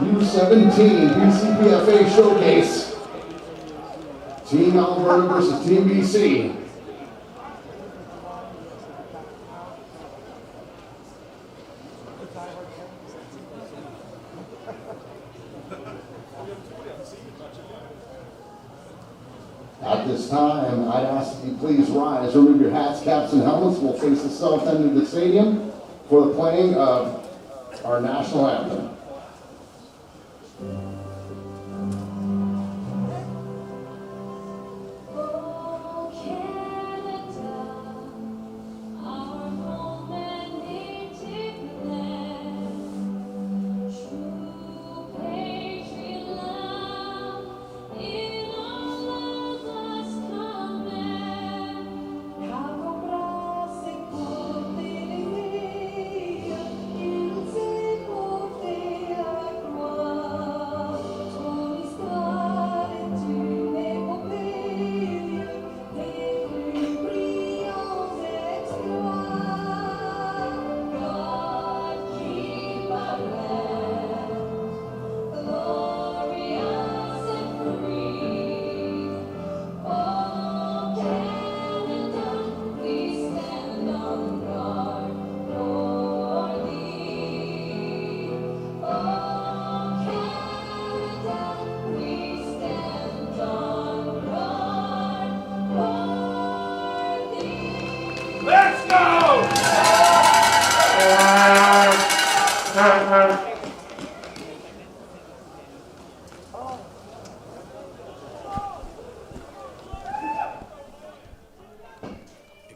U17 BCPFA Showcase. Team Alberta versus Team BC. At this time, I'd ask that you please rise, remove your hats, caps, and helmets. We'll face the south end of the stadium for the playing of our national anthem.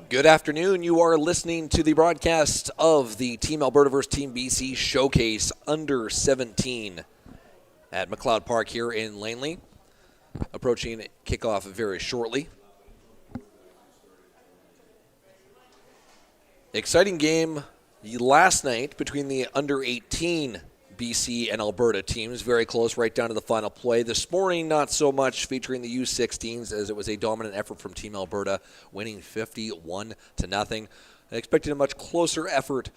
Good afternoon. You are listening to the broadcast of the Team Alberta vs. Team BC Showcase Under 17 at McLeod Park here in Langley. Approaching kickoff very shortly. Exciting game last night between the Under 18 BC and Alberta teams. Very close right down to the final play. This morning, not so much, featuring the U16s, as it was a dominant effort from Team Alberta, winning 51-0. Expecting a much closer effort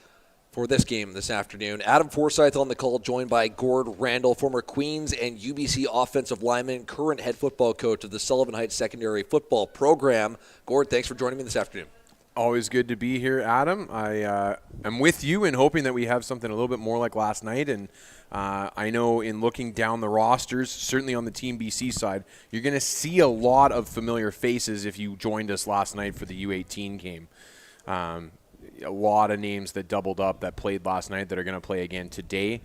for this game this afternoon. Adam Forsyth on the call, joined by Gord Randall, former Queens and UBC offensive lineman, current head football coach of the Sullivan Heights Secondary Football Program. Gord, thanks for joining me this afternoon. Always good to be here, Adam. I'm with you in hoping that we have something a little bit more like last night. And I know in looking down the rosters, certainly on the Team BC side, you're going to see a lot of familiar faces if you joined us last night for the U18 game. A lot of names that doubled up that played last night that are going to play again today.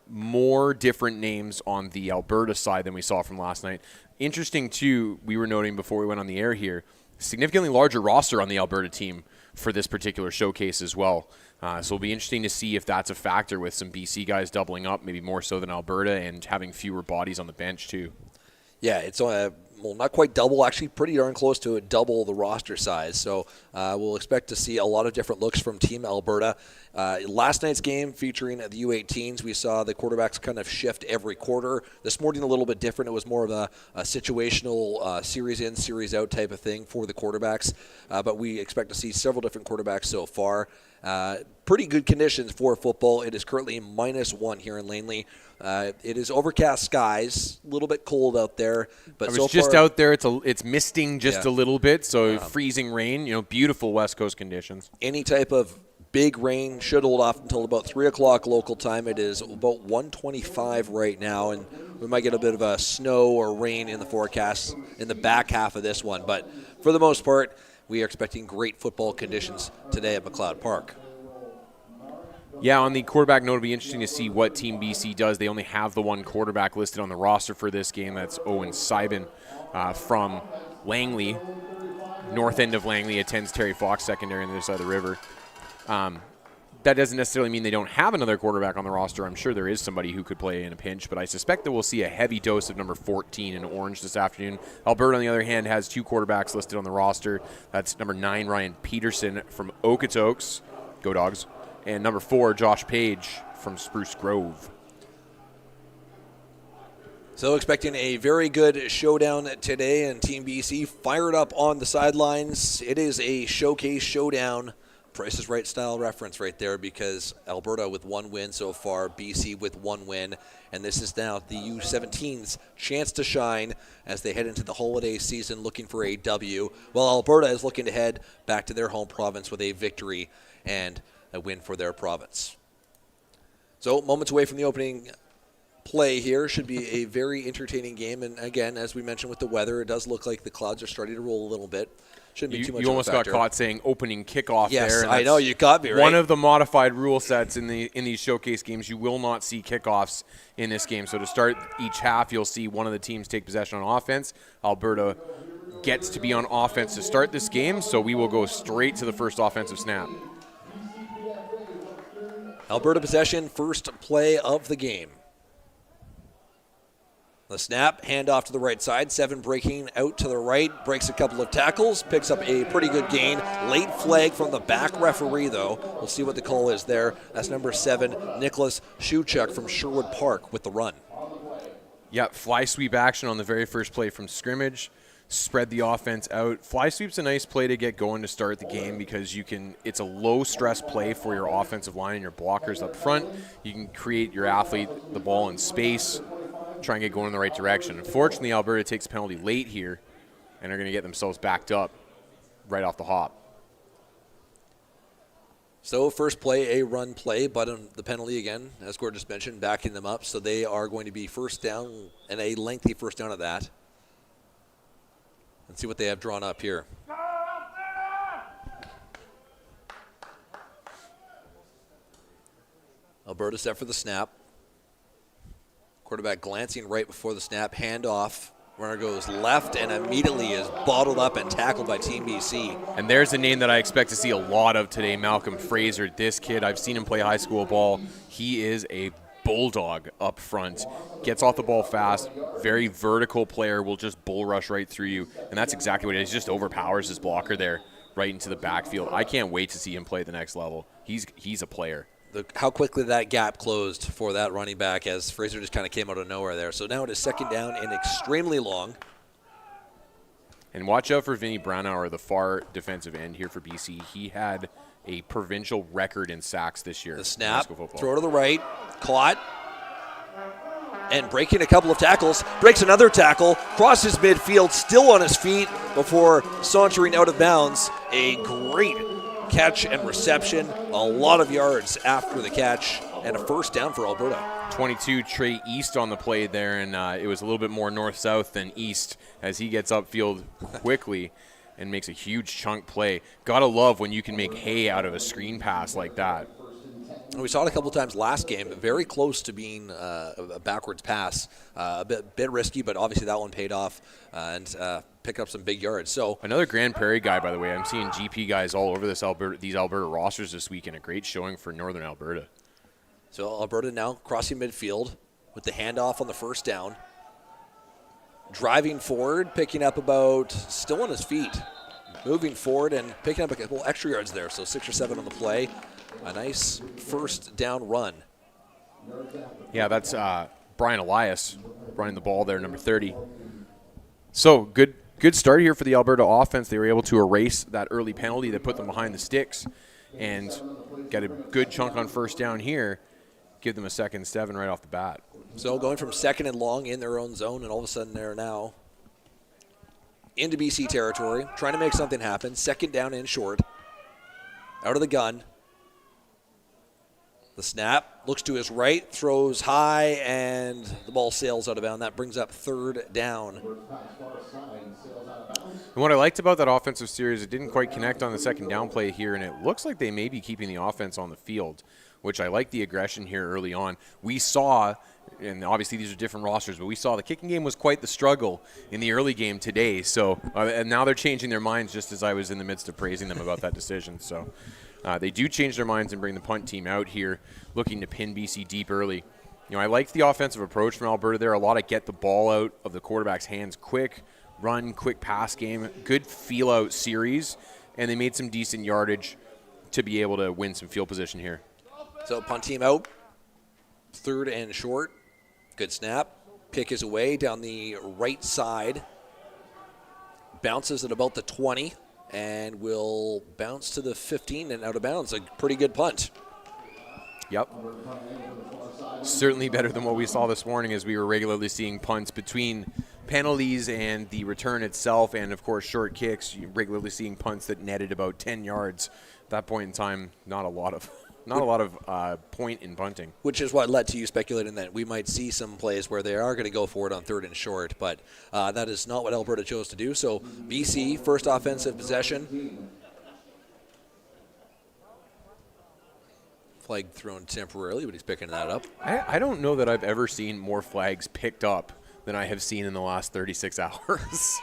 More different names on the Alberta side than we saw from last night. Interesting, too, we were noting before we went on the air here, significantly larger roster on the Alberta team for this particular showcase as well. So it'll be interesting to see if that's a factor with some BC guys doubling up, maybe more so than Alberta, and having fewer bodies on the bench too. Yeah, it's well, not quite double, actually pretty darn close to double the roster size. So we'll expect to see a lot of different looks from Team Alberta. Last night's game featuring the U18s, we saw the quarterbacks kind of shift every quarter. This morning a little bit different. It was more of a situational series in, series out type of thing for the quarterbacks. But we expect to see several different quarterbacks so far. Pretty good conditions for football. It is currently -1 here in Langley. It is overcast skies, a little bit cold out there. But I was just out there. It's misting just a little bit, so freezing rain. Beautiful West Coast conditions. Any type of big rain should hold off until about 3 o'clock local time. It is about 125 right now, and we might get a bit of a snow or rain in the forecast in the back half of this one. But for the most part, we are expecting great football conditions today at McLeod Park. Yeah, on the quarterback note, it'll be interesting to see what Team BC does. They only have the one quarterback listed on the roster for this game. That's Owen Seibin from Langley. North end of Langley attends Terry Fox Secondary on the other side of the river. That doesn't necessarily mean they don't have another quarterback on the roster. I'm sure there is somebody who could play in a pinch, but I suspect that we'll see a heavy dose of number 14 in orange this afternoon. Alberta, on the other hand, has two quarterbacks listed on the roster. That's number 9, Ryan Peterson from Okotoks. Go Dogs. And number 4, Josh Page from Spruce Grove. So expecting a very good showdown today, and Team BC fired up on the sidelines. It is a showcase showdown. Price is Right style reference right there, because Alberta with 1 win so far, BC with 1 win, and this is now the U17's chance to shine as they head into the holiday season looking for a W, while Alberta is looking to head back to their home province with a victory and a win for their province. So moments away from the opening play here. Should be a very entertaining game, and again, as we mentioned with the weather, it does look like the clouds are starting to roll a little bit. Shouldn't be too much You of a almost got factor. caught saying opening kickoff there. Yes, and I know, you got me, right? One of the modified rule sets in these showcase games, you will not see kickoffs in this game. So to start each half, you'll see one of the teams take possession on offense. Alberta gets to be on offense to start this game, so we will go straight to the first offensive snap. Alberta possession, first play of the game. The snap, handoff to the right side. 7 breaking out to the right, breaks a couple of tackles, picks up a pretty good gain. Late flag from the back referee, though. We'll see what the call is there. That's number 7, Nicholas Shuchuk from Sherwood Park with the run. Yep, fly sweep action on the very first play from scrimmage. Spread the offense out. Fly sweep's a nice play to get going to start the game, because it's a low stress play for your offensive line and your blockers up front. You can create your athlete the ball in space, try and get going in the right direction. Unfortunately, Alberta takes a penalty late here and are going to get themselves backed up right off the hop. So first play, a run play, but the penalty again, as Gord just mentioned, backing them up. So they are going to be first down, and a lengthy first down at that. Let's see what they have drawn up here. Alberta set for the snap. Quarterback glancing right before the snap, handoff. Runner goes left and immediately is bottled up and tackled by Team BC. And there's a name that I expect to see a lot of today, Malcolm Fraser. This kid, I've seen him play high school ball. He is a bulldog up front. Gets off the ball fast, very vertical player, will just bull rush right through you. And that's exactly what it is. He just overpowers his blocker there right into the backfield. I can't wait to see him play at the next level. He's a player. How quickly that gap closed for that running back, as Fraser just kind of came out of nowhere there. So now it is second down and extremely long. And watch out for Vinny Brownauer, the far defensive end here for BC. He had a provincial record in sacks this year. The snap, throw to the right, caught, and breaking a couple of tackles. Breaks another tackle, crosses midfield, still on his feet before sauntering out of bounds. A great catch and reception, a lot of yards after the catch, and a first down for Alberta. 22 Trey East on the play there, and it was a little bit more north-south than east as he gets upfield quickly and makes a huge chunk play. Gotta love when you can make hay out of a screen pass like that. We saw it a couple of times last game, very close to being a backwards pass. A bit risky, but obviously that one paid off and picked up some big yards. So another Grand Prairie guy, by the way. I'm seeing GP guys all over these Alberta rosters this week, and a great showing for Northern Alberta. So Alberta now crossing midfield with the handoff on the first down. Driving forward, picking up still on his feet. Moving forward and picking up a couple extra yards there. So 6 or 7 on the play. A nice first down run. Yeah, that's Brian Elias running the ball there, number 30. So good start here for the Alberta offense. They were able to erase that early penalty that put them behind the sticks and get a good chunk on first down here. Give them a 2nd and 7 right off the bat. So going from 2nd and long in their own zone, and all of a sudden they're now into BC territory, trying to make something happen. 2nd down and short. Out of the gun. The snap, looks to his right, throws high, and the ball sails out of bounds. That brings up 3rd down. And what I liked about that offensive series, it didn't quite connect on the 2nd down play here, and it looks like they may be keeping the offense on the field, which I like the aggression here early on. We saw, and obviously these are different rosters, but we saw the kicking game was quite the struggle in the early game today. So and now they're changing their minds just as I was in the midst of praising them about that decision. So they do change their minds and bring the punt team out here, looking to pin BC deep early. You know, I liked the offensive approach from Alberta there. A lot of get the ball out of the quarterback's hands quick, run, quick pass game, good feel-out series, and they made some decent yardage to be able to win some field position here. So punt team out, 3rd and short. Good snap. Kick is away down the right side. Bounces at about the 20 and will bounce to the 15 and out of bounds. A pretty good punt. Yep. Certainly better than what we saw this morning, as we were regularly seeing punts between penalties and the return itself, and of course short kicks. You're regularly seeing punts that netted about 10 yards. At that point in time, not a lot of point in punting. Which is what led to you speculating that we might see some plays where they are going to go for it on 3rd and short, but that is not what Alberta chose to do. So BC, first offensive possession. Flag thrown temporarily, but he's picking that up. I don't know that I've ever seen more flags picked up than I have seen in the last 36 hours.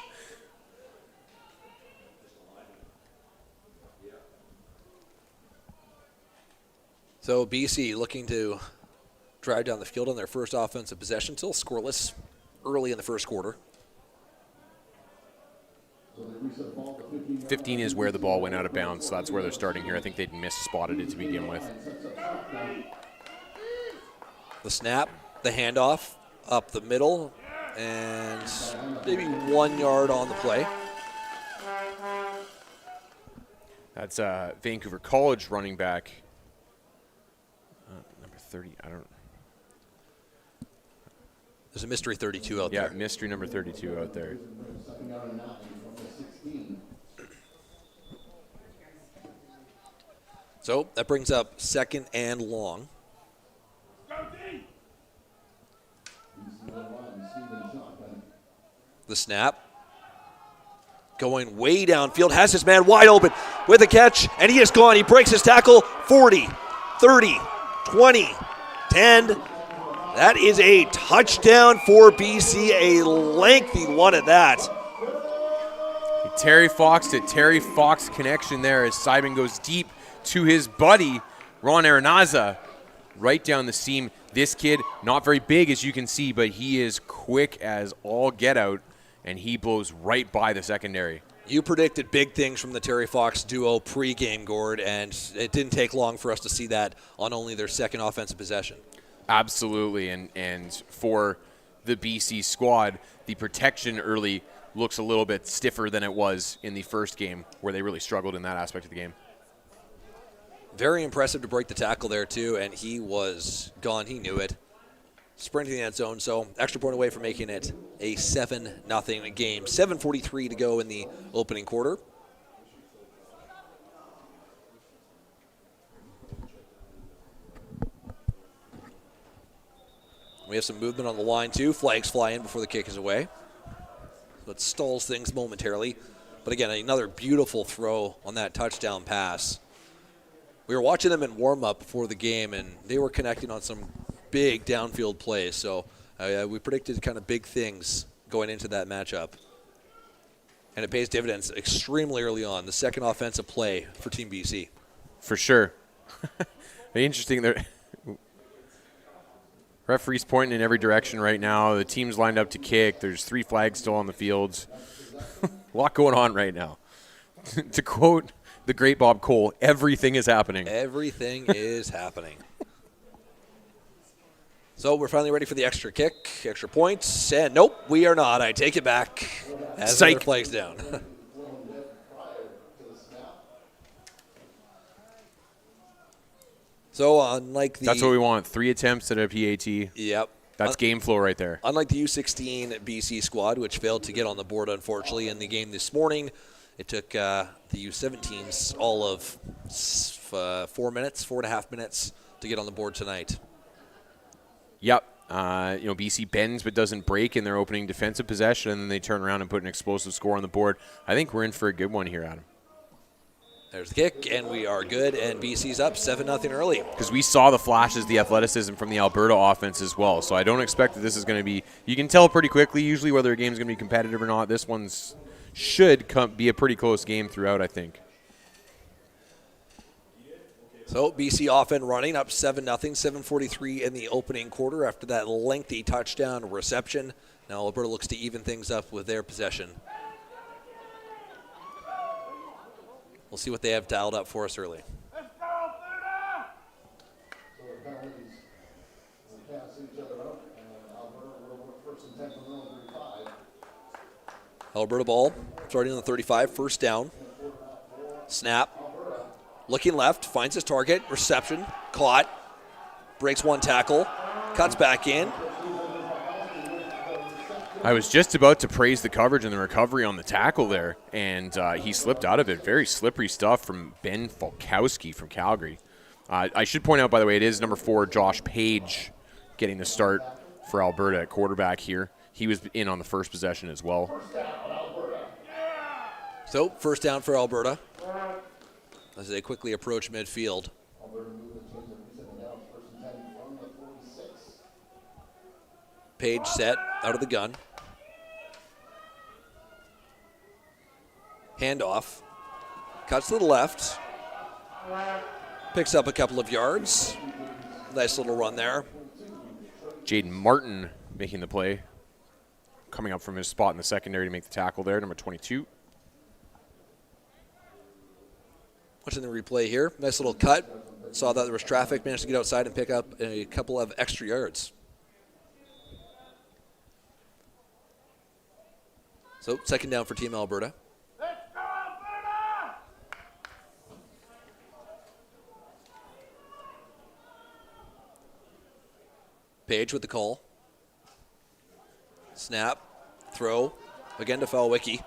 So BC looking to drive down the field on their first offensive possession, still scoreless early in the first quarter. 15 is where the ball went out of bounds, so that's where they're starting here. I think they'd misspotted it to begin with. The snap, the handoff, up the middle, and maybe 1 yard on the play. That's Vancouver College running back. Number 30, I don't... There's a mystery 32 out there. Yeah, mystery number 32 out there. So that brings up 2nd and long. The snap. Going way downfield, has his man wide open with a catch, and he is gone. He breaks his tackle. 40, 30, 20, 10. That is a touchdown for BC, a lengthy one at that. Terry Fox to Terry Fox connection there as Simon goes deep to his buddy, Ron Aranaza, right down the seam. This kid, not very big as you can see, but he is quick as all get out, and he blows right by the secondary. You predicted big things from the Terry Fox duo pre-game, Gord, and it didn't take long for us to see that on only their 2nd offensive possession. Absolutely, and for the BC squad, the protection early looks a little bit stiffer than it was in the first game, where they really struggled in that aspect of the game. Very impressive to break the tackle there, too, and he was gone. He knew it. Sprinting in that zone, so extra point away from making it a 7-0 game. 7:43 to go in the opening quarter. We have some movement on the line, too. Flags fly in before the kick is away. So it stalls things momentarily. But again, another beautiful throw on that touchdown pass. We were watching them in warm-up before the game, and they were connecting on some big downfield plays. So we predicted kind of big things going into that matchup. And it pays dividends extremely early on, the 2nd offensive play for Team BC. For sure. Interesting. There. Referee's pointing in every direction right now. The team's lined up to kick. There's 3 flags still on the fields. A lot going on right now. To quote the great Bob Cole, everything is happening. Everything is happening. So we're finally ready for the extra kick, extra points, and nope, we are not. I take it back as the flag's down. So unlike the... That's what we want, 3 attempts at a PAT. Yep. That's game flow right there. Unlike the U16 BC squad, which failed to get on the board, unfortunately, in the game this morning, it took the U17s all of 4.5 minutes to get on the board tonight. Yep. BC bends but doesn't break in their opening defensive possession, and then they turn around and put an explosive score on the board. I think we're in for a good one here, Adam. There's the kick, and we are good, and BC's up 7-0 early. Because we saw the flashes, the athleticism from the Alberta offense as well, so I don't expect that this is going to be – you can tell pretty quickly usually whether a game's going to be competitive or not. This one's should be a pretty close game throughout, I think. So BC off and running, up 7-0, 7:43 in the opening quarter after that lengthy touchdown reception. Now Alberta looks to even things up with their possession. We'll see what they have dialed up for us early. So the penalties, we can't see each other out, and Alberta will work 1st Alberta ball, starting on the 35, first down. Snap. Looking left, finds his target, reception, caught, breaks one tackle, cuts back in. I was just about to praise the coverage and the recovery on the tackle there, and he slipped out of it. Very slippery stuff from Ben Falkowski from Calgary. I should point out, by the way, it is number 4, Josh Page, getting the start for Alberta at quarterback here. He was in on the first possession as well. So, first down for Alberta as they quickly approach midfield. Page set, out of the gun. Handoff. Cuts to the left. Picks up a couple of yards. Nice little run there. Jaden Martin making the play. Coming up from his spot in the secondary to make the tackle there, number 22. Watching the replay here. Nice little cut. Saw that there was traffic. Managed to get outside and pick up a couple of extra yards. So, second down for Team Alberta. Page with the call. Snap, throw, again to Falwicki.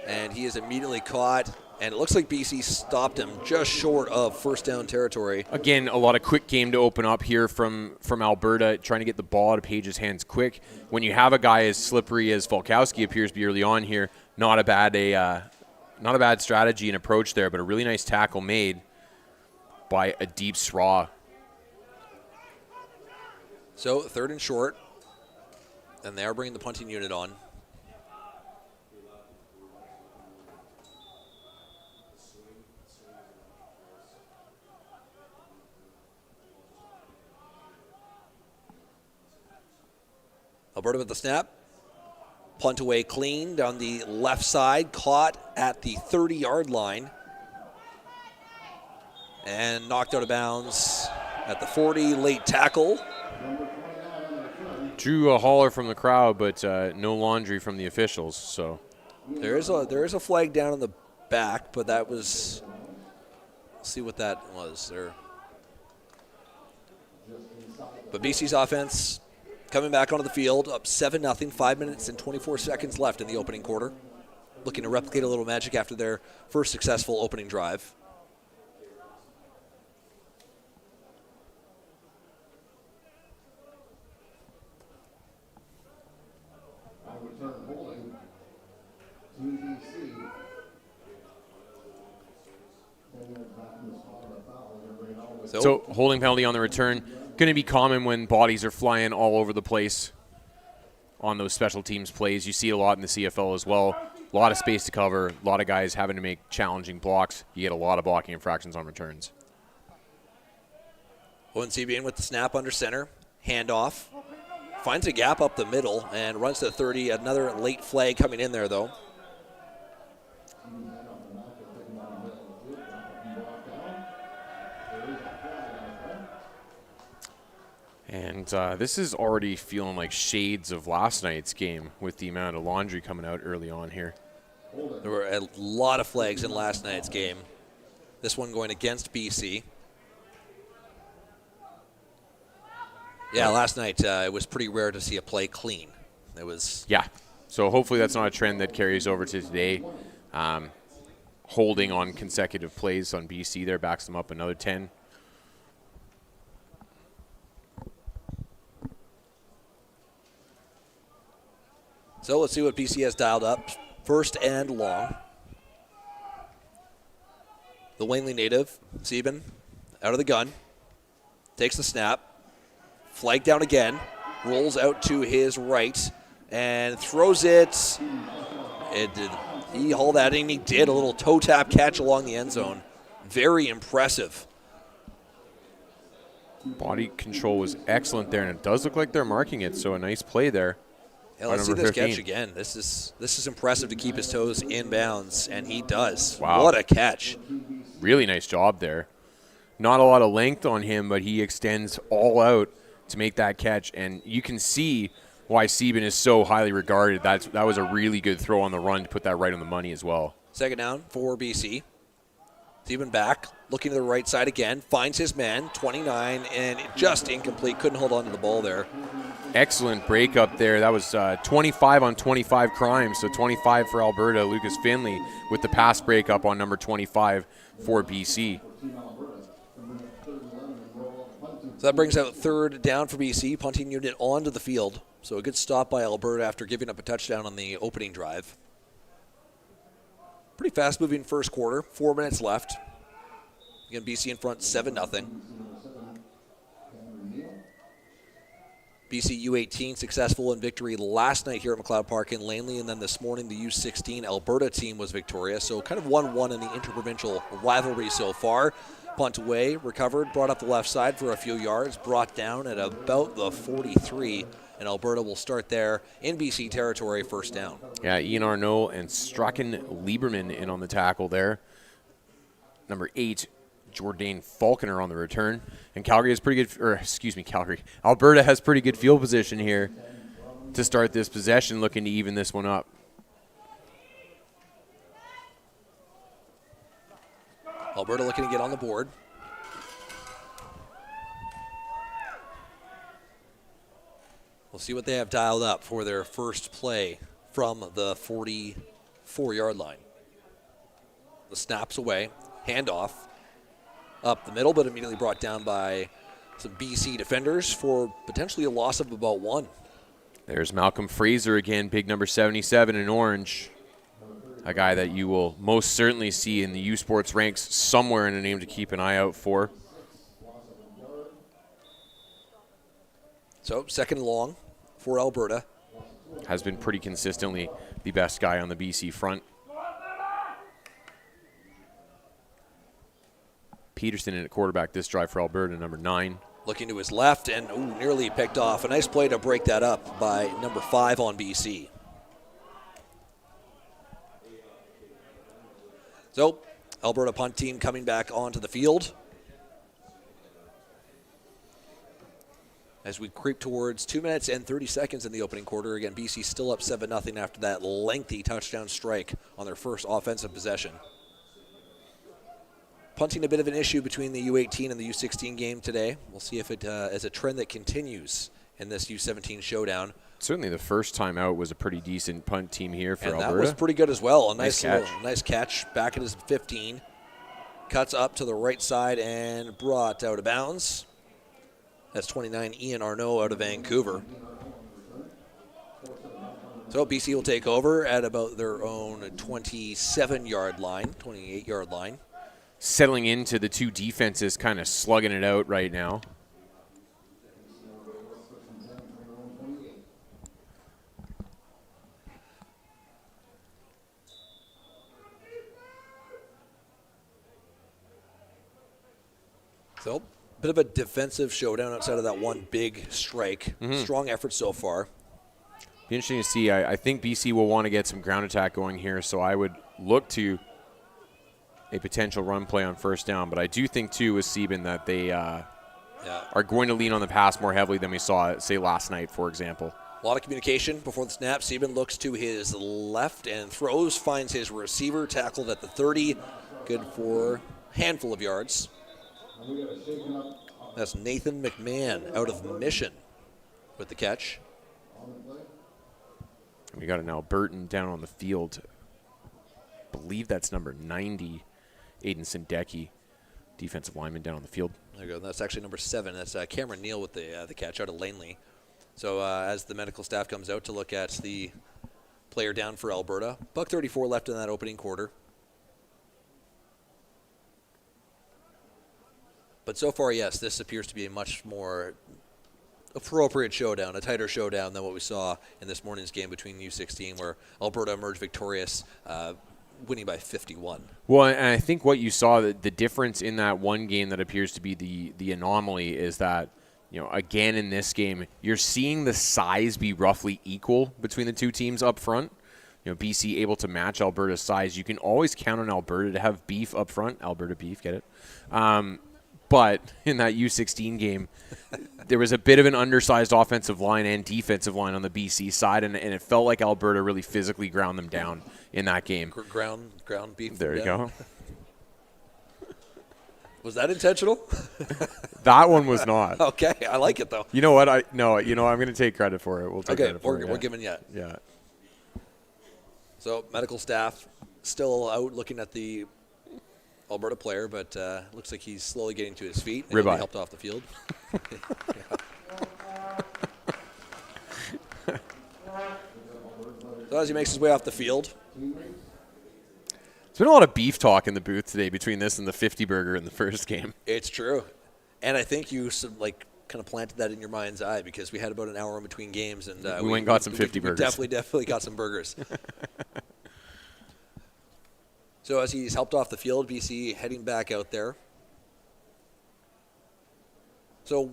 And he is immediately caught, and it looks like BC stopped him just short of first down territory. Again, a lot of quick game to open up here from Alberta, trying to get the ball out of Page's hands quick. When you have a guy as slippery as Falkowski appears to be early on here, not a bad strategy and approach there, but a really nice tackle made by a deep straw. So, third and short, and they are bringing the punting unit on. Alberta with the snap. Punt away clean down the left side. Caught at the 30-yard line. And knocked out of bounds at the 40. Late tackle. Drew a holler from the crowd, but no laundry from the officials. So there is a flag down in the back, but that was, let's see what that was there. But BC's offense coming back onto the field, up 7-0, 5 minutes and 24 seconds left in the opening quarter. Looking to replicate a little magic after their first successful opening drive. So holding penalty on the return, going to be common when bodies are flying all over the place on those special teams plays. You see a lot in the CFL as well. A lot of space to cover, a lot of guys having to make challenging blocks. You get a lot of blocking infractions on returns. Owen Seabean with the snap under center, handoff. Finds a gap up the middle and runs to 30. Another late flag coming in there, though. And this is already feeling like shades of last night's game with the amount of laundry coming out early on here. There were a lot of flags in last night's game. This one going against BC. Yeah, last night it was pretty rare to see a play clean. It was. Yeah, so hopefully that's not a trend that carries over to today. Holding on consecutive plays on BC there backs them up another 10. So let's see what BC has dialed up. First and long. The Langley native, Sieben, out of the gun. Takes the snap. Flag down again. Rolls out to his right and throws it. He hauled that in. He did a little toe tap catch along the end zone. Very impressive. Body control was excellent there, and it does look like they're marking it, so a nice play there. Yeah, let's see this catch again. This is impressive to keep his toes in bounds, and he does. Wow. What a catch. Really nice job there. Not a lot of length on him, but he extends all out to make that catch, and you can see why Sieben is so highly regarded. That was a really good throw on the run to put that right on the money as well. Second down for BC. Sieben back, looking to the right side again, finds his man, 29, and just incomplete. Couldn't hold on to the ball there. Excellent breakup there. That was 25 on 25 crimes, so 25 for Alberta. Lucas Finley with the pass breakup on number 25 for BC. So that brings out third down for BC, punting unit onto the field. So a good stop by Alberta after giving up a touchdown on the opening drive. Pretty fast-moving first quarter, 4 minutes left. Again, BC in front, 7-0. BC U18 successful in victory last night here at McLeod Park in Langley, and then this morning the U16 Alberta team was victorious. So kind of 1-1 in the interprovincial rivalry so far. Punt away, recovered, brought up the left side for a few yards, brought down at about the 43, and Alberta will start there in BC territory, first down. Yeah, Ian Arnault and Strachan Lieberman in on the tackle there. Number 8, Jordan Falconer on the return. And Calgary has pretty good, Alberta has pretty good field position here to start this possession, looking to even this one up. Alberta looking to get on the board. We'll see what they have dialed up for their first play from the 44-yard line. The snap's away, handoff up the middle, but immediately brought down by some BC defenders for potentially a loss of about 1. There's Malcolm Fraser again, big number 77 in orange. A guy that you will most certainly see in the U Sports ranks somewhere, in a name to keep an eye out for. So second and long for Alberta. Has been pretty consistently the best guy on the BC front. Peterson in at quarterback this drive for Alberta, number 9. Looking to his left and nearly picked off. A nice play to break that up by number 5 on BC. So, Alberta punt team coming back onto the field. As we creep towards 2 minutes and 30 seconds in the opening quarter. Again, BC still up 7-0 after that lengthy touchdown strike on their first offensive possession. Punting a bit of an issue between the U18 and the U16 game today. We'll see if it is a trend that continues in this U17 showdown. Certainly the first time out was a pretty decent punt team here for Alberta. And that was pretty good as well. A nice catch back at his 15. Cuts up to the right side and brought out of bounds. That's 29, Ian Arnault out of Vancouver. So BC will take over at about their own 27-yard line, 28-yard line. Settling into the two defenses, kind of slugging it out right now. So, bit of a defensive showdown outside of that one big strike. Strong effort so far. Be interesting to see. I think BC will want to get some ground attack going here, so I would look to a potential run play on first down. But I do think, too, with Sieben that they are going to lean on the pass more heavily than we saw, say, last night, for example. A lot of communication before the snap. Sieben looks to his left and throws, finds his receiver, tackled at the 30. Good for a handful of yards. That's Nathan McMahon out of Mission with the catch. We got an Albertan down on the field. I believe that's number 90, Aiden Sendeki, defensive lineman down on the field. There you go. That's actually number 7. That's Cameron Neal with the catch out of Langley. So as the medical staff comes out to look at the player down for Alberta, $1:34 left in that opening quarter. But so far, yes, this appears to be a much more appropriate showdown, a tighter showdown than what we saw in this morning's game between U16, where Alberta emerged victorious, winning by 51. Well, and I think what you saw, the difference in that one game that appears to be the anomaly is that, again in this game, you're seeing the size be roughly equal between the two teams up front. BC able to match Alberta's size. You can always count on Alberta to have beef up front. Alberta beef, get it? But in that U16 game, there was a bit of an undersized offensive line and defensive line on the BC side, and it felt like Alberta really physically ground them down in that game. Ground beef. There you go. Was that intentional? That one was not. Okay, I like it though. You know what? I'm going to take credit for it. We'll take credit for it. We're giving you. Yeah. So medical staff still out looking at the Alberta player, but looks like he's slowly getting to his feet and he'll be helped off the field. So as he makes his way off the field. There's been a lot of beef talk in the booth today between this and the 50 burger in the first game. It's true. And I think you kind of planted that in your mind's eye because we had about an hour in between games. And we went and got some 50 burgers. We definitely got some burgers. So as he's helped off the field, BC heading back out there. So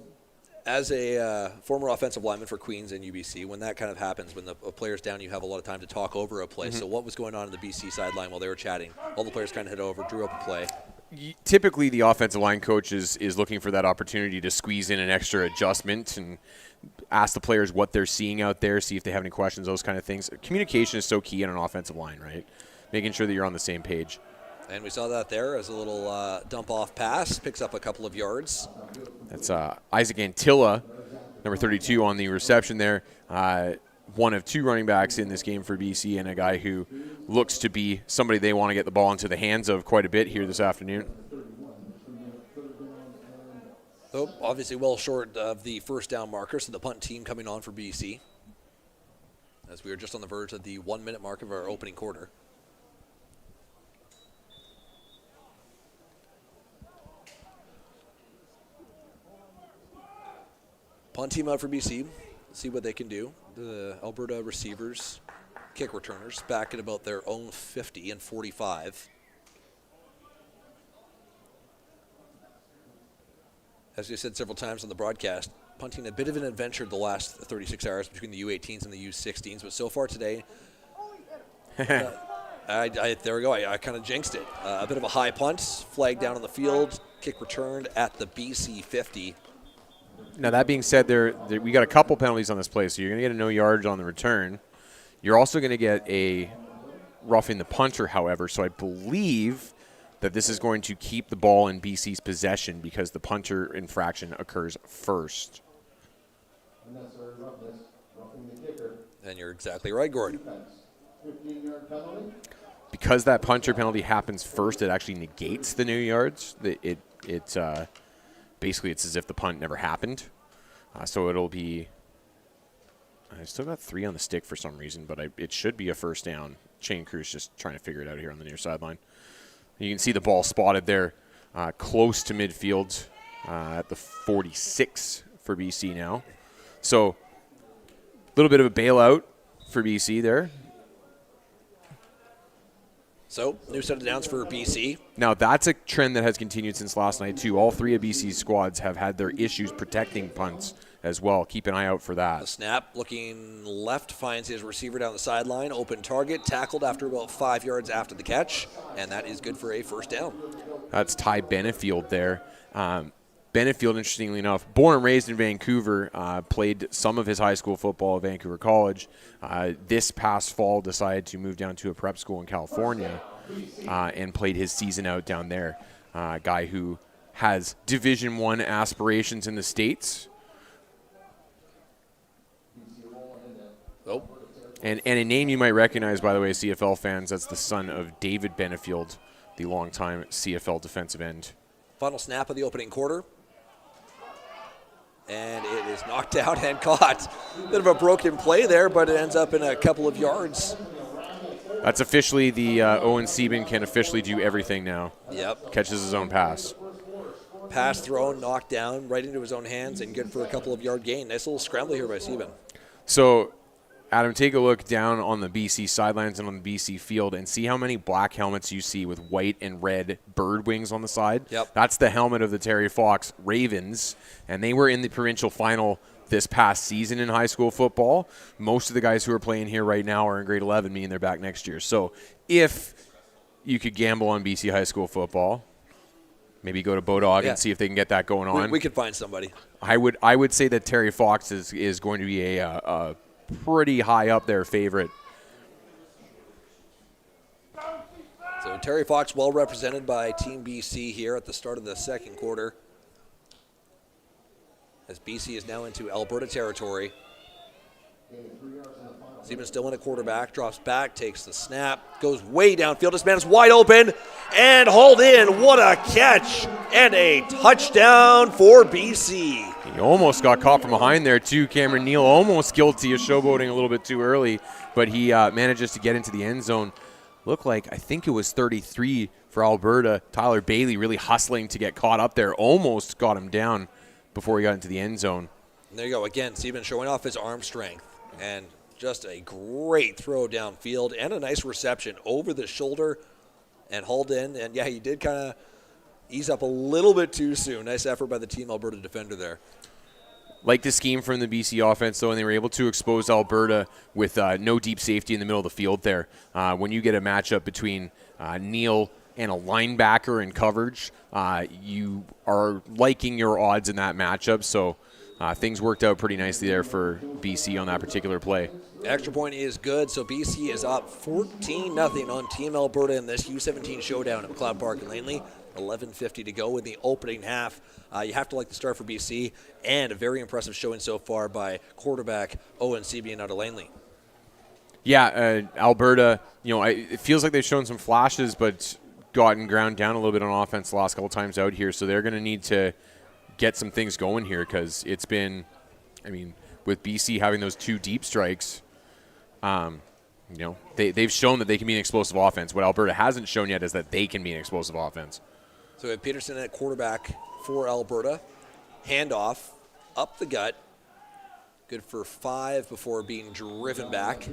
as a former offensive lineman for Queens and UBC, when that kind of happens, when a player's down, you have a lot of time to talk over a play. Mm-hmm. So what was going on in the BC sideline while they were chatting? All the players kind of head over, drew up a play. Typically, the offensive line coach is looking for that opportunity to squeeze in an extra adjustment and ask the players what they're seeing out there, see if they have any questions, those kind of things. Communication is so key in an offensive line, right? Making sure that you're on the same page. And we saw that there as a little dump-off pass, picks up a couple of yards. That's Isaac Antilla, number 32, on the reception there. One of two running backs in this game for BC, and a guy who looks to be somebody they want to get the ball into the hands of quite a bit here this afternoon. So obviously well short of the first down marker, so the punt team coming on for BC, as we are just on the verge of the 1 minute mark of our opening quarter. Punt team out for BC. See what they can do. The Alberta receivers, kick returners, back at about their own 50 and 45. As you said several times on the broadcast, punting a bit of an adventure the last 36 hours between the U18s and the U16s, but so far today, there we go. I kind of jinxed it. A bit of a high punt, flag down on the field, kick returned at the BC 50. Now, that being said, we got a couple penalties on this play, so you're going to get a no yardage on the return. You're also going to get a roughing the punter, however, so I believe that this is going to keep the ball in BC's possession because the punter infraction occurs first. And you're exactly right, Gord. Because that punter penalty happens first, it actually negates the no yards. Basically, it's as if the punt never happened. So it'll be – I still got 3 on the stick for some reason, but it should be a first down. Shane Cruz just trying to figure it out here on the near sideline. You can see the ball spotted there close to midfield at the 46 for BC now. So a little bit of a bailout for BC there. So, new set of downs for BC. Now, that's a trend that has continued since last night, too. All 3 of BC's squads have had their issues protecting punts as well. Keep an eye out for that. The snap, looking left, finds his receiver down the sideline. Open target, tackled after about 5 yards after the catch, and that is good for a first down. That's Ty Benefield there. Benefield, interestingly enough, born and raised in Vancouver, played some of his high school football at Vancouver College. This past fall decided to move down to a prep school in California and played his season out down there. A guy who has Division I aspirations in the States. Oh. And a name you might recognize, by the way, CFL fans, that's the son of David Benefield, the longtime CFL defensive end. Final snap of the opening quarter. And it is knocked out and caught. Bit of a broken play there, but it ends up in a couple of yards. That's officially the Owen Sieben can officially do everything now. Yep. Catches his own pass. Pass thrown, knocked down, right into his own hands, and good for a couple of yard gain. Nice little scramble here by Sieben. So, Adam, take a look down on the BC sidelines and on the BC field and see how many black helmets you see with white and red bird wings on the side. Yep. That's the helmet of the Terry Fox Ravens, and they were in the provincial final this past season in high school football. Most of the guys who are playing here right now are in grade 11, meaning they're back next year. So if you could gamble on BC high school football, Maybe go to Bodog Yeah. and see if they can get that going on. We could find somebody. I would say that Terry Fox is going to be a pretty high up there favorite. So Terry Fox well represented by Team BC here at the start of the second quarter. As BC is now into Alberta territory. Sieben still in a quarterback, drops back, takes the snap, goes way downfield. This man is wide open and hauled in. What a catch and a touchdown for BC. He almost got caught from behind there too. Cameron Neal almost guilty of showboating a little bit too early, but he manages to get into the end zone. Looked like, I think it was 33 for Alberta. Tyler Bailey really hustling to get caught up there. Almost got him down before he got into the end zone. And there you go. Again, Sieben showing off his arm strength. And just a great throw downfield and a nice reception over the shoulder and hauled in. And, yeah, he did kind of ease up a little bit too soon. Nice effort by the Team Alberta defender there. Like the scheme from the BC offense, though, and they were able to expose Alberta with no deep safety in the middle of the field there. When you get a matchup between Neal and a linebacker in coverage, you are liking your odds in that matchup. So things worked out pretty nicely there for BC on that particular play. Extra point is good, so BC is up 14-0 on Team Alberta in this U17 showdown at McLeod Park in Langley. 11:50 to go in the opening half. You have to like the start for BC, and a very impressive showing so far by quarterback Owen Seabian out of Langley. Yeah, Alberta, it feels like they've shown some flashes, but gotten ground down a little bit on offense the last couple times out here, so they're going to need to get some things going here because it's been, with BC having those two deep strikes, they've shown that they can be an explosive offense. What Alberta hasn't shown yet is that they can be an explosive offense. So we have Peterson at quarterback for Alberta. Handoff, up the gut. Good for 5 before being driven back.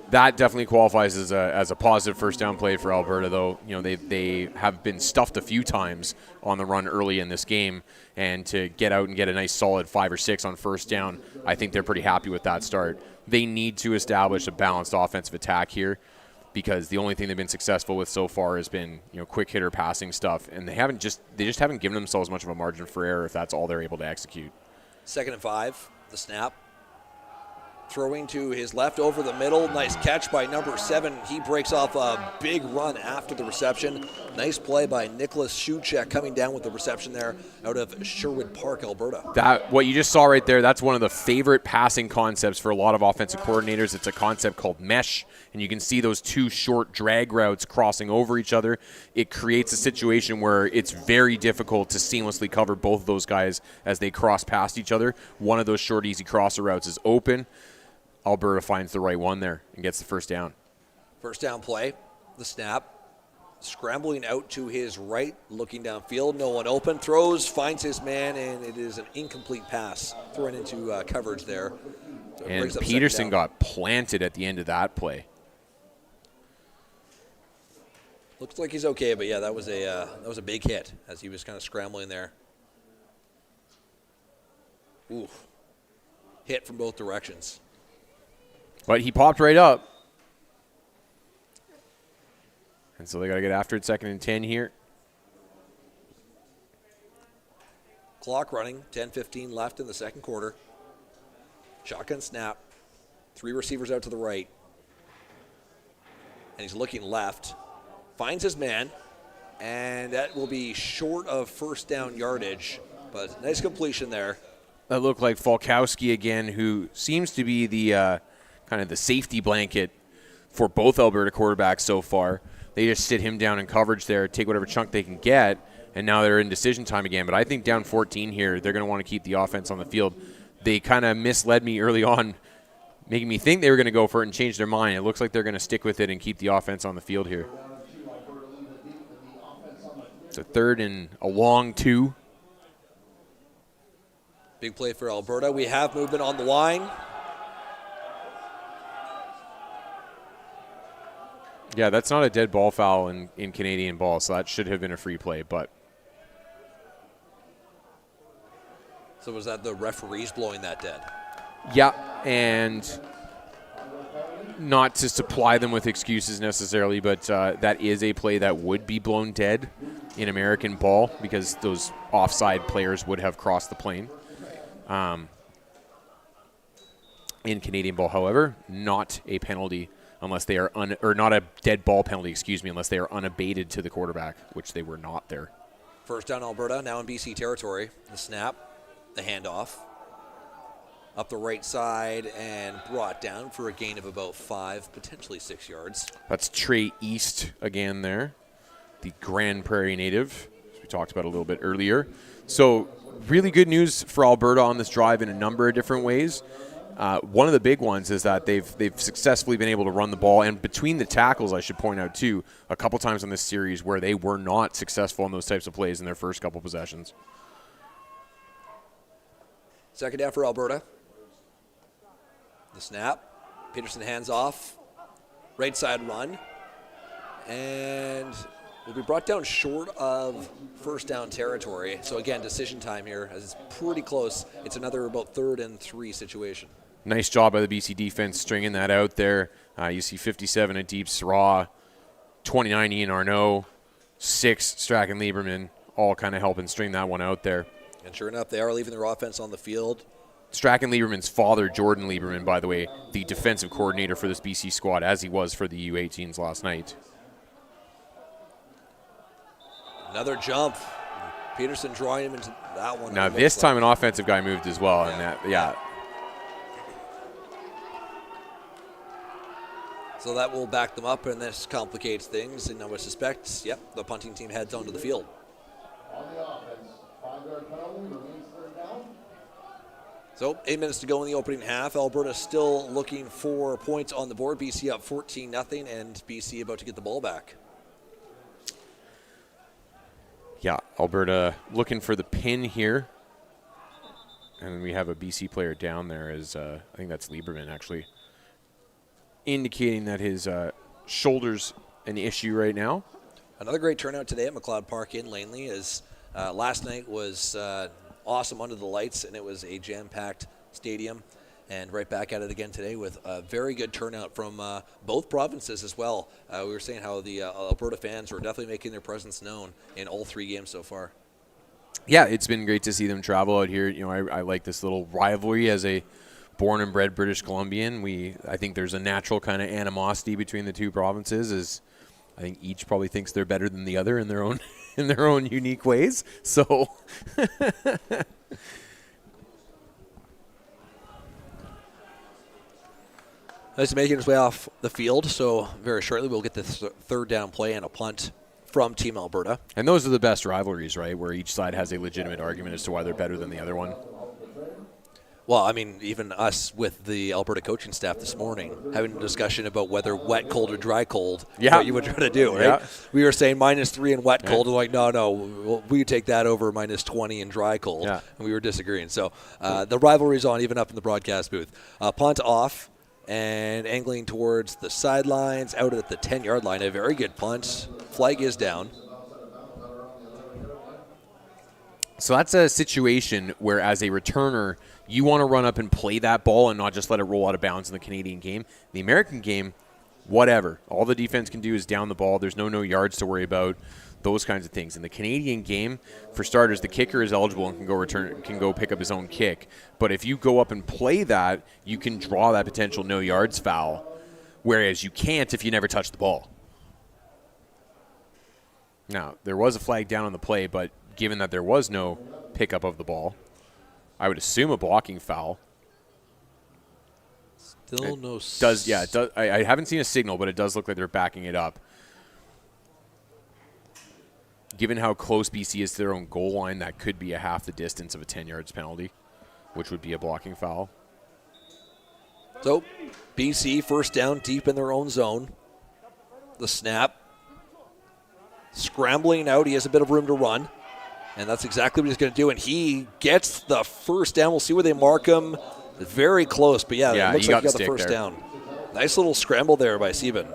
That definitely qualifies as a positive first down play for Alberta, though. They have been stuffed a few times on the run early in this game, and to get out and get a nice solid 5 or 6 on first down, I think they're pretty happy with that start. They need to establish a balanced offensive attack here, because the only thing they've been successful with so far has been quick hitter passing stuff, and they just haven't given themselves much of a margin for error if that's all they're able to execute. 2nd and 5, the snap. Throwing to his left over the middle. Nice catch by number 7. He breaks off a big run after the reception. Nice play by Nicholas Shuchek coming down with the reception there out of Sherwood Park, Alberta. What you just saw right there, that's one of the favorite passing concepts for a lot of offensive coordinators. It's a concept called mesh, and you can see those two short drag routes crossing over each other. It creates a situation where it's very difficult to seamlessly cover both of those guys as they cross past each other. One of those short, easy crosser routes is open. Alberta finds the right one there and gets the first down. First down play, the snap. Scrambling out to his right, looking downfield, no one open. Throws, finds his man, and it is an incomplete pass. Thrown into coverage there. So and Peterson got planted at the end of that play. Looks like he's okay, but yeah, that was a big hit as he was kind of scrambling there. Oof. Hit from both directions. But he popped right up. And so they got to get after it. 2nd and 10 here. Clock running. 10:15 left in the second quarter. Shotgun snap. 3 receivers out to the right. And he's looking left. Finds his man. And that will be short of first down yardage. But nice completion there. That looked like Falkowski again, who seems to be the kind of the safety blanket for both Alberta quarterbacks so far. They just sit him down in coverage there, take whatever chunk they can get, and now they're in decision time again. But I think down 14 here, they're going to want to keep the offense on the field. They kind of misled me early on, making me think they were going to go for it and change their mind. It looks like they're going to stick with it and keep the offense on the field here. It's a 3rd and a long 2. Big play for Alberta. We have movement on the line. Yeah, that's not a dead ball foul in Canadian ball, so that should have been a free play. But So was that the referees blowing that dead? yeah, and not to supply them with excuses necessarily, but that is a play that would be blown dead in American ball because those offside players would have crossed the plane. In Canadian ball, however, not a penalty unless they are or not a dead ball penalty, unless they are unabated to the quarterback, which they were not there. First down Alberta, now in BC territory. The snap, the handoff. Up the right side and brought down for a gain of about 5, potentially 6 yards. That's Trey East again there, the Grand Prairie native, as we talked about a little bit earlier. So really good news for Alberta on this drive in a number of different ways. One of the big ones is that they've successfully been able to run the ball, and between the tackles, I should point out too, a couple times in this series where they were not successful in those types of plays in their first couple possessions. Second down for Alberta. The snap. Peterson hands off. Right side run. And will be brought down short of first down territory. So again, decision time here as it's pretty close. It's another about 3rd and 3 situation. Nice job by the BC defense stringing that out there. You see 57 at Deep Sraw, 29 Ian Arnaud, 6 Strachan Lieberman, all kind of helping string that one out there. And sure enough, they are leaving their offense on the field. Strachan Lieberman's father, Jordan Lieberman, by the way, the defensive coordinator for this BC squad, as he was for the U18s last night. Another jump. Peterson drawing him into that one. Now this time an offensive guy moved as well. Yeah. And that, So that will back them up, and this complicates things. And I would suspect, the punting team heads onto the field. On the offense, 5-yard penalty, remains 3rd down. So 8 minutes to go in the opening half. Alberta still looking for points on the board. BC up 14-0, and BC about to get the ball back. Yeah, Alberta looking for the pin here. And we have a BC player down there as, I think that's Lieberman actually, indicating that his shoulder's an issue right now. Another great turnout today at McLeod Park in Langley, as last night was awesome under the lights, and it was a jam-packed stadium. And right back at it again today with a very good turnout from both provinces as well. We were saying how the Alberta fans were definitely making their presence known in all 3 games so far. Yeah, it's been great to see them travel out here. You know, I like this little rivalry as a born and bred British Columbian. I think there's a natural kind of animosity between the 2 provinces, as I think each probably thinks they're better than the other in their own unique ways. So Nice making his way off the field, so very shortly we'll get the 3rd down play and a punt from Team Alberta. And those are the best rivalries, right, where each side has a legitimate argument as to why they're better than the other one. Well, I mean, even us with the Alberta coaching staff this morning having a discussion about whether wet cold or dry cold, what you would try to do, right? Yeah. We were saying -3 and wet cold, and like, no, we take that over -20 and dry cold, and we were disagreeing. So the rivalry's on, even up in the broadcast booth. Punt off. And angling towards the sidelines, out at the 10-yard line. A very good punt. Flag is down. So that's a situation where, as a returner, you want to run up and play that ball and not just let it roll out of bounds in the Canadian game. The American game, whatever. All the defense can do is down the ball. There's no yards to worry about, those kinds of things. In the Canadian game, for starters, the kicker is eligible and can go pick up his own kick. But if you go up and play that, you can draw that potential no yards foul, whereas you can't if you never touch the ball. Now, there was a flag down on the play, but given that there was no pickup of the ball, I would assume a blocking foul. Still no. I haven't seen a signal, but it does look like they're backing it up. Given how close BC is to their own goal line, that could be a half the distance of a 10 yards penalty, which would be a blocking foul. So, BC first down deep in their own zone. The snap. Scrambling out. He has a bit of room to run. And that's exactly what he's going to do. And he gets the first down. We'll see where they mark him. Very close, but it looks like he got the first down. Nice little scramble there by Sieben.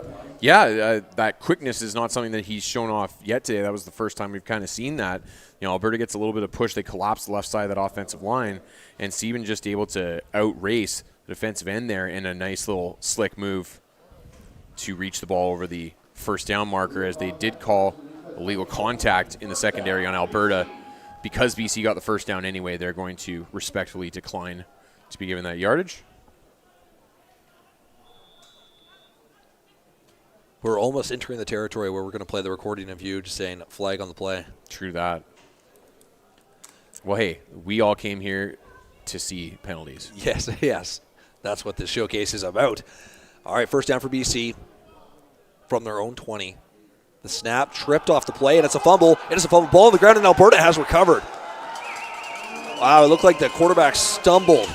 Yeah, that quickness is not something that he's shown off yet today. That was the first time we've kind of seen that. You know, Alberta gets a little bit of push. They collapse the left side of that offensive line, and Sieben just able to outrace the defensive end there in a nice little slick move to reach the ball over the first down marker, as they did call illegal contact in the secondary on Alberta. Because BC got the first down anyway, they're going to respectfully decline to be given that yardage. We're almost entering the territory where we're going to play the recording of you just saying flag on the play. True that. Well, hey, we all came here to see penalties. Yes, yes. That's what this showcase is about. All right, first down for BC from their own 20. The snap tripped off the play, and it's a fumble. It is a fumble. Ball on the ground, and Alberta has recovered. Wow, it looked like the quarterback stumbled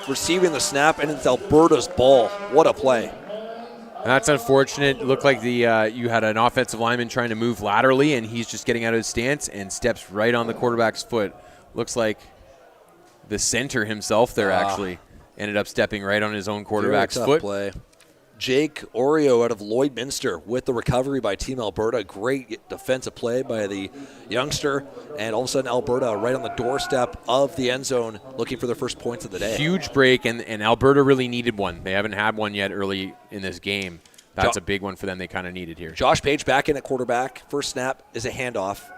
receiving the snap, and it's Alberta's ball. What a play. And that's unfortunate. It looked like you had an offensive lineman trying to move laterally, and he's just getting out of his stance and steps right on the quarterback's foot. Looks like the center himself there actually ended up stepping right on his own quarterback's foot. Play. Jake Oreo out of Lloydminster with the recovery by Team Alberta. Great defensive play by the youngster. And all of a sudden, Alberta right on the doorstep of the end zone looking for their first points of the day. Huge break, and Alberta really needed one. They haven't had one yet early in this game. That's a big one for them they kind of needed here. Josh Page back in at quarterback. First snap is a handoff.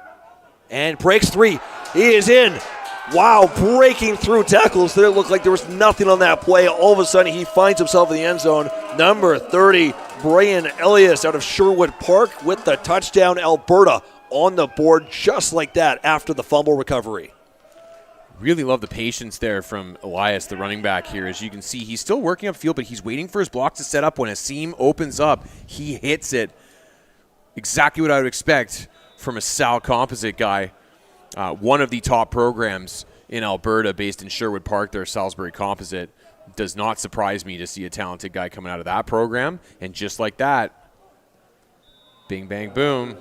And breaks 3. He is in. Wow, breaking through tackles. There looked like there was nothing on that play. All of a sudden, he finds himself in the end zone. Number 30, Brian Elias out of Sherwood Park with the touchdown. Alberta on the board just like that after the fumble recovery. Really love the patience there from Elias, the running back here. As you can see, he's still working upfield, but he's waiting for his block to set up. When a seam opens up, he hits it. Exactly what I would expect from a Sal Composite guy. One of the top programs in Alberta based in Sherwood Park, their Salisbury Composite. Does not surprise me to see a talented guy coming out of that program. And just like that, bing, bang, boom,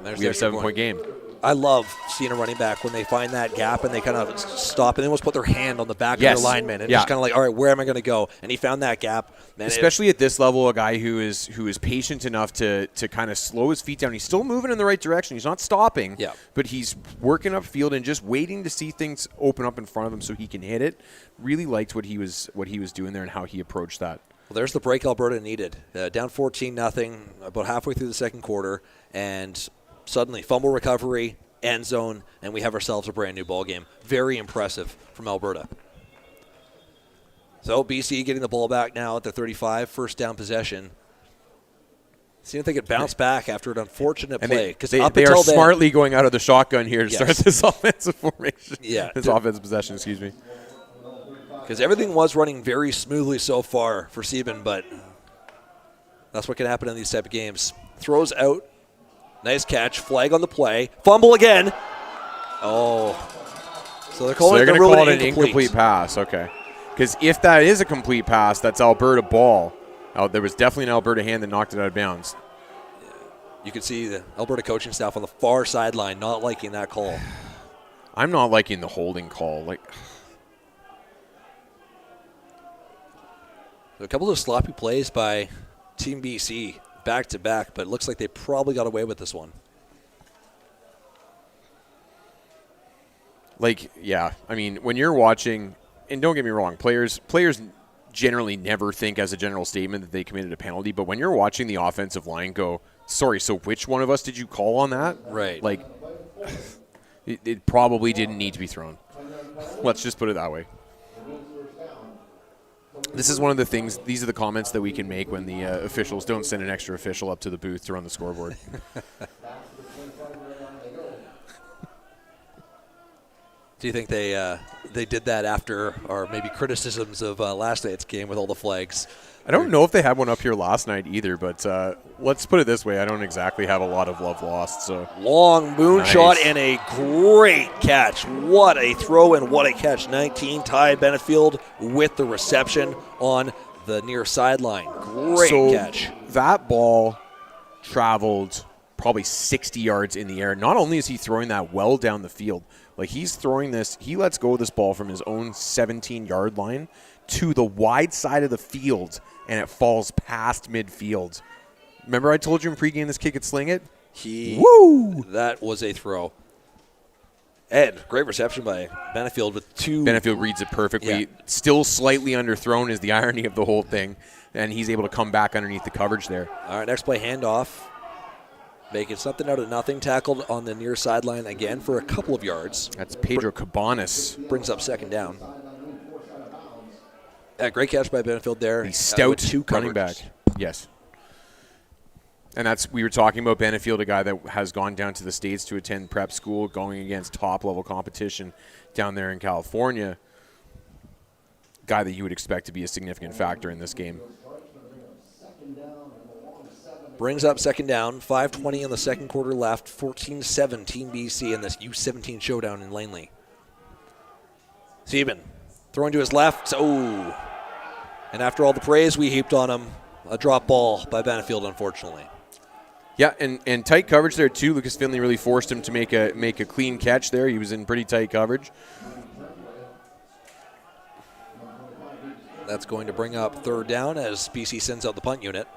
we have a 7-point game. I love seeing a running back when they find that gap and they kind of stop and they almost put their hand on the back of their lineman and just kind of like, all right, where am I going to go? And he found that gap. Man, especially at this level, a guy who is patient enough to kind of slow his feet down. He's still moving in the right direction. He's not stopping, but he's working upfield and just waiting to see things open up in front of him so he can hit it. Really liked what he was doing there and how he approached that. Well, there's the break Alberta needed. Down 14-0, about halfway through the second quarter, and suddenly fumble recovery, end zone, and we have ourselves a brand new ball game. Very impressive from Alberta. So BC getting the ball back now at the 35, first down possession. See if they could bounce back after an unfortunate play. They are smartly going out of the shotgun here to start this offensive formation. This offensive possession, excuse me. Because everything was running very smoothly so far for Sieben, but that's what can happen in these type of games. Throws out. Nice catch. Flag on the play. Fumble again. Oh. So they're calling it an incomplete pass. Okay. Because if that is a complete pass, that's Alberta ball. There was definitely an Alberta hand that knocked it out of bounds. You can see the Alberta coaching staff on the far sideline not liking that call. I'm not liking the holding call. A couple of sloppy plays by Team BC back-to-back, but it looks like they probably got away with this one. I mean, when you're watching, and don't get me wrong, players generally never think as a general statement that they committed a penalty, but when you're watching the offensive line go, sorry, so which one of us did you call on that? Right. It probably didn't need to be thrown. Let's just put it that way. This is one of the things, these are the comments that we can make when the officials don't send an extra official up to the booth to run the scoreboard. Do you think they did that after, or maybe criticisms of last night's game with all the flags? I don't know if they had one up here last night either, but let's put it this way. I don't exactly have a lot of love lost. So long moonshot and a great catch. What a throw and what a catch. 19, Ty Benefield with the reception on the near sideline. Great catch. That ball traveled probably 60 yards in the air. Not only is he throwing that well down the field, he's throwing this, he lets go of this ball from his own 17-yard line to the wide side of the field, and it falls past midfield. Remember I told you in pregame this kid could sling it? Woo! That was a throw. Ed, great reception by Benefield with two. Benefield reads it perfectly. Yeah. Still slightly underthrown is the irony of the whole thing. And he's able to come back underneath the coverage there. All right, next play, handoff. Making something out of nothing. Tackled on the near sideline again for a couple of yards. That's Pedro Cabanas. Brings up second down. Yeah, great catch by Benefield there. The stout two running back. Yes. And we were talking about Benefield, a guy that has gone down to the States to attend prep school, going against top-level competition down there in California. Guy that you would expect to be a significant factor in this game. Brings up second down. 5:20 in the second quarter left. 14-7 Team BC in this U17 showdown in Langley. Sieben throwing to his left. Oh. And after all the praise we heaped on him, a drop ball by Benefield, unfortunately. Yeah, and tight coverage there too. Lucas Finley really forced him to make a clean catch there. He was in pretty tight coverage. That's going to bring up third down as BC sends out the punt unit.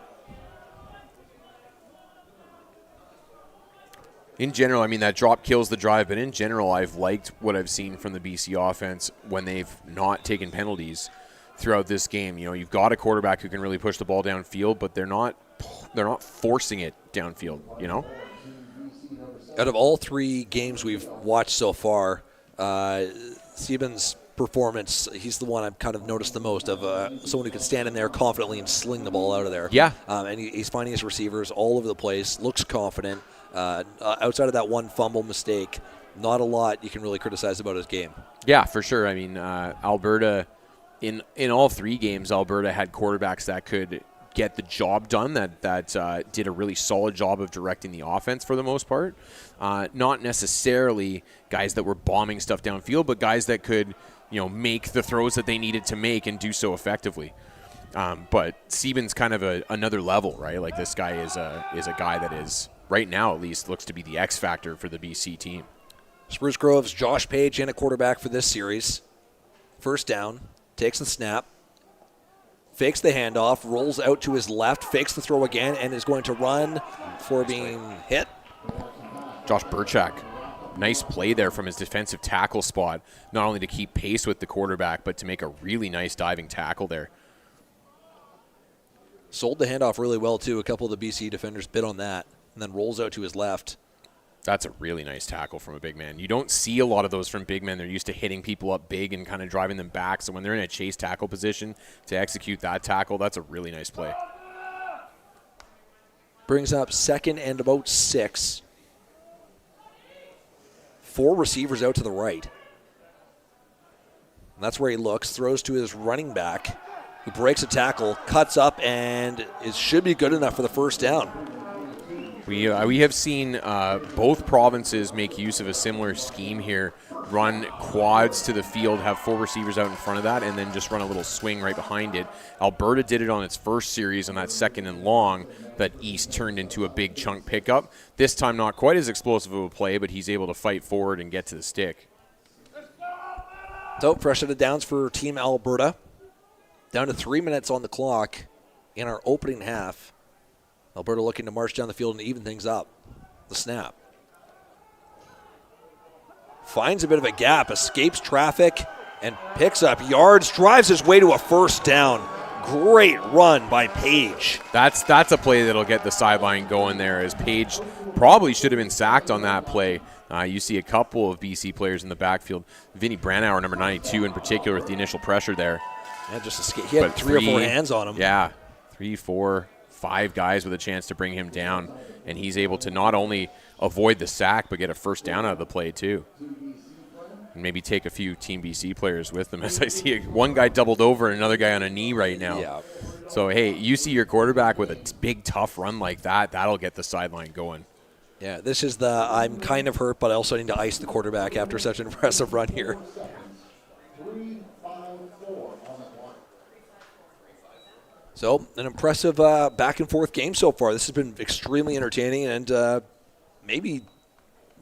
In general, I mean, that drop kills the drive, but in general, I've liked what I've seen from the BC offense when they've not taken penalties throughout this game. You know, you've got a quarterback who can really push the ball downfield, but they're not forcing it downfield, you know? Out of all three games we've watched so far, Sieben's performance, he's the one I've kind of noticed the most of someone who can stand in there confidently and sling the ball out of there. Yeah. And he's finding his receivers all over the place, looks confident. Outside of that one fumble mistake, not a lot you can really criticize about his game. Yeah, for sure. I mean, Alberta, in all three games, Alberta had quarterbacks that could get the job done, that did a really solid job of directing the offense for the most part. Not necessarily guys that were bombing stuff downfield, but guys that could, make the throws that they needed to make and do so effectively. But Sieben's kind of another level, right? Like, this guy is a guy that is, right now at least, looks to be the X factor for the BC team. Spruce Grove's Josh Page in a quarterback for this series. First down, takes the snap, fakes the handoff, rolls out to his left, fakes the throw again, and is going to run for being hit. Josh Burchak, nice play there from his defensive tackle spot, not only to keep pace with the quarterback, but to make a really nice diving tackle there. Sold the handoff really well, too. A couple of the BC defenders bit on that, and then rolls out to his left. That's a really nice tackle from a big man. You don't see a lot of those from big men. They're used to hitting people up big and kind of driving them back. So when they're in a chase tackle position to execute that tackle, that's a really nice play. Brings up second and about 6. 4 receivers out to the right. And that's where he looks, throws to his running back, who breaks a tackle, cuts up, and it should be good enough for the first down. We have seen both provinces make use of a similar scheme here, run quads to the field, have 4 receivers out in front of that, and then just run a little swing right behind it. Alberta did it on its first series on that second and long that East turned into a big chunk pickup. This time not quite as explosive of a play, but he's able to fight forward and get to the stick. So fresh out of downs for Team Alberta. Down to 3 minutes on the clock in our opening half. Alberta looking to march down the field and even things up. The snap. Finds a bit of a gap, escapes traffic, and picks up yards, drives his way to a first down. Great run by Page. That's a play that'll get the sideline going there, as Page probably should have been sacked on that play. You see a couple of BC players in the backfield. Vinny Branauer, number 92 in particular, with the initial pressure there. Yeah, just escape. He had 3 or 4 hands on him. Yeah, 3, 4, 5 guys with a chance to bring him down, and he's able to not only avoid the sack but get a first down out of the play too, and maybe take a few Team BC players with them, as I see one guy doubled over and another guy on a knee right now. Yeah. So hey, you see your quarterback with a big tough run like that, that'll get the sideline going. Yeah, this is the I'm kind of hurt, but I also need to ice the quarterback after such an impressive run here. So, an impressive back-and-forth game so far. This has been extremely entertaining and maybe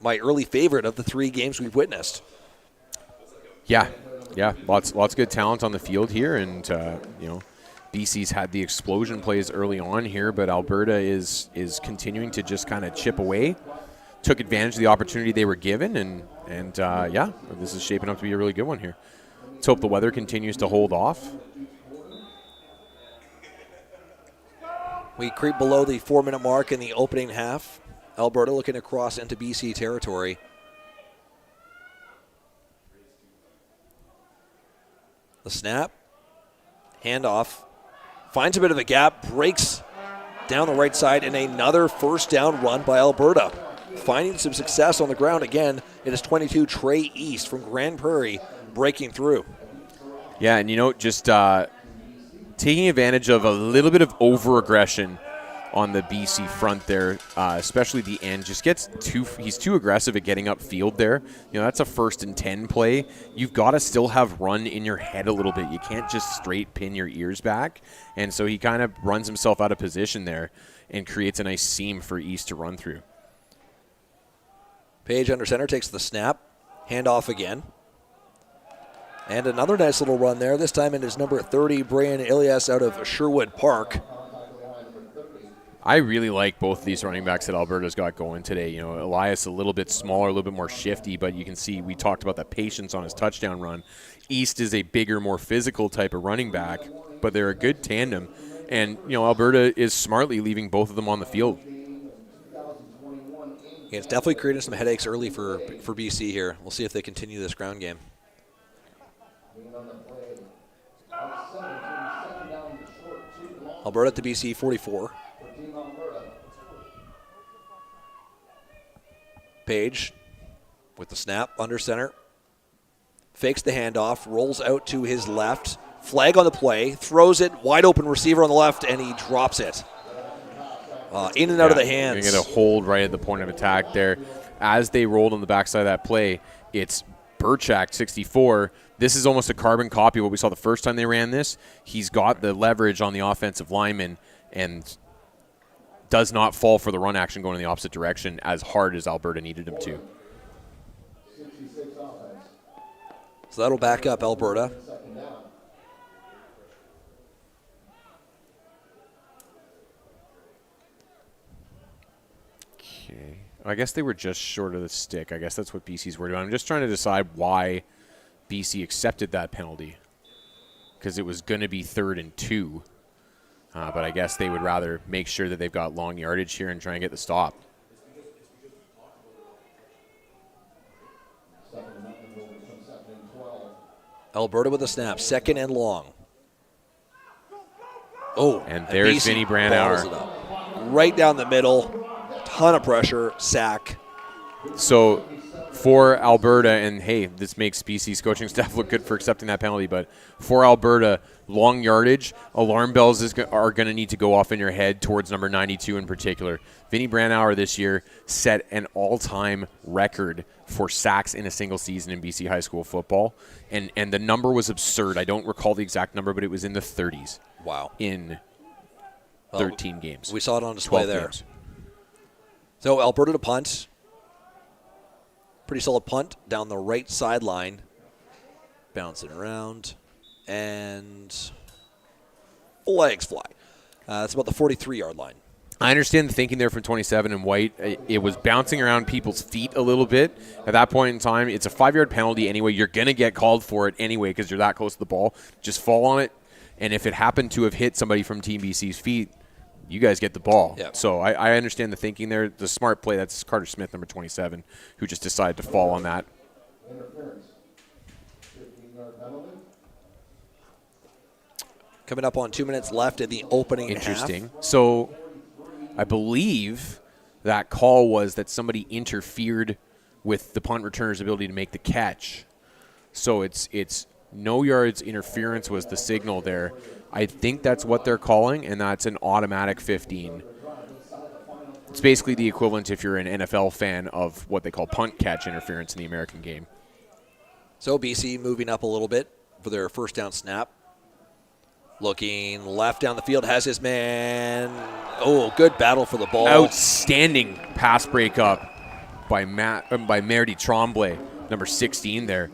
my early favorite of the 3 games we've witnessed. Yeah, lots of good talent on the field here, and BC's had the explosion plays early on here, but Alberta is continuing to just kind of chip away. took advantage of the opportunity they were given, and yeah, this is shaping up to be a really good one here. Let's hope the weather continues to hold off. We creep below the 4-minute mark in the opening half. Alberta looking to cross into BC territory. The snap, handoff, finds a bit of a gap, breaks down the right side, and another first down run by Alberta. Finding some success on the ground again, it is 22 Trey East from Grand Prairie breaking through. Yeah, and just taking advantage of a little bit of over-aggression on the BC front there, especially the end. He's too aggressive at getting upfield there. That's a 1st and 10 play. You've got to still have run in your head a little bit. You can't just straight pin your ears back. And so he kind of runs himself out of position there and creates a nice seam for East to run through. Page under center takes the snap, handoff again. And another nice little run there. This time it is number 30, Brian Ilias out of Sherwood Park. I really like both of these running backs that Alberta's got going today. Elias a little bit smaller, a little bit more shifty, but you can see we talked about the patience on his touchdown run. East is a bigger, more physical type of running back, but they're a good tandem. And, Alberta is smartly leaving both of them on the field. Yeah, it's definitely creating some headaches early for BC here. We'll see if they continue this ground game. Alberta at the BC 44. Page with the snap under center. Fakes the handoff, rolls out to his left. Flag on the play, throws it, wide open receiver on the left, and he drops it. In and out of the hands. You're going to hold right at the point of attack there. As they rolled on the backside of that play, it's Burchak, 64. This is almost a carbon copy of what we saw the first time they ran this. He's got the leverage on the offensive lineman and does not fall for the run action going in the opposite direction as hard as Alberta needed him to. So that'll back up Alberta. Okay. I guess they were just short of the stick. I guess that's what BC's worried about. I'm just trying to decide why BC accepted that penalty, because it was going to be 3rd and 2. But I guess they would rather make sure that they've got long yardage here and try and get the stop. Alberta with a snap, 2nd and long. Oh, and there's Vinny Branauer. Right down the middle, ton of pressure, sack. So for Alberta, and hey, this makes BC's coaching staff look good for accepting that penalty, but for Alberta, long yardage, alarm bells are going to need to go off in your head towards number 92 in particular. Vinny Branauer this year set an all-time record for sacks in a single season in BC high school football, and the number was absurd. I don't recall the exact number, but it was in the 30s. Wow. In 13 games. We saw it on display there. Games. So Alberta to punt. Pretty solid punt down the right sideline. Bouncing around. And flags fly. That's about the 43-yard line. I understand the thinking there from 27 and White. It was bouncing around people's feet a little bit. At that point in time, it's a 5-yard penalty anyway. You're going to get called for it anyway because you're that close to the ball. Just fall on it. And if it happened to have hit somebody from Team BC's feet, you guys get the ball. Yep. So I understand the thinking there. The smart play, that's Carter Smith, number 27, who just decided to fall on that. Coming up on 2 minutes left in the opening Interesting. half. So I believe that call was that somebody interfered with the punt returner's ability to make the catch. So it's no yards interference was the signal there. I think that's what they're calling, and that's an automatic 15. It's basically the equivalent, if you're an NFL fan, of what they call punt catch interference in the American game. So BC moving up a little bit for their first down snap. Looking left down the field, has his man. Oh, good battle for the ball. Outstanding pass breakup by Merdy Tremblay, number 16 there.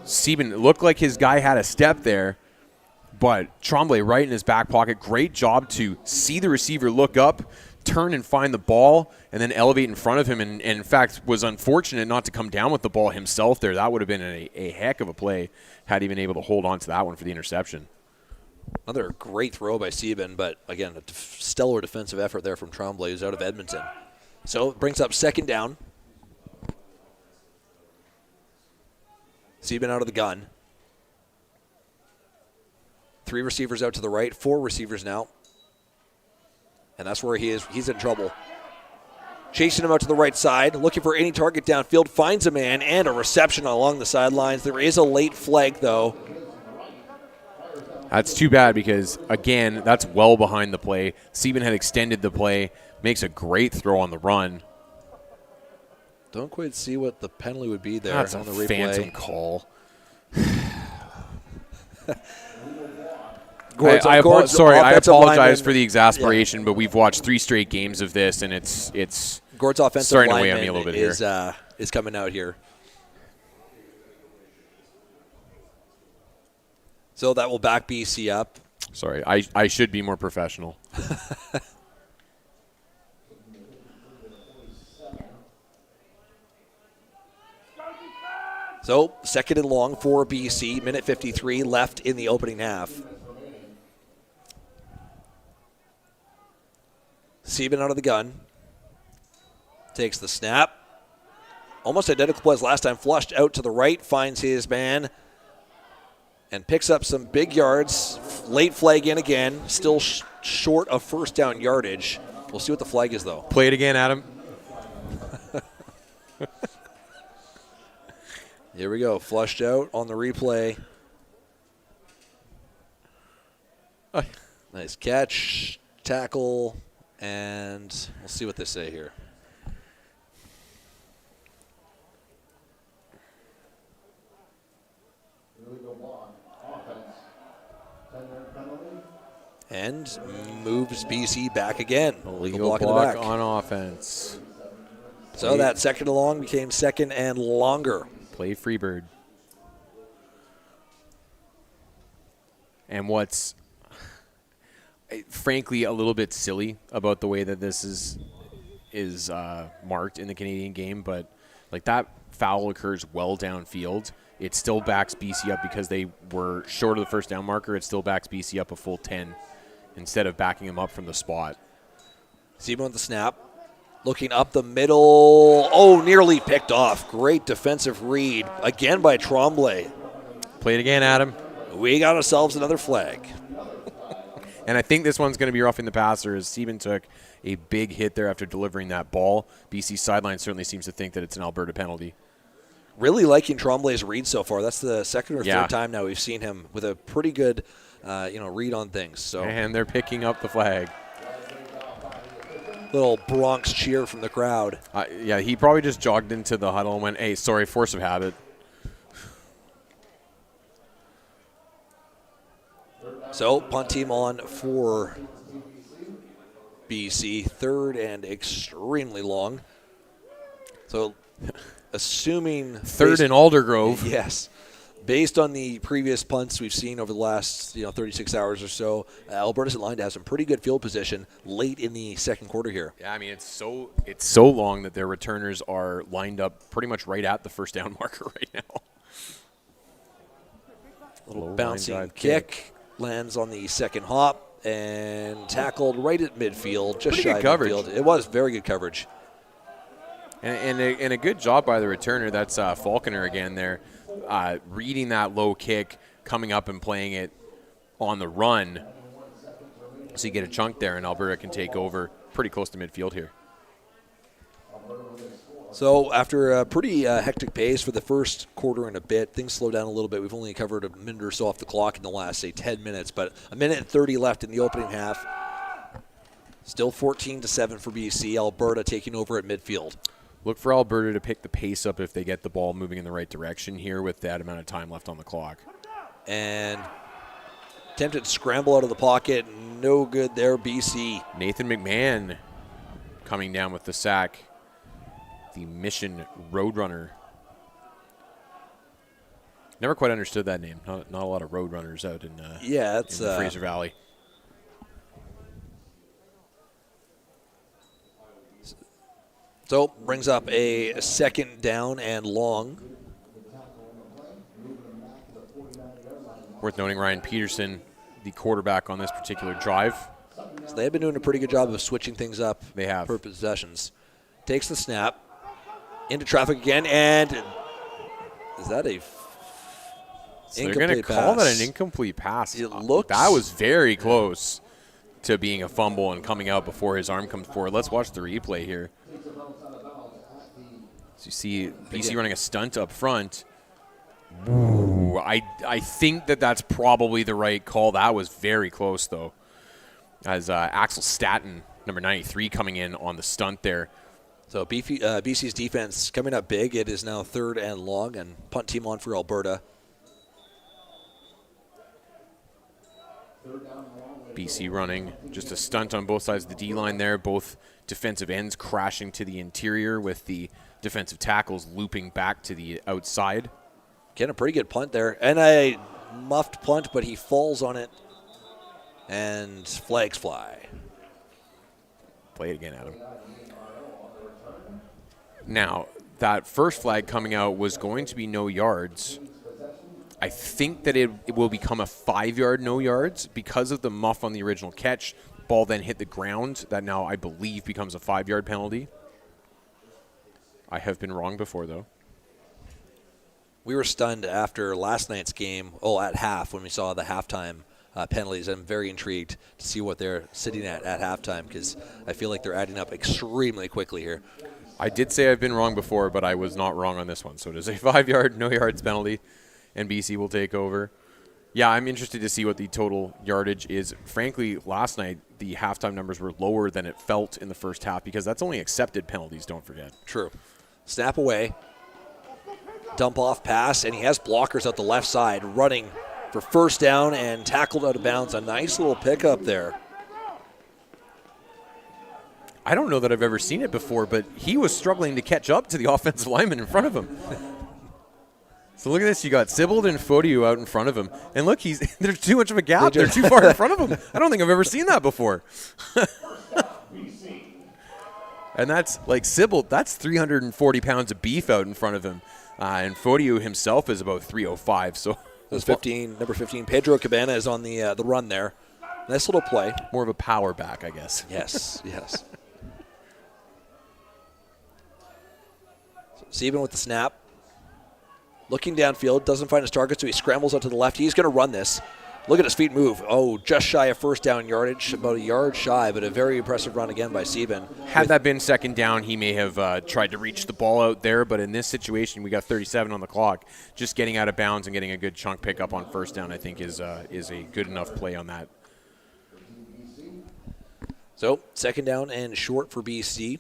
Sieben looked like his guy had a step there, but Tremblay right in his back pocket. Great job to see the receiver look up, turn and find the ball and then elevate in front of him, and in fact was unfortunate not to come down with the ball himself there. That would have been a heck of a play had he been able to hold on to that one for the interception. Another great throw by Sieben, but again, a stellar defensive effort there from Tremblay, who's out of Edmonton. So it brings up second down. Sieben out of the gun. 3 receivers out to the right, 4 receivers now. And that's where he is. He's in trouble. Chasing him out to the right side, looking for any target downfield, finds a man and a reception along the sidelines. There is a late flag, though. That's too bad because, again, that's well behind the play. Sieben had extended the play, makes a great throw on the run. Don't quite see what the penalty would be there That's on the a replay. phantom call. I apologize for the exasperation, but we've watched 3 straight games of this, and it's Gord's offensive starting to weigh on me a lineman little bit here. is coming out here. So that will back BC up. Sorry, I should be more professional. So second and long for BC, minute 53 left in the opening half. Sieben out of the gun. Takes the snap. Almost identical play as last time. Flushed out to the right. Finds his man. And picks up some big yards. Late flag in again. Still short of first down yardage. We'll see what the flag is, though. Play it again, Adam. Here we go. Flushed out on the replay. Nice catch. Tackle. And we'll see what they say here. And moves BC back again. Illegal block on offense. So that second and long became second and longer. Play Freebird. And what's frankly a little bit silly about the way that this is marked in the Canadian game, but like that foul occurs well downfield. It still backs BC up because they were short of the first down marker. It still backs BC up a full 10 instead of backing them up from the spot. Sieben with the snap. Looking up the middle. Oh, nearly picked off. Great defensive read. Again by Tremblay. Play it again, Adam. We got ourselves another flag. And I think this one's going to be roughing the passer as Sieben took a big hit there after delivering that ball. BC sideline certainly seems to think that it's an Alberta penalty. Really liking Tremblay's read so far. That's the second or third time now we've seen him with a pretty good read on things. So. And they're picking up the flag. Little Bronx cheer from the crowd. Yeah, he probably just jogged into the huddle and went, hey, sorry, force of habit. So, punt team on for BC. Third and extremely long. So, assuming... Third and Aldergrove. Yes. Based on the previous punts we've seen over the last 36 hours or so, Alberta's in line to have some pretty good field position late in the second quarter here. Yeah, I mean, it's so long that their returners are lined up pretty much right at the first down marker right now. Little bouncing kick. Lands on the second hop and tackled right at midfield, just shy of midfield. It was very good coverage. And a good job by the returner. That's Falconer again there, reading that low kick, coming up and playing it on the run. So you get a chunk there, and Alberta can take over pretty close to midfield here. So after a pretty hectic pace for the first quarter and a bit, things slow down a little bit. We've only covered a minute or so off the clock in the last, say, 10 minutes, but a minute and 30 left in the opening half. Still 14-7 for BC. Alberta taking over at midfield. Look for Alberta to pick the pace up if they get the ball moving in the right direction here with that amount of time left on the clock. And attempted scramble out of the pocket. No good there, BC. Nathan McMahon coming down with the sack. The Mission Roadrunner. Never quite understood that name. Not a lot of Roadrunners out in the Fraser Valley. So brings up a second down and long. Worth noting, Ryan Peterson, the quarterback on this particular drive. So they've been doing a pretty good job of switching things up. They have. Per possessions. Takes the snap. Into traffic again, and is that a so they're going to call that an incomplete pass. It looks. That was very close to being a fumble and coming out before his arm comes forward. Let's watch the replay here. So you see BC running a stunt up front. Ooh, I think that's probably the right call. That was very close, though. As Axel Staten, number 93, coming in on the stunt there. So BC's defense coming up big. It is now 3rd and long, and punt team on for Alberta. BC running just a stunt on both sides of the D-line there. Both defensive ends crashing to the interior with the defensive tackles looping back to the outside. Getting a pretty good punt there. And a muffed punt, but he falls on it. And flags fly. Play it again, Adam. Now, that first flag coming out was going to be no yards. I think that it will become a 5-yard no yards because of the muff on the original catch. Ball then hit the ground. That now, I believe, becomes a 5-yard penalty. I have been wrong before, though. We were stunned after last night's game, at half, when we saw the halftime penalties. I'm very intrigued to see what they're sitting at halftime because I feel like they're adding up extremely quickly here. I did say I've been wrong before, but I was not wrong on this one. So it is a 5-yard no yards penalty, and BC will take over. Yeah, I'm interested to see what the total yardage is. Frankly, last night, the halftime numbers were lower than it felt in the first half because that's only accepted penalties, don't forget. True. Snap away. Dump off pass, and he has blockers out the left side running for first down and tackled out of bounds. A nice little pickup there. I don't know that I've ever seen it before, but he was struggling to catch up to the offensive lineman in front of him. So look at this. You got Sibbald and Fodiu out in front of him. And look, there's too much of a gap. They're too far in front of him. I don't think I've ever seen that before. And that's like Sibbald, that's 340 pounds of beef out in front of him. And Fodiu himself is about 305. So That's number 15, Pedro Cabana is on the run there. Nice little play. More of a power back, I guess. Yes, yes. So Sieben with the snap. Looking downfield, doesn't find his target, so he scrambles out to the left. He's going to run this. Look at his feet move. Oh, just shy of first down yardage, about a yard shy, but a very impressive run again by Sieben. Had that been second down, he may have tried to reach the ball out there, but in this situation, we got 37 on the clock. Just getting out of bounds and getting a good chunk pickup on first down, I think, is a good enough play on that. So, second down and short for BC.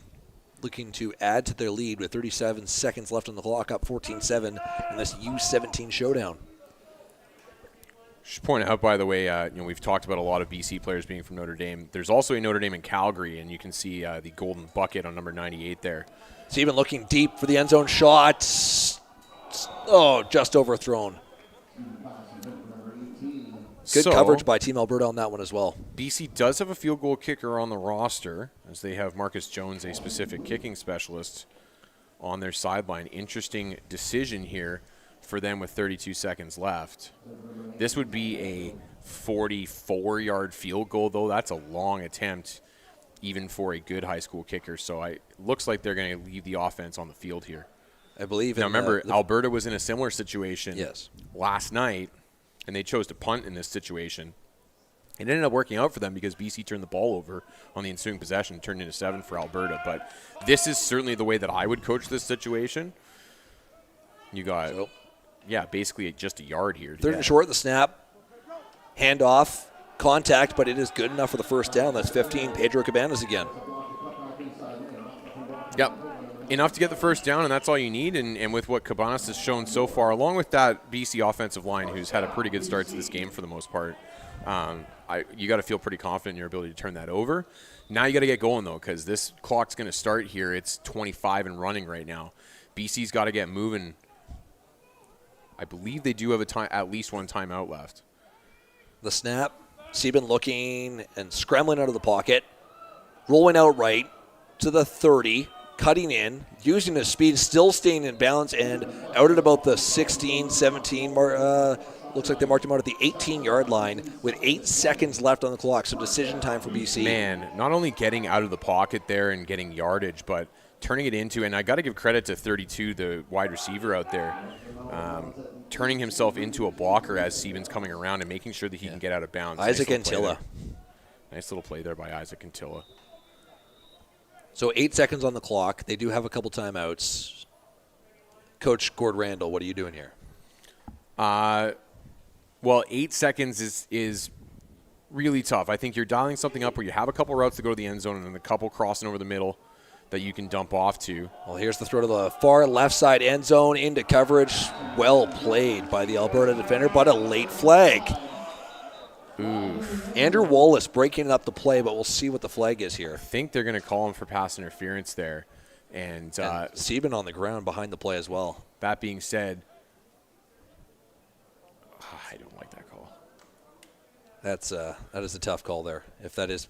Looking to add to their lead with 37 seconds left on the clock, up 14-7 in this U17 showdown. Just point out, by the way, we've talked about a lot of BC players being from Notre Dame. There's also a Notre Dame in Calgary, and you can see the golden bucket on number 98 there. So even looking deep for the end zone shot. Oh, just overthrown. Good coverage by Team Alberta on that one as well. BC does have a field goal kicker on the roster, as they have Marcus Jones, a specific kicking specialist, on their sideline. Interesting decision here for them with 32 seconds left. This would be a 44-yard field goal, though. That's a long attempt, even for a good high school kicker. So it looks like they're going to leave the offense on the field here. I believe. Now, remember, Alberta was in a similar situation last night, and they chose to punt in this situation. It ended up working out for them because BC turned the ball over on the ensuing possession, turned into 7 for Alberta. But this is certainly the way that I would coach this situation. You got, basically just a yard here. Third and short, the snap, handoff, contact, but it is good enough for the first down. That's 15, Pedro Cabanas again. Yep. Enough to get the first down, and that's all you need. And with what Cabanas has shown so far, along with that BC offensive line, who's had a pretty good start to this game for the most part, you got to feel pretty confident in your ability to turn that over. Now you got to get going, though, because this clock's going to start here. It's 25 and running right now. BC's got to get moving. I believe they do have at least one timeout left. The snap, Sieben looking and scrambling out of the pocket, rolling out right to the 30. cutting in, using his speed, still staying in balance, and out at about the 16, 17 mark. Looks like they marked him out at the 18-yard line with 8 seconds left on the clock. So decision time for BC. Man, not only getting out of the pocket there and getting yardage, but turning it into, and I got to give credit to 32, the wide receiver out there, turning himself into a blocker as Siebens coming around and making sure that he can get out of bounds. Isaac Antilla. Nice little play there by Isaac Antilla. So 8 seconds on the clock. They do have a couple timeouts. Coach Gord Randall, what are you doing here? Well, 8 seconds is really tough. I think you're dialing something up where you have a couple routes to go to the end zone and then a couple crossing over the middle that you can dump off to. Well, here's the throw to the far left side end zone into coverage. Well played by the Alberta defender, but a late flag. Oof. Andrew Wallace breaking up the play, but we'll see what the flag is here. I think they're going to call him for pass interference there. And Sieben on the ground behind the play as well. That being said, I don't like that call. That is a tough call there. If that is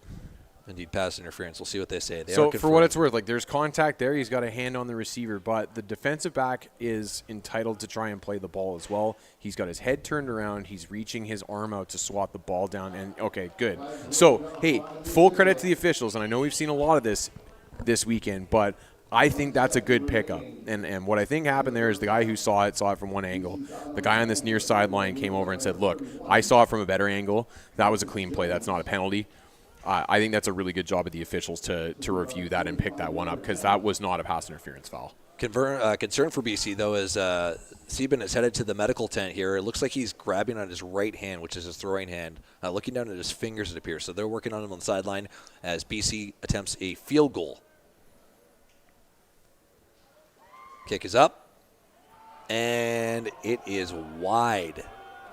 indeed pass interference, we'll see what they say. So for what it's worth, like there's contact there. He's got a hand on the receiver, but the defensive back is entitled to try and play the ball as well. He's got his head turned around. He's reaching his arm out to swat the ball down. And okay, good. So hey, full credit to the officials. And I know we've seen a lot of this weekend, but I think that's a good pickup. And what I think happened there is the guy who saw it from one angle. The guy on this near sideline came over and said, look, I saw it from a better angle. That was a clean play. That's not a penalty. I think that's a really good job of the officials to review that and pick that one up because that was not a pass interference foul. Concern for BC, though, is Sieben is headed to the medical tent here. It looks like he's grabbing on his right hand, which is his throwing hand, looking down at his fingers, it appears. So they're working on him on the sideline as BC attempts a field goal. Kick is up, and it is wide.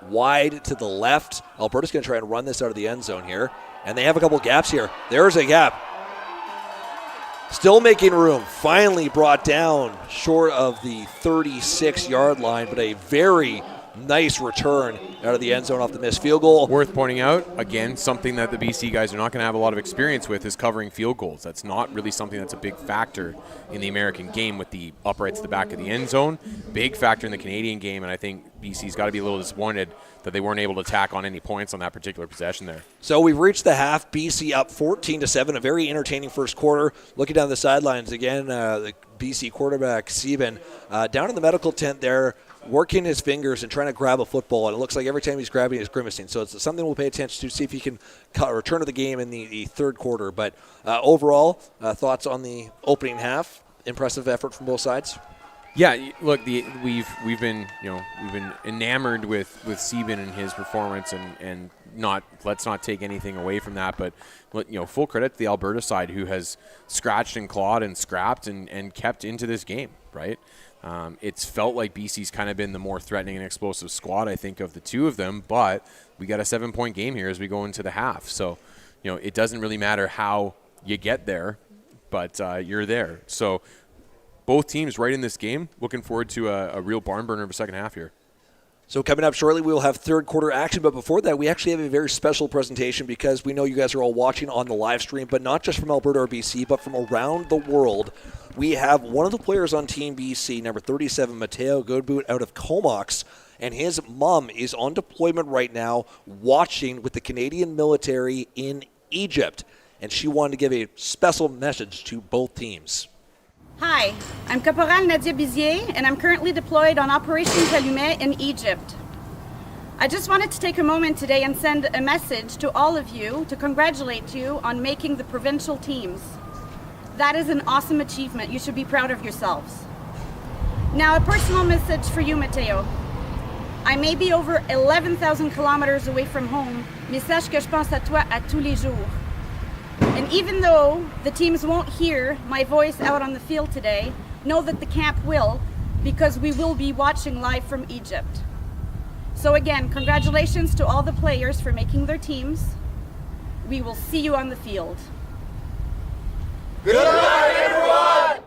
Wide to the left. Alberta's going to try and run this out of the end zone here, and they have a couple gaps here. There's a gap. Still making room. Finally brought down short of the 36-yard line, but a very nice return out of the end zone off the missed field goal. Worth pointing out, again, something that the BC guys are not going to have a lot of experience with is covering field goals. That's not really something that's a big factor in the American game with the uprights at the back of the end zone. Big factor in the Canadian game, and I think BC's got to be a little disappointed that they weren't able to tack on any points on that particular possession there. So we've reached the half. BC up 14-7, a very entertaining first quarter. Looking down the sidelines again, the BC quarterback, Sieben, down in the medical tent there, working his fingers and trying to grab a football, and it looks like every time he's grabbing, he's grimacing. So it's something we'll pay attention to, see if he can return to the game in the third quarter. But overall, thoughts on the opening half? Impressive effort from both sides. Yeah, look, we've been enamored with Sieben and his performance, and let's not take anything away from that. But full credit to the Alberta side who has scratched and clawed and scrapped and kept into this game, right? It's felt like BC's kind of been the more threatening and explosive squad, I think, of the two of them, but we got a 7-point game here as we go into the half. So, it doesn't really matter how you get there, but you're there. So both teams right in this game, looking forward to a real barn burner of a second half here. So coming up shortly, we will have third quarter action. But before that, we actually have a very special presentation because we know you guys are all watching on the live stream, but not just from Alberta or BC, but from around the world. We have one of the players on Team BC, number 37, Matteo Godbout, out of Comox, and his mom is on deployment right now watching with the Canadian military in Egypt. And she wanted to give a special message to both teams. Hi, I'm Caporal Nadia Bizier, and I'm currently deployed on Operation Calumet in Egypt. I just wanted to take a moment today and send a message to all of you to congratulate you on making the provincial teams. That is an awesome achievement. You should be proud of yourselves. Now, a personal message for you, Matteo. I may be over 11,000 kilometers away from home, mais sache que je pense à toi à tous les jours. And even though the teams won't hear my voice out on the field today, know that the camp will, because we will be watching live from Egypt. So again, congratulations to all the players for making their teams. We will see you on the field. Good night, everyone!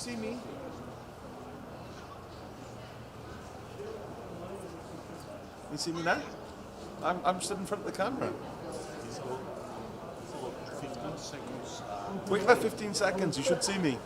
see me? You see me now? I'm sitting in front of the camera. Wait about 15 seconds, you should see me.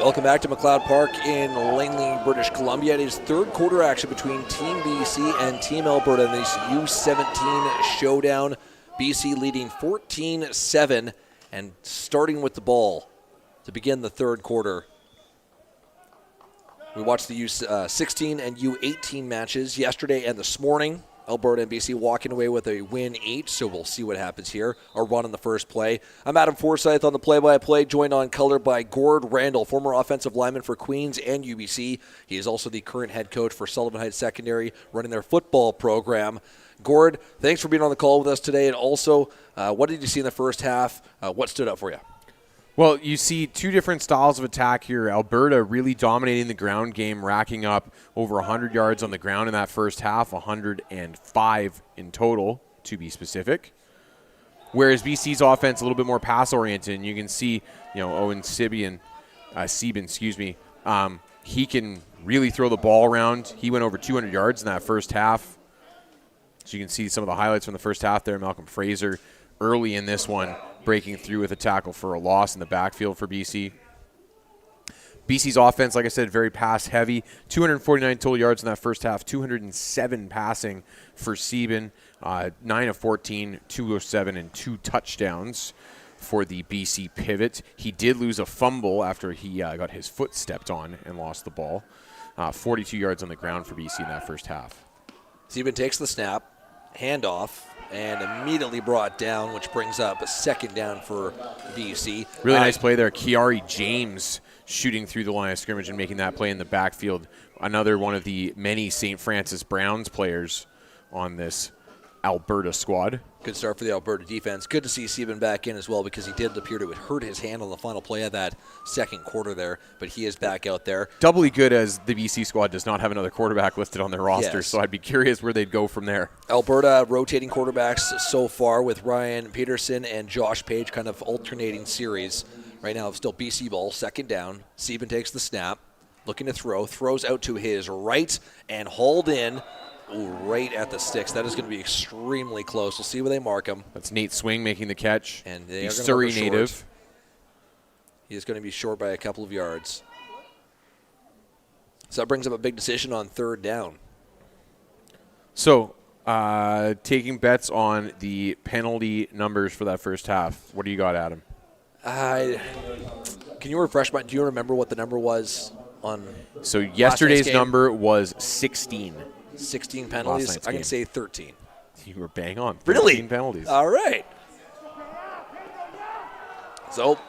Welcome back to McLeod Park in Langley, British Columbia. It is third quarter action between Team BC and Team Alberta in this U17 showdown. BC leading 14-7 and starting with the ball to begin the third quarter. We watched the U16 and U18 matches yesterday and this morning. Alberta and BC walking away with a win each, so we'll see what happens here. A run on the first play. I'm Adam Forsyth on the play-by-play, joined on color by Gord Randall, former offensive lineman for Queens and UBC. He is also the current head coach for Sullivan Heights Secondary, running their football program. Gord, thanks for being on the call with us today, and also, what did you see in the first half? What stood out for you? Well, you see two different styles of attack here. Alberta really dominating the ground game, racking up over 100 yards on the ground in that first half, 105 in total, to be specific. Whereas BC's offense a little bit more pass-oriented, and you can see, Owen Sieben, he can really throw the ball around. He went over 200 yards in that first half. So you can see some of the highlights from the first half there. Malcolm Fraser early in this one, breaking through with a tackle for a loss in the backfield for BC. BC's offense, like I said, very pass-heavy. 249 total yards in that first half, 207 passing for Sieben, 9 of 14, 207, and 2 touchdowns for the BC pivot. He did lose a fumble after he got his foot stepped on and lost the ball. 42 yards on the ground for BC in that first half. Sieben takes the snap, handoff, and immediately brought down, which brings up a second down for BC. Really nice play there. Kiari James shooting through the line of scrimmage and making that play in the backfield. Another one of the many St. Francis Browns players on this Alberta squad. Good start for the Alberta defense. Good to see Sieben back in as well, because he did appear to have hurt his hand on the final play of that second quarter there, but he is back out there. Doubly good as the BC squad does not have another quarterback listed on their roster, Yes. so I'd be curious where they'd go from there. Alberta rotating quarterbacks so far with Ryan Peterson and Josh Page, kind of alternating series. Right now, it's still BC ball, second down. Sieben takes the snap, looking to throw, throws out to his right and hauled in. Ooh, right at the sticks. That is going to be extremely close. We'll see where they mark him. That's Nate Swing making the catch. And they the are going Surrey to mark native. short. He is going to be short by a couple of yards. So that brings up a big decision on third down. So, taking bets on the penalty numbers for that first half. What do you got, Adam? Can you refresh my? Do you remember what the number was on? So yesterday's game? number was 16. 16 penalties. night's I can game. say 13. You were bang on. 13 Really? penalties. All right. So,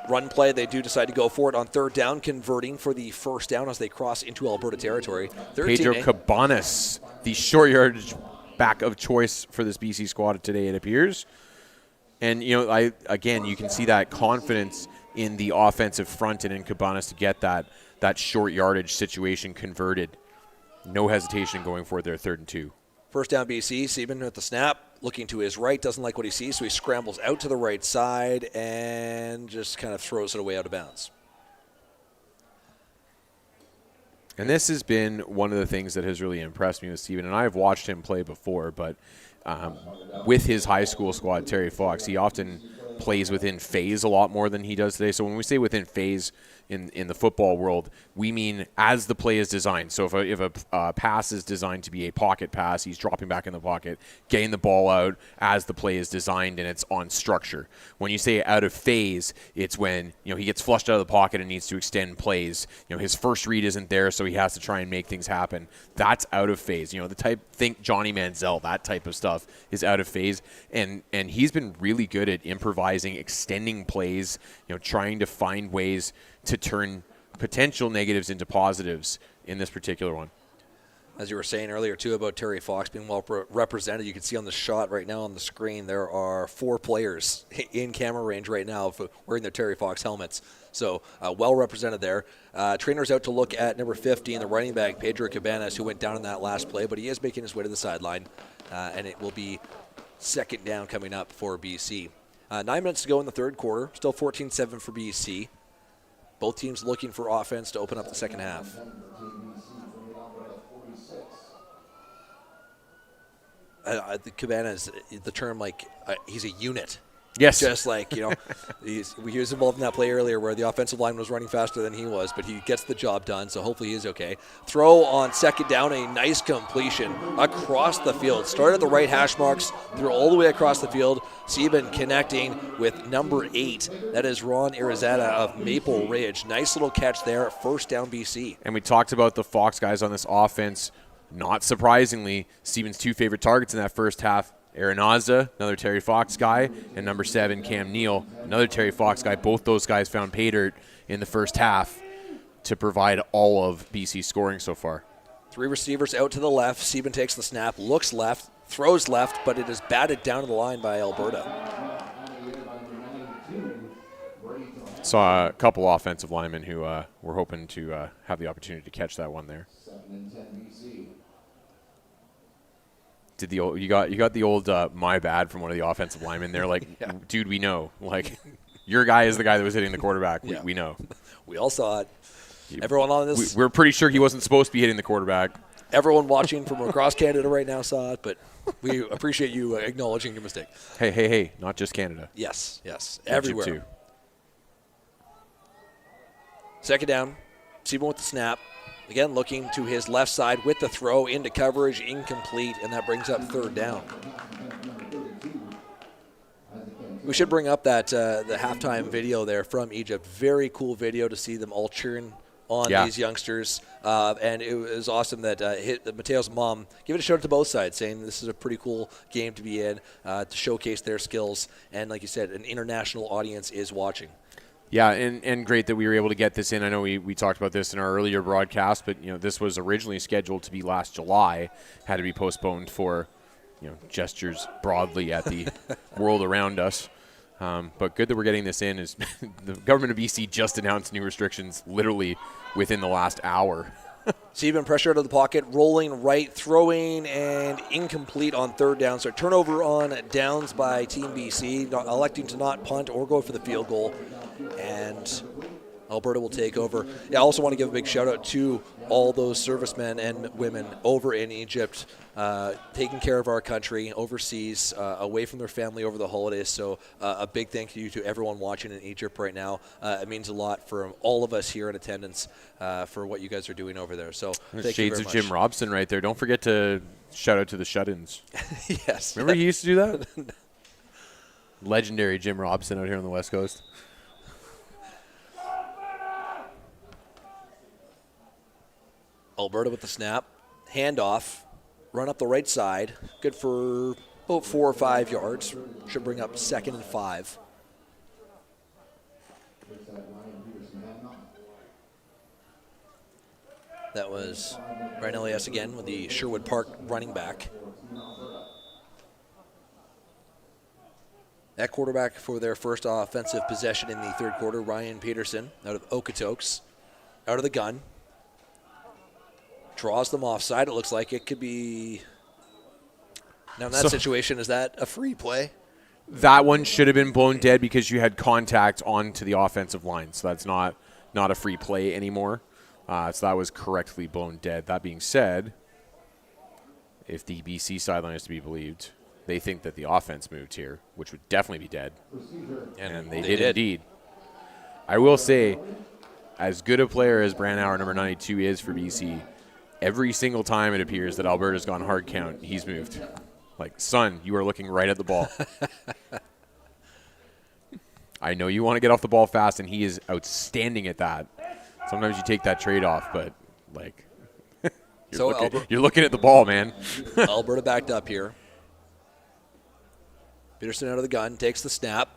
run play, they do decide to go for it on third down, converting for the first down as they cross into Alberta territory. Pedro Cabanas, the short yardage back of choice for this BC squad today, it appears. And, you can see that confidence in the offensive front and in Cabanas to get that short yardage situation converted. No hesitation going for it there, 3rd and 2. First down BC, Sieben at the snap, looking to his right, doesn't like what he sees, so he scrambles out to the right side and just kind of throws it away out of bounds. And this has been one of the things that has really impressed me with Sieben, and I've watched him play before, but with his high school squad, Terry Fox, he often plays within phase a lot more than he does today. So when we say within phase in the football world, we mean as the play is designed. So if a pass is designed to be a pocket pass, he's dropping back in the pocket, getting the ball out as the play is designed and it's on structure. When you say out of phase, it's when he gets flushed out of the pocket and needs to extend plays. His first read isn't there, so he has to try and make things happen. That's out of phase. Think Johnny Manziel, that type of stuff is out of phase. And he's been really good at improvising, extending plays, trying to find ways to turn potential negatives into positives in this particular one. As you were saying earlier, too, about Terry Fox being well represented, you can see on the shot right now on the screen there are 4 players in camera range right now wearing their Terry Fox helmets. So well represented there. Trainer's out to look at number 15, the running back, Pedro Cabanas, who went down in that last play, but he is making his way to the sideline, and it will be second down coming up for BC. 9 minutes to go in the third quarter, still 14-7 for BC. Both teams looking for offense to open up the second half. The Cabanas, the term he's a unit. Yes. Just like, he was involved in that play earlier where the offensive line was running faster than he was, but he gets the job done, so hopefully he's okay. Throw on second down, a nice completion across the field. Started at the right hash marks, threw all the way across the field. Sieben connecting with number 8. That is Ron Arizona of Maple Ridge. Nice little catch there. First down, BC. And we talked about the Fox guys on this offense. Not surprisingly, Stevens' 2 favorite targets in that first half, Aaron Ozza, another Terry Fox guy, and number 7, Cam Neal, another Terry Fox guy. Both those guys found pay dirt in the first half to provide all of BC's scoring so far. 3 receivers out to the left. Sieben takes the snap, looks left, throws left, but it is batted down to the line by Alberta. Saw a couple offensive linemen who were hoping to have the opportunity to catch that one there. Did the old, you got the old my bad from one of the offensive linemen there, like, yeah. Dude, we know, like, your guy is the guy that was hitting the quarterback. We know. We all saw it. Everyone on this. We're pretty sure he wasn't supposed to be hitting the quarterback. Everyone watching from across Canada right now saw it, but we appreciate you acknowledging your mistake. Hey, not just Canada. Yes, everywhere. Too. Second down, Sieben with the snap. Again, looking to his left side with the throw into coverage, incomplete, and that brings up third down. We should bring up that the halftime video there from Egypt. Very cool video to see them all cheering on these youngsters. And it was awesome that Mateo's mom gave it a shout out to both sides, saying this is a pretty cool game to be in, to showcase their skills. And like you said, an international audience is watching. Yeah, and great that we were able to get this in. I know we talked about this in our earlier broadcast, but this was originally scheduled to be last July, had to be postponed for gestures broadly at the world around us. But good that we're getting this in. Is the government of BC just announced new restrictions literally within the last hour. Sieben pressure out of the pocket, rolling right, throwing, and incomplete on third down. So turnover on downs by Team BC, electing to not punt or go for the field goal. And Alberta will take over. I also want to give a big shout out to all those servicemen and women over in Egypt, taking care of our country overseas, away from their family over the holidays. So a big thank you to everyone watching in Egypt right now. It means a lot for all of us here in attendance for what you guys are doing over there. So thank you very much. Shades of Jim Robson right there. Don't forget to shout out to the shut-ins. Yes. Remember he used to do that? Legendary Jim Robson out here on the West Coast. Alberta with the snap, handoff, run up the right side, good for about 4 or 5 yards. Should bring up 2nd and 5. That was Ryan Elias again with the Sherwood Park running back. That quarterback for their first offensive possession in the third quarter, Ryan Peterson out of Okotoks, out of the gun. Draws them offside. It looks like it could be. Now in that situation, is that a free play? That one should have been blown dead because you had contact onto the offensive line. So that's not a free play anymore. So that was correctly blown dead. That being said, if the BC sideline is to be believed, they think that the offense moved here, which would definitely be dead. And they did indeed. I will say, as good a player as Branauer, number 92, is for BC, every single time it appears that Alberta's gone hard count, he's moved. Like, son, you are looking right at the ball. I know you want to get off the ball fast, and he is outstanding at that. Sometimes you take that trade-off, but, like, you're looking at the ball, man. Alberta backed up here. Peterson out of the gun, takes the snap,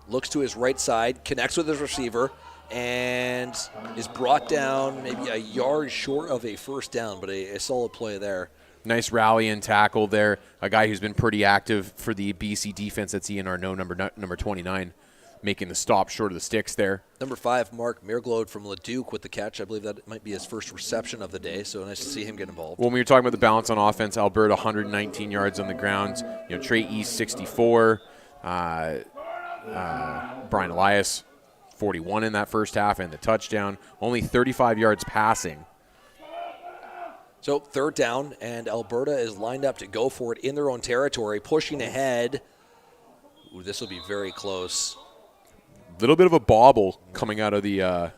looks to his right side, connects with his receiver, and is brought down maybe a yard short of a first down, but a solid play there. Nice rally and tackle there. A guy who's been pretty active for the BC defense. That's Ian Arnaud, number 29, making the stop short of the sticks there. Number 5, Mark McLeod from Leduc with the catch. I believe that might be his first reception of the day, so nice to see him get involved. When we were talking about the balance on offense, Alberta 119 yards on the ground. Trey East 64, Brian Elias 41 in that first half and the touchdown. Only 35 yards passing. So third down, and Alberta is lined up to go for it in their own territory, pushing ahead Ooh, this will be very close. Little bit of a bobble coming out of the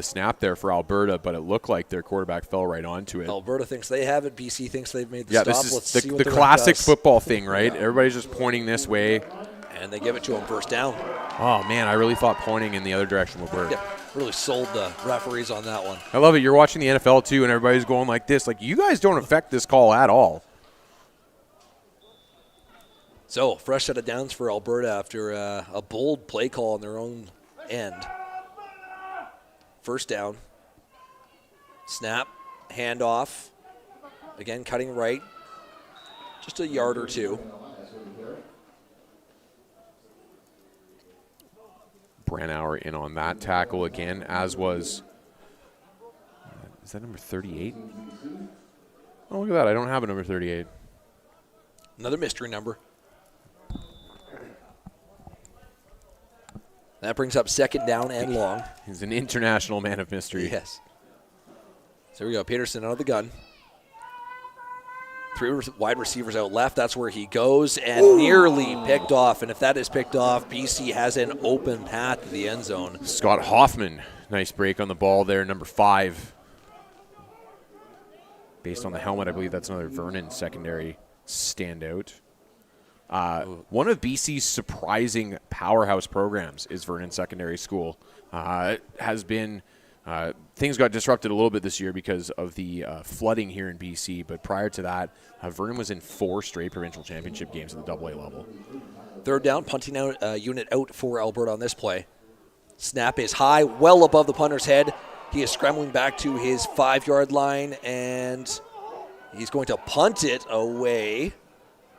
snap there for Alberta, but it looked like their quarterback fell right onto it. Alberta thinks they have it. BC thinks they've made the Yeah, stop. this Let's is see what the ref classic does. football thing, right? Everybody's just pointing this way. And they give it to him first down. Oh, man, I really thought pointing in the other direction would work. Yeah, really sold the referees on that one. I love it. You're watching the NFL, too, and everybody's going like this. Like, you guys don't affect this call at all. So, fresh set of downs for Alberta after a bold play call on their own end. First down. Snap. Handoff. Again, cutting right. Just a yard or two. Branauer in on that tackle again, as was, is that number 38? Oh, look at that. I don't have a number 38. Another mystery number. That brings up second down and long. He's an international man of mystery. Yes. So here we go. Peterson out of the gun. 3 wide receivers out left. That's where he goes and nearly picked off. And if that is picked off, BC has an open path to the end zone. Scott Hoffman, nice break on the ball there, number 5. Based on the helmet, I believe that's another Vernon secondary standout. One of BC's surprising powerhouse programs is Vernon Secondary School. Has been things got disrupted a little bit this year because of the flooding here in BC, but prior to that, Vernon was in 4 straight provincial championship games at the AA level. Third down, punting out unit out for Alberta on this play. Snap is high, well above the punter's head. He is scrambling back to his 5-yard line, and he's going to punt it away.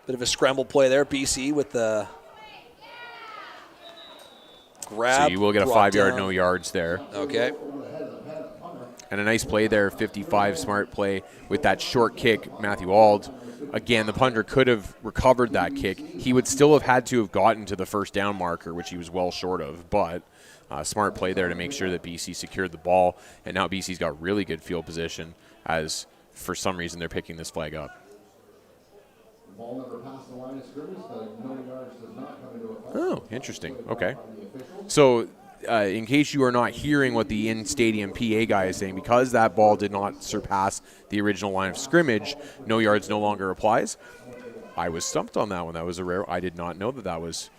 Bit of a scramble play there. BC with the grab. So you will get a 5-yard no yards there. Okay. And a nice play there, 55, smart play with that short kick, Matthew Auld. Again, the punter could have recovered that kick. He would still have had to have gotten to the first down marker, which he was well short of, but smart play there to make sure that BC secured the ball. And now BC's got really good field position as, for some reason, they're picking this flag up. Ball never passed the line of scrimmage. The no yards does not come into effect. Oh, interesting. Okay. So, in case you are not hearing what the in-stadium PA guy is saying, because that ball did not surpass the original line of scrimmage, no yards no longer applies. I was stumped on that one. That was a rare. I did not know that that was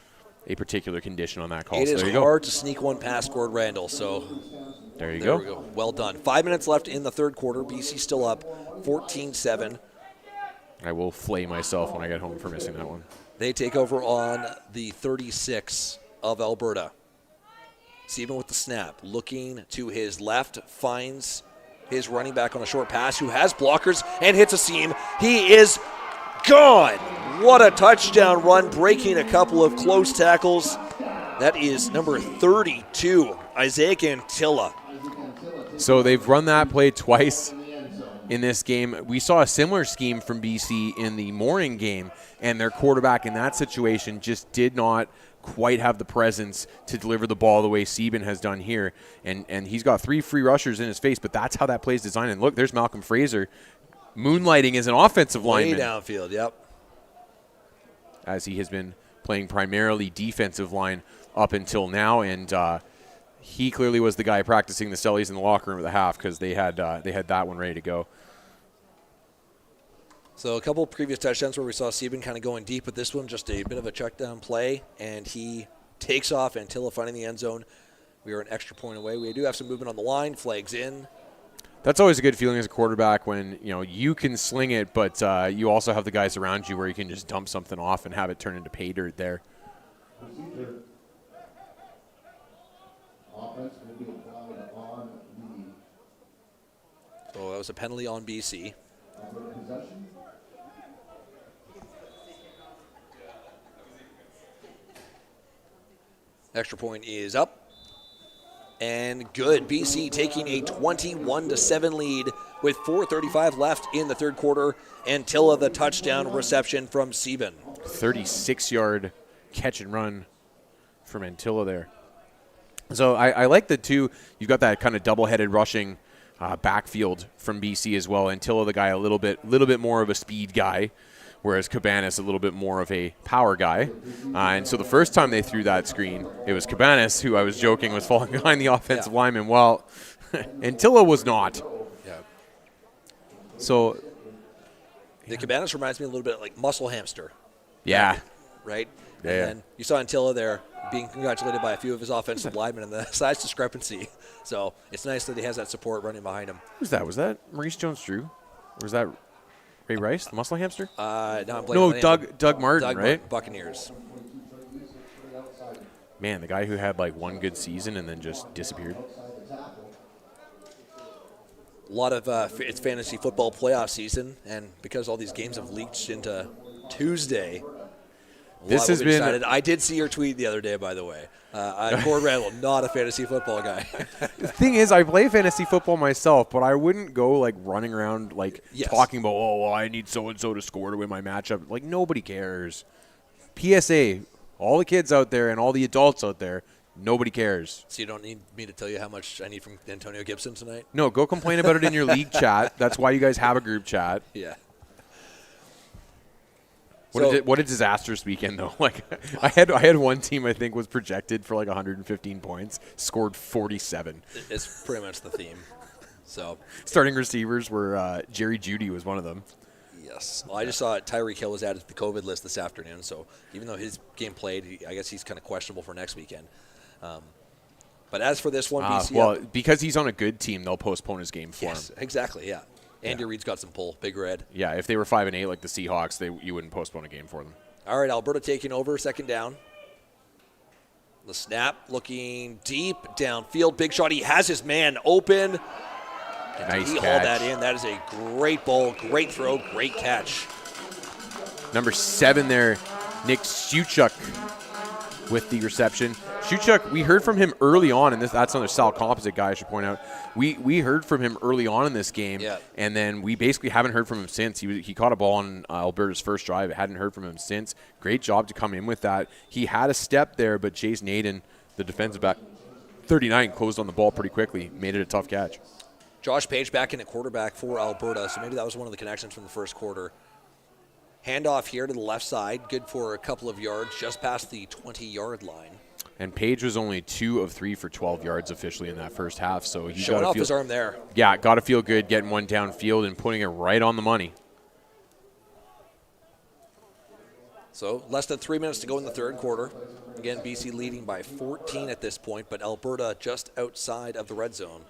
a particular condition on that call. It So is there you hard to sneak one past Gord Randall, so There you there go. we go. Well done. 5 minutes left in the third quarter. BC still up 14-7. I will flay myself when I get home for missing that one. They take over on the 36 of Alberta. Steven with the snap, looking to his left, finds his running back on a short pass who has blockers and hits a seam. He is gone. What a touchdown run, breaking a couple of close tackles. That is number 32, Isaac Antilla. So they've run that play twice in this game. We saw a similar scheme from BC in the morning game, and their quarterback in that situation just did not quite have the presence to deliver the ball the way Sieben has done here. And he's got 3 free rushers in his face, but that's how that play is designed. And look, there's Malcolm Fraser moonlighting as an offensive lineman. Way downfield, yep. As he has been playing primarily defensive line up until now, and he clearly was the guy practicing the sellies in the locker room at the half, because they had that one ready to go. So a couple previous touchdowns where we saw Sieben kind of going deep, but this one just a bit of a check down play, and he takes off. Antilla finding the end zone. We are an extra point away. We do have some movement on the line. Flags in. That's always a good feeling as a quarterback when you can sling it, but you also have the guys around you where you can just dump something off and have it turn into pay dirt there. Offense will be applied on So that was a penalty on BC. the possession. Extra point is up. And good. BC taking a 21-7 lead with 4:35 left in the third quarter. Antilla the touchdown reception from Sieben. 36-yard catch and run from Antilla there. So I like the two. You've got that kind of double-headed rushing backfield from BC as well. Antilla, the guy, a little bit more of a speed guy, whereas Cabanas a little bit more of a power guy. And so the first time they threw that screen, it was Cabanas, who I was joking was falling behind the offensive lineman. Well, Antilla was not. Yeah. So The Cabanas reminds me a little bit like Muscle Hamster. yeah. Right? Yeah. And then you saw Antilla there being congratulated by a few of his offensive linemen and the size discrepancy. So it's nice that he has that support running behind him. Who's that? Was that Maurice Jones-Drew? Or was that Ray Rice, the muscle hamster? No, I'm blanking No, on the name. Doug Martin, Doug right? Martin, Buccaneers. Man, the guy who had like one good season and then just disappeared. A lot of it's fantasy football playoff season, and because all these games have leaked into Tuesday, This has been excited. I did see your tweet the other day, by the way. Gord Randall, not a fantasy football guy. The thing is, I play fantasy football myself, but I wouldn't go like running around like talking about, oh, well, I need so and so to score to win my matchup. Like nobody cares. PSA, all the kids out there and all the adults out there, nobody cares. So you don't need me to tell you how much I need from Antonio Gibson tonight? No, go complain about it in your league chat. That's why you guys have a group chat. Yeah. What a disastrous weekend though. Like I had one team I think was projected for like 115 points, scored 47. It's pretty much the theme. So starting receivers were Jerry Jeudy was one of them. Yes. Well, I just saw Tyreek Hill was added to the COVID list this afternoon. So even though his game played, I guess he's kind of questionable for next weekend. But as for this one, BC. Well, because he's on a good team, they'll postpone his game for him. Exactly. Yeah. Andy Reid's got some pull. Big Red. Yeah, if they were 5-8 like the Seahawks, you wouldn't postpone a game for them. All right, Alberta taking over, second down. The snap looking deep downfield. Big shot. He has his man open. And nice he catch. hauled that in. That is a great ball, great throw, great catch. Number 7 there, Nick Suchuk with the reception. Suchuk, we heard from him early on, and that's another Sal Composite guy I should point out. We heard from him early on in this game, and then we basically haven't heard from him since. He caught a ball on Alberta's first drive. Hadn't heard from him since. Great job to come in with that. He had a step there, but Chase Naden, the defensive back, 39, closed on the ball pretty quickly. Made it a tough catch. Josh Page back in at quarterback for Alberta, so maybe that was one of the connections from the first quarter. Handoff here to the left side, good for a couple of yards, just past the 20-yard line. And Page was only 2 of 3 for 12 yards officially in that first half. So he showing off his arm there. Yeah, got to feel good getting one downfield and putting it right on the money. So less than 3 minutes to go in the third quarter. Again, BC leading by 14 at this point, but Alberta just outside of the red zone.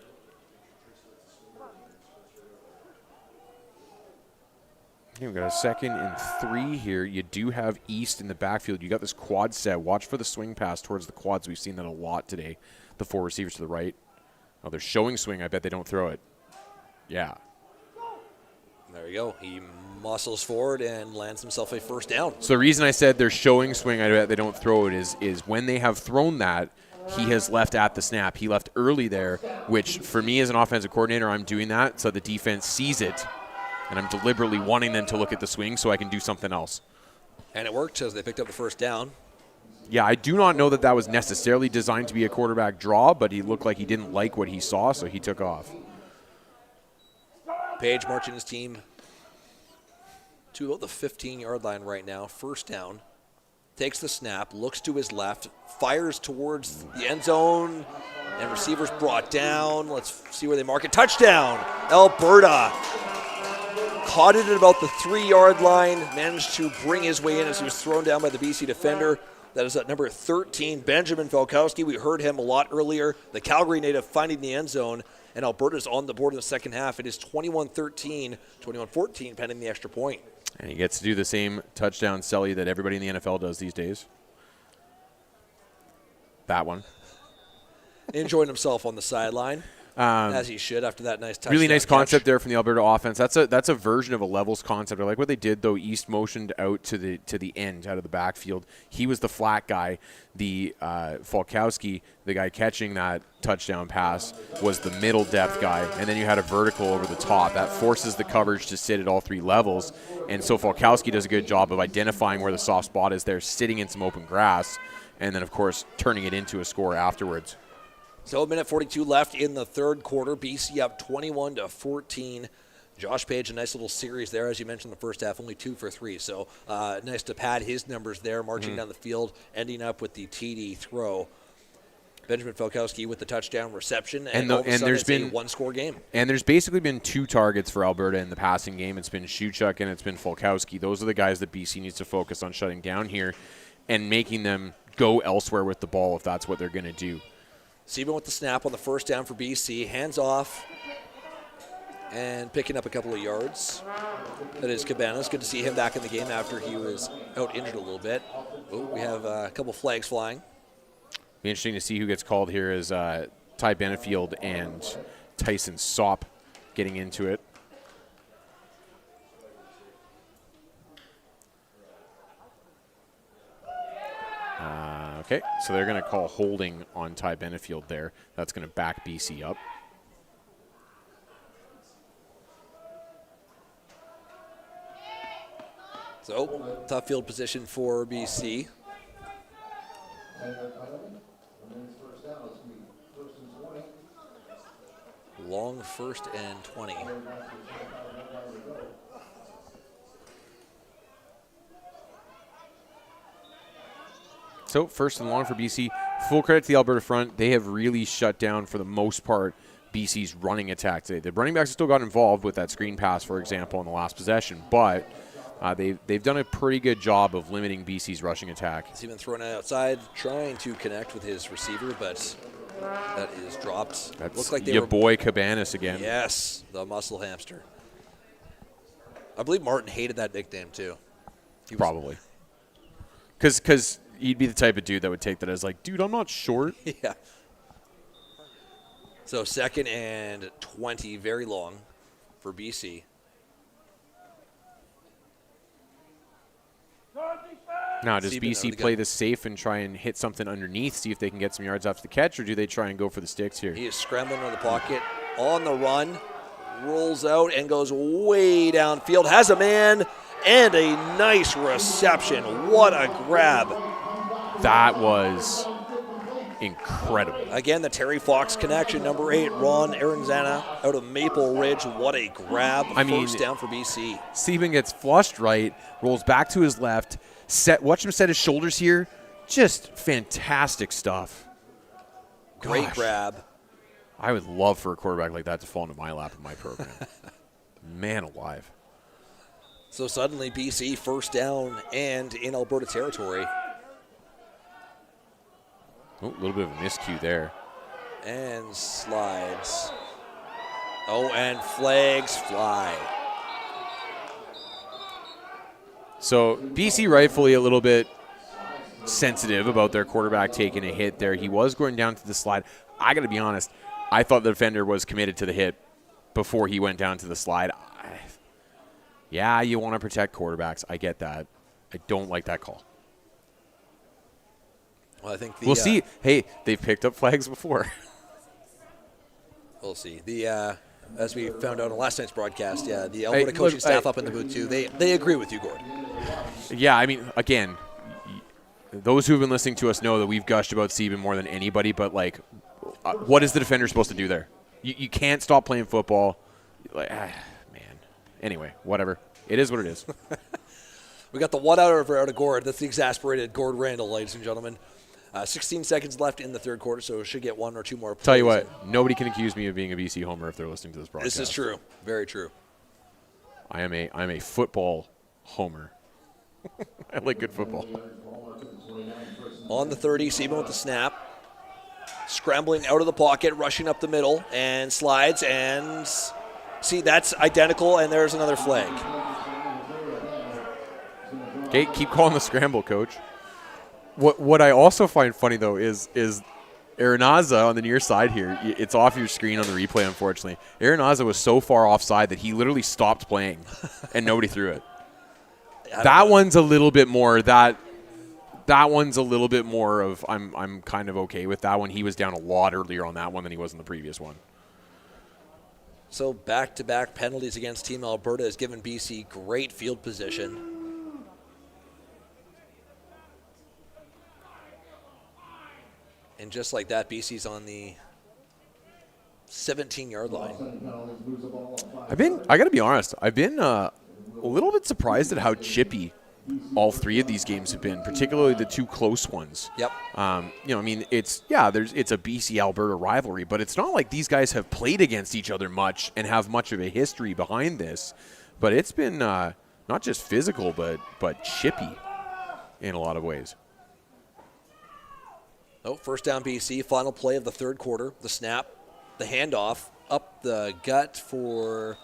Okay, we've got a 2nd and 3 here. You do have East in the backfield. You got this quad set. Watch for the swing pass towards the quads. We've seen that a lot today. The 4 receivers to the right. Oh, they're showing swing. I bet they don't throw it. Yeah. There you go. He muscles forward and lands himself a first down. So the reason I said they're showing swing, I bet they don't throw it, is when they have thrown that, he has left at the snap. He left early there, which for me as an offensive coordinator, I'm doing that so the defense sees it. And I'm deliberately wanting them to look at the swing so I can do something else. And it worked as they picked up the first down. Yeah, I do not know that was necessarily designed to be a quarterback draw, but he looked like he didn't like what he saw, so he took off. Page marching his team to about the 15-yard line right now. First down. Takes the snap, looks to his left, fires towards the end zone, and receivers brought down. Let's see where they mark it. Touchdown, Alberta. Caught it at about the 3-yard line, managed to bring his way in as he was thrown down by the BC defender. That is at number 13, Benjamin Falkowski. We heard him a lot earlier. The Calgary native finding the end zone, and Alberta's on the board in the second half. It is 21-13, 21-14 pending the extra point. And he gets to do the same touchdown celly that everybody in the NFL does these days. That one. Enjoying himself on the sideline. As he should after that nice touchdown. Really nice concept catch there from the Alberta offense. That's a version of a levels concept. I like what they did though. East motioned out to the end, out of the backfield. He was the flat guy. The Falkowski, the guy catching that touchdown pass, was the middle depth guy. And then you had a vertical over the top. That forces the coverage to sit at all 3 levels. And so Falkowski does a good job of identifying where the soft spot is there, sitting in some open grass, and then of course turning it into a score afterwards. So a minute 42 left in the third quarter. BC up 21-14. Josh Page, a nice little series there, as you mentioned in the first half, only 2 for 3. So nice to pad his numbers there, marching down the field, ending up with the TD throw. Benjamin Falkowski with the touchdown reception, and there's been a one-score game. And there's basically been 2 targets for Alberta in the passing game. It's been Shuchuk and it's been Falkowski. Those are the guys that BC needs to focus on shutting down here and making them go elsewhere with the ball if that's what they're going to do. Sieben with the snap on the first down for BC, hands off. And picking up a couple of yards. That is Cabanas. Good to see him back in the game after he was out injured a little bit. Oh, we have a couple flags flying. Be interesting to see who gets called here as Ty Benefield and Tyson Sopp getting into it. Okay, so they're going to call holding on Ty Benefield there. That's going to back BC up. So, tough field position for BC. Long 1st and 20. So, 1st and long for BC. Full credit to the Alberta front. They have really shut down, for the most part, BC's running attack today. The running backs still got involved with that screen pass, for example, in the last possession, but they've done a pretty good job of limiting BC's rushing attack. He's even thrown it outside, trying to connect with his receiver, but that is dropped. That's looks like they your boy Cabanas again. Yes, the muscle hamster. I believe Martin hated that nickname too. Probably. Because he'd be the type of dude that would take that as like, dude, I'm not short. Yeah. So 2nd and 20, very long for BC. Now, does BC play this safe and try and hit something underneath, see if they can get some yards after the catch, or do they try and go for the sticks here? He is scrambling in the pocket, on the run, rolls out and goes way downfield, has a man, and a nice reception. What a grab. That was incredible. Again, the Terry Fox connection, number 8, Ron Aranzana out of Maple Ridge. What a grab. First down for BC. Steven gets flushed right, rolls back to his left, watch him set his shoulders here. Just fantastic stuff. Great Gosh. grab. I would love for a quarterback like that to fall into my lap in my program. Man alive. So suddenly BC 1st down and in Alberta territory. Oh, a little bit of a miscue there. And slides. Oh, and flags fly. So BC rightfully a little bit sensitive about their quarterback taking a hit there. He was going down to the slide. I got to be honest, I thought the defender was committed to the hit before he went down to the slide. Yeah, you want to protect quarterbacks. I get that. I don't like that call. Well, I think we'll see. Hey, they've picked up flags before. We'll see. As we found out on last night's broadcast, the Alberta coaching staff up in the booth too, they agree with you, Gord. Yeah, I mean, again, those who have been listening to us know that we've gushed about Sieben more than anybody, but, like, what is the defender supposed to do there? You can't stop playing football. Like, man. Anyway, whatever. It is what it is. We got the one out of Gord. That's the exasperated Gord Randall, ladies and gentlemen. 16 seconds left in the 3rd quarter, so we should get 1 or 2 more plays. Tell you what, nobody can accuse me of being a BC homer if they're listening to this broadcast. This is true. Very true. I am a football homer. I like good football. On the 30, Sieben with the snap. Scrambling out of the pocket, rushing up the middle, and slides, and see, that's identical, and there's another flag. Okay, keep calling the scramble, coach. What I also find funny, though, is Aranaza on the near side here. It's off your screen on the replay, unfortunately. Aranaza was so far offside that he literally stopped playing, and nobody threw it. That one's a little bit more that one's a little bit more of I'm kind of okay with that one. He was down a lot earlier on that one than he was in the previous one. So back-to-back penalties against Team Alberta has given BC great field position. And just like that, BC's on the 17-yard line. I got to be honest, I've been a little bit surprised at how chippy all three of these games have been, particularly the two close ones. Yep. It's a BC Alberta rivalry, but it's not like these guys have played against each other much and have much of a history behind this. But it's been not just physical, but chippy in a lot of ways. Oh, first down BC, final play of the third quarter. The snap, the handoff, up the gut for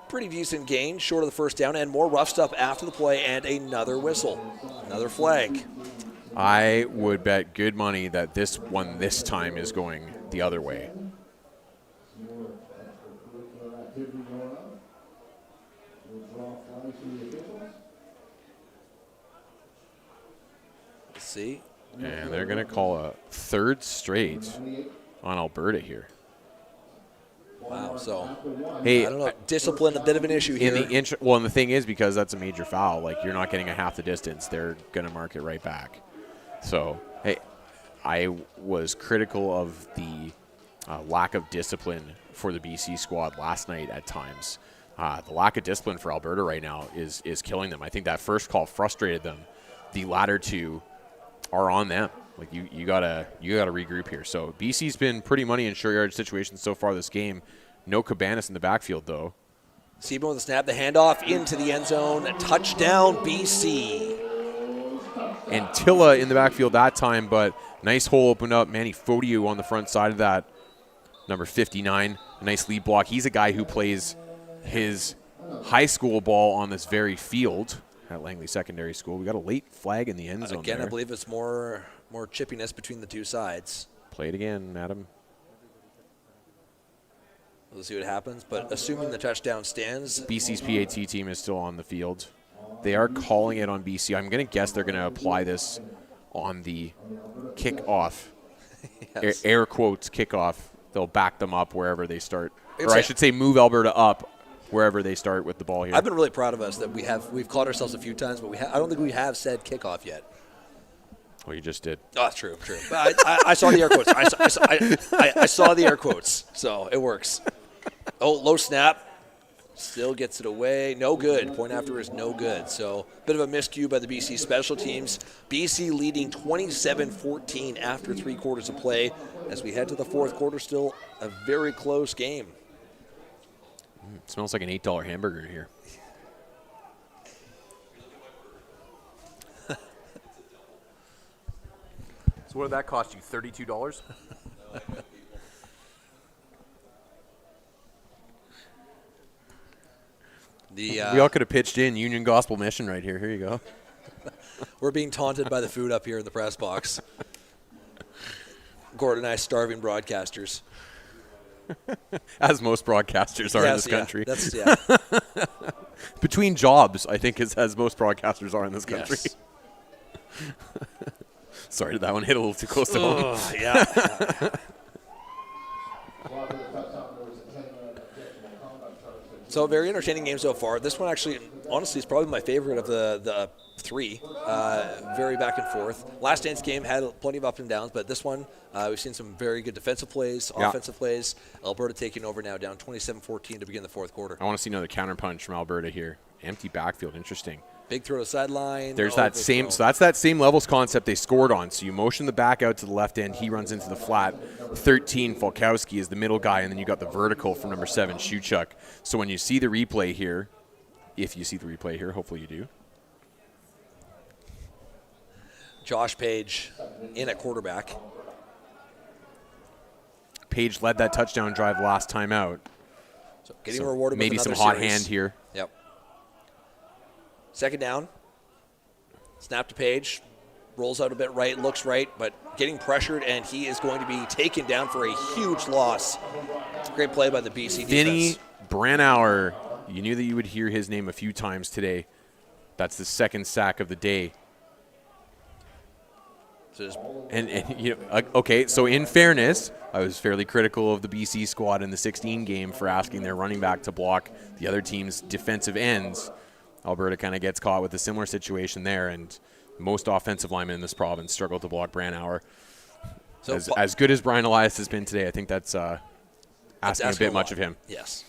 pretty decent gain, short of the first down, and more rough stuff after the play, and another whistle, another flag. I would bet good money that this one this time is going the other way. Let's see. And they're going to call a third straight on Alberta here. Wow, so, hey, I don't know, discipline, a bit of an issue here. And the thing is, because that's a major foul, like, you're not getting a half the distance. They're going to mark it right back. So, hey, I was critical of the lack of discipline for the BC squad last night at times. The lack of discipline for Alberta right now is killing them. I think that first call frustrated them. The latter two are on them. Like, you gotta regroup here. So BC's been pretty money in short yard situations so far this game. No Cabanas in the backfield though. Seaborn with the snap, the handoff into the end zone, touchdown BC. And Tilla in the backfield that time, but nice hole opened up. Manny Fodio on the front side of that. Number 59, a nice lead block. He's a guy who plays his high school ball on this very field at Langley Secondary School. We got a late flag in the end zone Again, there. I believe it's more chippiness between the two sides. Play it again, Adam. We'll see what happens, but assuming the touchdown stands. BC's PAT team is still on the field. They are calling it on BC. I'm going to guess they're going to apply this on the kickoff. Yes. Air quotes kickoff. They'll back them up wherever they start. Or I should say move Alberta up wherever they start with the ball here. I've been really proud of us that we've caught ourselves a few times, but I don't think we have said kickoff yet. Well, you just did. Oh, true. But I saw the air quotes. I saw the air quotes, so it works. Oh, low snap. Still gets it away. No good. Point after is no good. So bit of a miscue by the BC special teams. BC leading 27-14 after 3 quarters of play. As we head to the fourth quarter, still a very close game. It smells like an $8 hamburger here. So what did that cost you, $32? We all could have pitched in Union Gospel Mission right here. Here you go. We're being taunted by the food up here in the press box. Gordon and I, starving broadcasters. As most broadcasters are in this country. Yeah. Between jobs, I think, as most broadcasters are in this country. Yes. Sorry, did that one hit a little too close to home? Yeah. So a very entertaining game so far. This one actually, honestly, is probably my favorite of the 3. Very back and forth. Last night's game had plenty of ups and downs, but this one, we've seen some very good defensive plays, offensive plays. Alberta taking over now, down 27-14 to begin the fourth quarter. I want to see another counterpunch from Alberta here. Empty backfield, interesting. Big throw to sideline. There's that same, so that's that same levels concept they scored on. So you motion the back out to the left end. He runs into the flat. 13, Falkowski is the middle guy, and then you got the vertical from number 7, Shuchuk. So when you see the replay here, if you see the replay here, hopefully you do. Josh Page in at quarterback. Page led that touchdown drive last time out. So getting rewarded maybe with some another hot series. hand here. Yep. Second down. Snap to Page. Rolls out a bit right, looks right, but getting pressured, and he is going to be taken down for a huge loss. Great play by the BC defense. Vinny Branauer, you knew that you would hear his name a few times today. That's the second sack of the day. And you know, okay, so in fairness, I was fairly critical of the BC squad in the 16 game for asking their running back to block the other team's defensive ends. Alberta kind of gets caught with a similar situation there, and most offensive linemen in this province struggle to block Branauer. So as good as Brian Elias has been today, I think that's asking a bit much of him. Yes.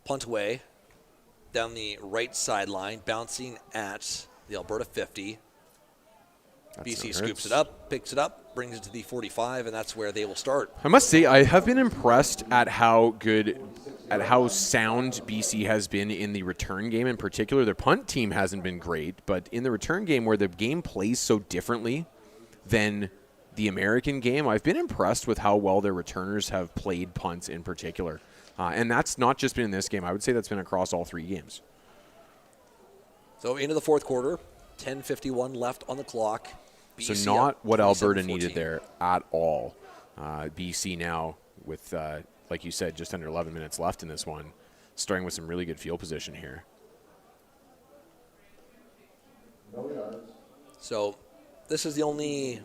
Punt away down the right sideline, bouncing at the Alberta 50. BC scoops it up, picks it up, brings it to the 45, and that's where they will start. I must say, I have been impressed at how sound BC has been in the return game in particular. Their punt team hasn't been great, but in the return game where the game plays so differently than the American game, I've been impressed with how well their returners have played punts in particular. And that's not just been in this game. I would say that's been across all 3 games. So into the fourth quarter, 10:51 left on the clock. So BC not what Alberta 27-14. needed there at all. BC now with, like you said, just under 11 minutes left in this one, starting with some really good field position here. So this is the only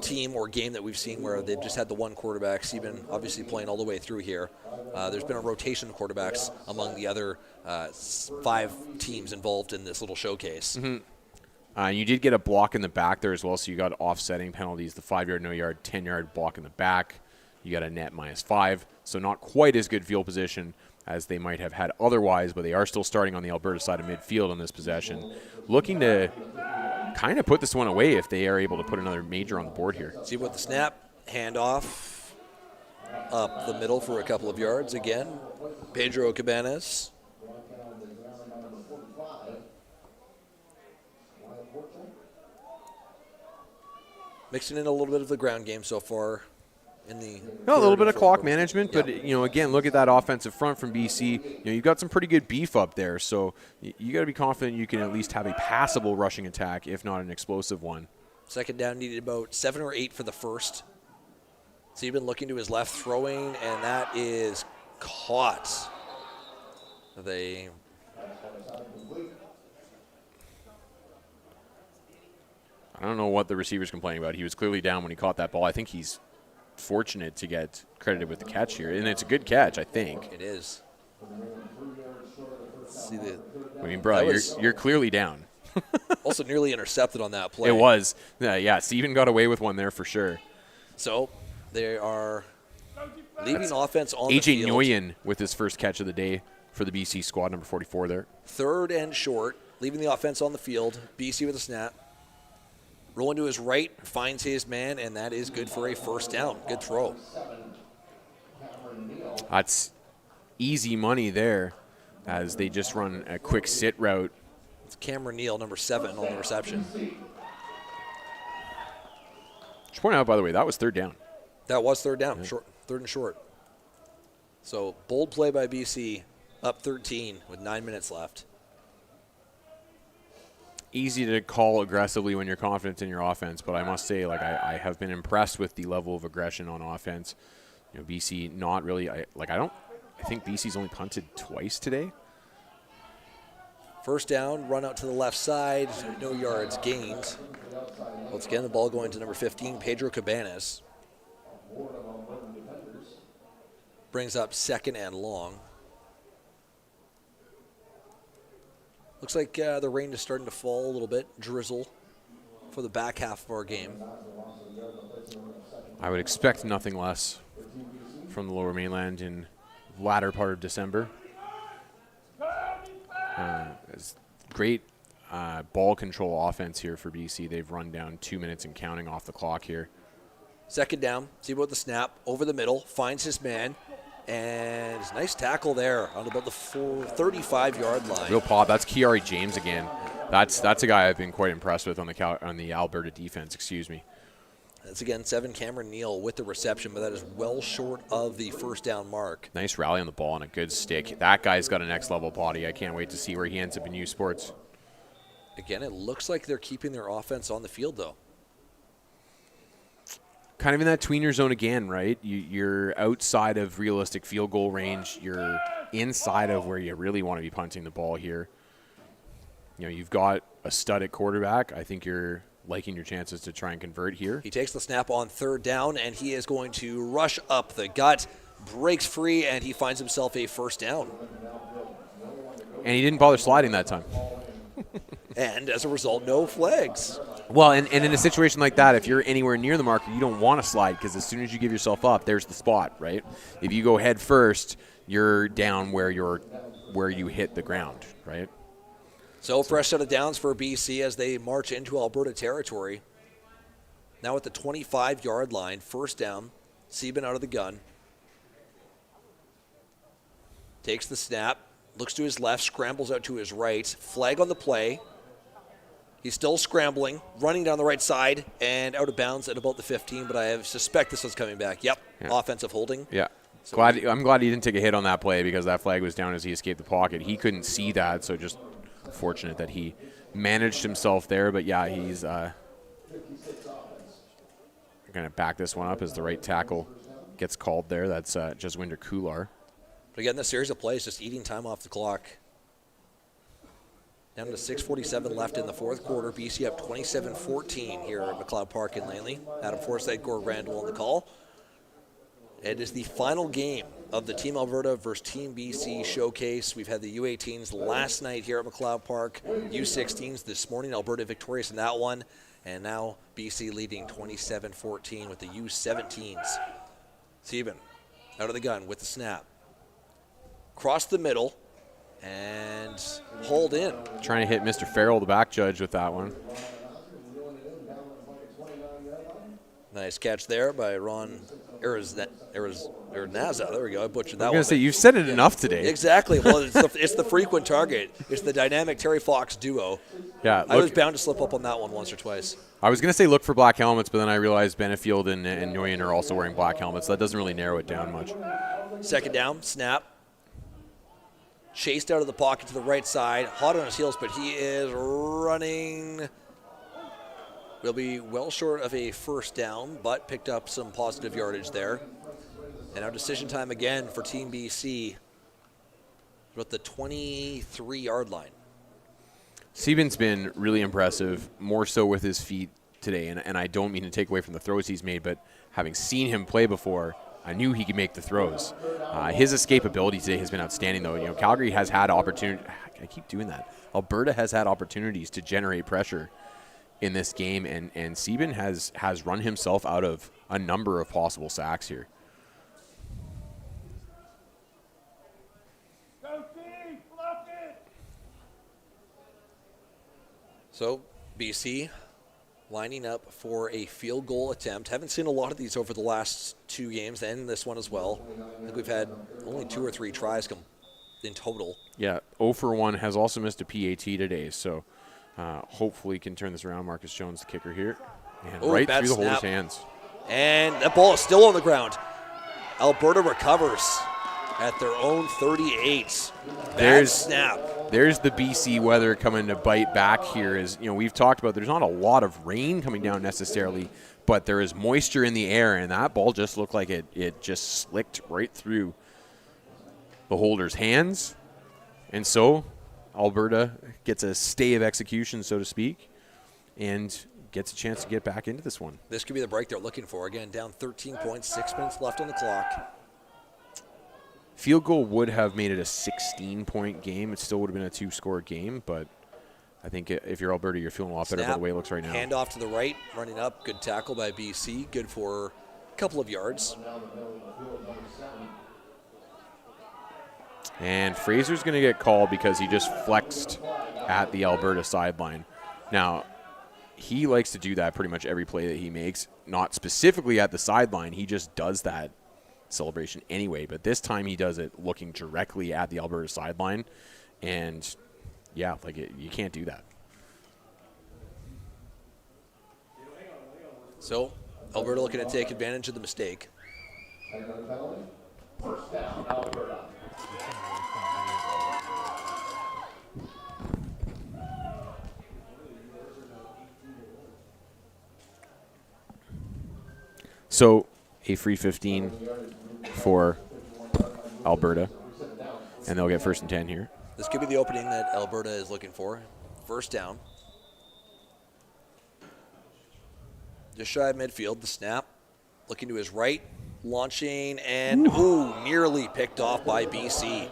team or game that we've seen where they've just had the one quarterback. Steven obviously playing all the way through here. There's been a rotation of quarterbacks among the other 5 teams involved in this little showcase. You did get a block in the back there as well, so you got offsetting penalties, the 5-yard, no-yard, 10-yard block in the back. You got a net -5, so not quite as good field position as they might have had otherwise, but they are still starting on the Alberta side of midfield on this possession, looking to kind of put this one away if they are able to put another major on the board here. See what the snap, handoff up the middle for a couple of yards again. Pedro Cabanas. Mixing in a little bit of the ground game so far in the a little bit of clock management, but again, look at that offensive front from BC. You've got some pretty good beef up there, so you got to be confident you can at least have a passable rushing attack, if not an explosive one. Second down needed about 7 or 8 for the first. Sieben looking to his left, throwing, and that is caught. I don't know what the receiver's complaining about. He was clearly down when he caught that ball. I think he's fortunate to get credited with the catch here, and it's a good catch, I think. It is. You're clearly down. Also nearly intercepted on that play. It was. Yeah, Steven got away with one there for sure. So they are leaving offense on the AJ field. Nguyen with his first catch of the day for the BC squad, number 44 there. 3rd and short, leaving the offense on the field. BC with a snap. Rolling to his right, finds his man, and that is good for a first down. Good throw. That's easy money there as they just run a quick sit route. It's Cameron Neal, number 7, on the reception. Just point out, by the way, that was 3rd down. That was 3rd down, short, 3rd and short. So bold play by BC, up 13 with 9 minutes left. Easy to call aggressively when you're confident in your offense, but I must say, I have been impressed with the level of aggression on offense. BC not really. I think BC's only punted twice today. First down, run out to the left side, no yards gained. Once again, the ball going to number 15, Pedro Cabanas. Brings up 2nd and long. Looks like the rain is starting to fall a little bit, drizzle, for the back half of our game. I would expect nothing less from the Lower Mainland in the latter part of December. It's great ball control offense here for BC. They've run down 2 minutes and counting off the clock here. 2nd down, see about the snap, over the middle, finds his man. And nice tackle there on about the 35-yard line. Real pop. That's Kiari James again. That's a guy I've been quite impressed with on the Alberta defense. Excuse me. That's again 7, Cameron Neal with the reception, but that is well short of the first down mark. Nice rally on the ball and a good stick. That guy's got a next level body. I can't wait to see where he ends up in U Sports. Again, it looks like they're keeping their offense on the field though. Kind of in that tweener zone again, right? You're outside of realistic field goal range. You're inside of where you really want to be punting the ball here. You've got a stud at quarterback. I think you're liking your chances to try and convert here. He takes the snap on 3rd down, and he is going to rush up the gut, breaks free, and he finds himself a first down. And he didn't bother sliding that time. And as a result, no flags. Well, and in a situation like that, if you're anywhere near the marker, you don't want to slide because as soon as you give yourself up, there's the spot, right? If you go head first, you're down where you hit the ground, right? So fresh set of downs for BC as they march into Alberta territory. Now at the 25-yard line, first down. Sieben out of the gun. Takes the snap, looks to his left, scrambles out to his right. Flag on the play. He's still scrambling, running down the right side, and out of bounds at about the 15, but I suspect this one's coming back. Yep, yeah. Offensive holding. Yeah. So I'm glad he didn't take a hit on that play because that flag was down as he escaped the pocket. He couldn't see that, so just fortunate that he managed himself there. But, yeah, he's going to back this one up as the right tackle gets called there. That's Jaswinder Kular. But again, this series of plays just eating time off the clock. Down to 6:47 left in the fourth quarter. BC up 27-14 here at McLeod Park in Langley. Adam Forsyth, Gord Randall on the call. It is the final game of the Team Alberta versus Team BC showcase. We've had the U18s last night here at McLeod Park. U16s this morning. Alberta victorious in that one. And now BC leading 27-14 with the U17s. Sieben out of the gun with the snap. Cross the middle. And hauled in. Trying to hit Mr. Farrell, the back judge, with that one. Nice catch there by Ron Ernaza. There we go. I butchered that one. I'm going to say, you've said it enough today. Exactly. Well, it's the frequent target. It's the dynamic Terry Fox duo. Yeah, I was bound to slip up on that one once or twice. I was going to say look for black helmets, but then I realized Benefield and Nguyen are also wearing black helmets. So that doesn't really narrow it down much. Second down, snap. Chased out of the pocket to the right side. Hot on his heels, but he is running. Will be well short of a first down, but picked up some positive yardage there. And our decision time again for Team BC with the 23-yard line. Sieben's been really impressive, more so with his feet today. And I don't mean to take away from the throws he's made, but having seen him play before, I knew he could make the throws. His escapability today has been outstanding, though. You know, Calgary has had opportunity. I keep doing that. Alberta has had opportunities to generate pressure in this game, and Sieben has run himself out of a number of possible sacks here. So BC lining up for a field goal attempt. Haven't seen a lot of these over the last two games and this one as well. I think we've had only 2 or 3 tries come in total. Yeah, 0 for 1 has also missed a PAT today, so hopefully can turn this around. Marcus Jones, the kicker here. And right through the holder's hands. And that ball is still on the ground. Alberta recovers at their own 38. Bad snap. There's the BC weather coming to bite back here. As you know, we've talked about, there's not a lot of rain coming down necessarily, but there is moisture in the air, and that ball just looked like it just slicked right through the holder's hands. And so Alberta gets a stay of execution, so to speak, and gets a chance to get back into this one. This could be the break they're looking for. Again, down 13 points, 6 minutes left on the clock. Field goal would have made it a 16-point game. It still would have been a 2-score game, but I think if you're Alberta, you're feeling a lot better about the way it looks right now. Hand off to the right, running up. Good tackle by BC. Good for a couple of yards. And Fraser's going to get called because he just flexed at the Alberta sideline. Now, he likes to do that pretty much every play that he makes, not specifically at the sideline. He just does that celebration anyway, but this time he does it looking directly at the Alberta sideline, and yeah, like you can't do that. So Alberta looking to take advantage of the mistake. First down, Alberta. So a free 15 for Alberta, and they'll get 1st and 10 here. This could be the opening that Alberta is looking for. First down. Just shy of midfield, the snap. Looking to his right, launching, and nearly picked off by BC.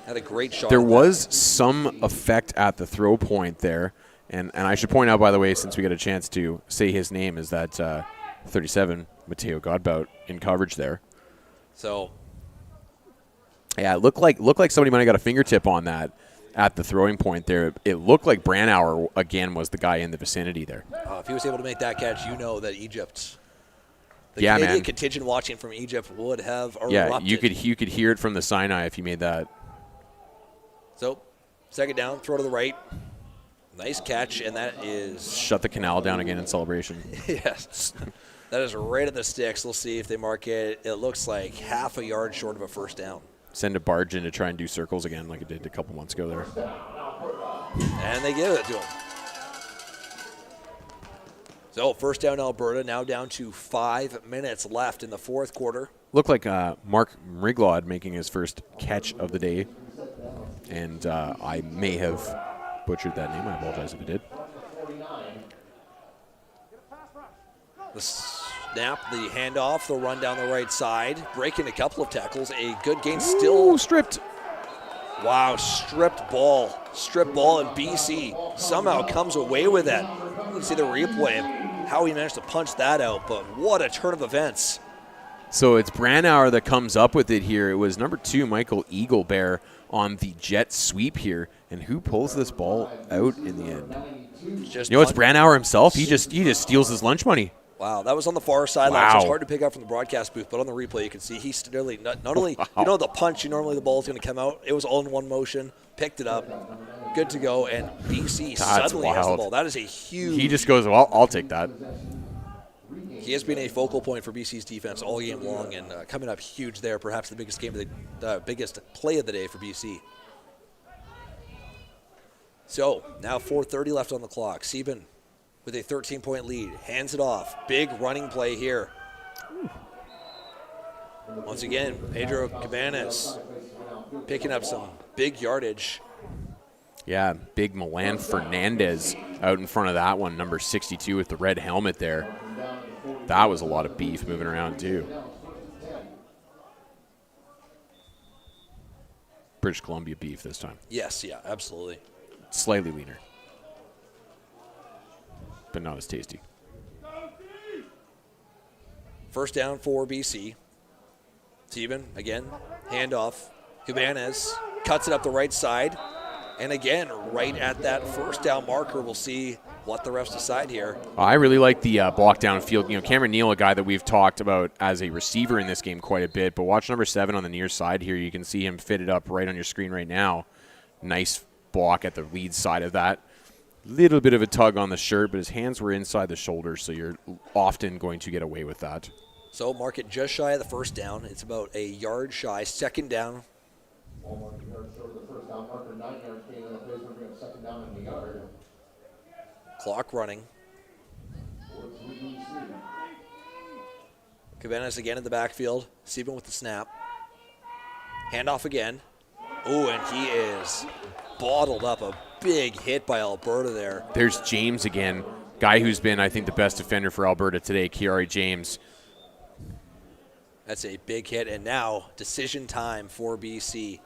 Had a great shot. There was some effect at the throw point there. And I should point out, by the way, since we got a chance to say his name, is that 37, Mateo Godbout, in coverage there. So, yeah, it looked like somebody might have got a fingertip on that at the throwing point there. It looked like Branauer, again, was the guy in the vicinity there. if he was able to make that catch, you know that Egypt, the Yeah, Canadian man. contingent watching from Egypt would have erupted. Yeah, you could hear it from the Sinai if you made that. So, second down, throw to the right. Nice catch, and that is... Shut the canal down again in celebration. Yes. That is right at the sticks. We'll see if they mark it. It looks like half a yard short of a first down. Send a barge in to try and do circles again like it did a couple months ago there. And they give it to him. So, first down Alberta, now down to 5 minutes left in the fourth quarter. Looked like Mark McLeod making his first catch of the day. And I may have butchered that name. I apologize if I did. The snap, the handoff, the run down the right side, breaking a couple of tackles, a good gain still. Ooh, stripped. Wow, stripped ball, and BC somehow comes away with it. You can see the replay of how he managed to punch that out, but what a turn of events. So it's Branauer that comes up with it here. It was number 2, Michael Eaglebear, on the jet sweep here. And who pulls this ball out in the end? Just You know, it's Branauer himself. He just steals his lunch money. Wow, that was on the far sideline. Wow. So it's hard to pick up from the broadcast booth, but on the replay you can see he nearly, not only, you know the punch, normally the ball is going to come out. It was all in one motion, picked it up, good to go, and BC suddenly has the wild. ball. That is a huge... He just goes, well, I'll take that. He has been a focal point for BC's defense all game long, and coming up huge there, perhaps the biggest game of the biggest play of the day for BC. So now 4:30 left on the clock. Sieben with a 13-point lead, hands it off. Big running play here. Once again, Pedro Cabanas picking up some big yardage. Yeah, big Milan Fernandez out in front of that one, number 62 with the red helmet there. That was a lot of beef moving around too. British Columbia beef this time. Yes, yeah, absolutely. Slightly leaner, but not as tasty. First down for BC. Sieben, again, handoff. Cabanas cuts it up the right side. And again, right at that first down marker, we'll see what the refs decide here. I really like the block downfield. You know, Cameron Neal, a guy that we've talked about as a receiver in this game quite a bit. But watch number 7 on the near side here. You can see him fitted up right on your screen right now. Nice block at the lead side of that. Little bit of a tug on the shirt, but his hands were inside the shoulders, so you're often going to get away with that. So mark it just shy of the first down. It's about a yard shy. Second down. Clock running. Cabanas again in the backfield. Sieben with the snap. Handoff again. Ooh, and he is bottled up. A big hit by Alberta there. There's James again, guy who's been, I think, the best defender for Alberta today, Kiari James. That's a big hit, and now decision time for BC.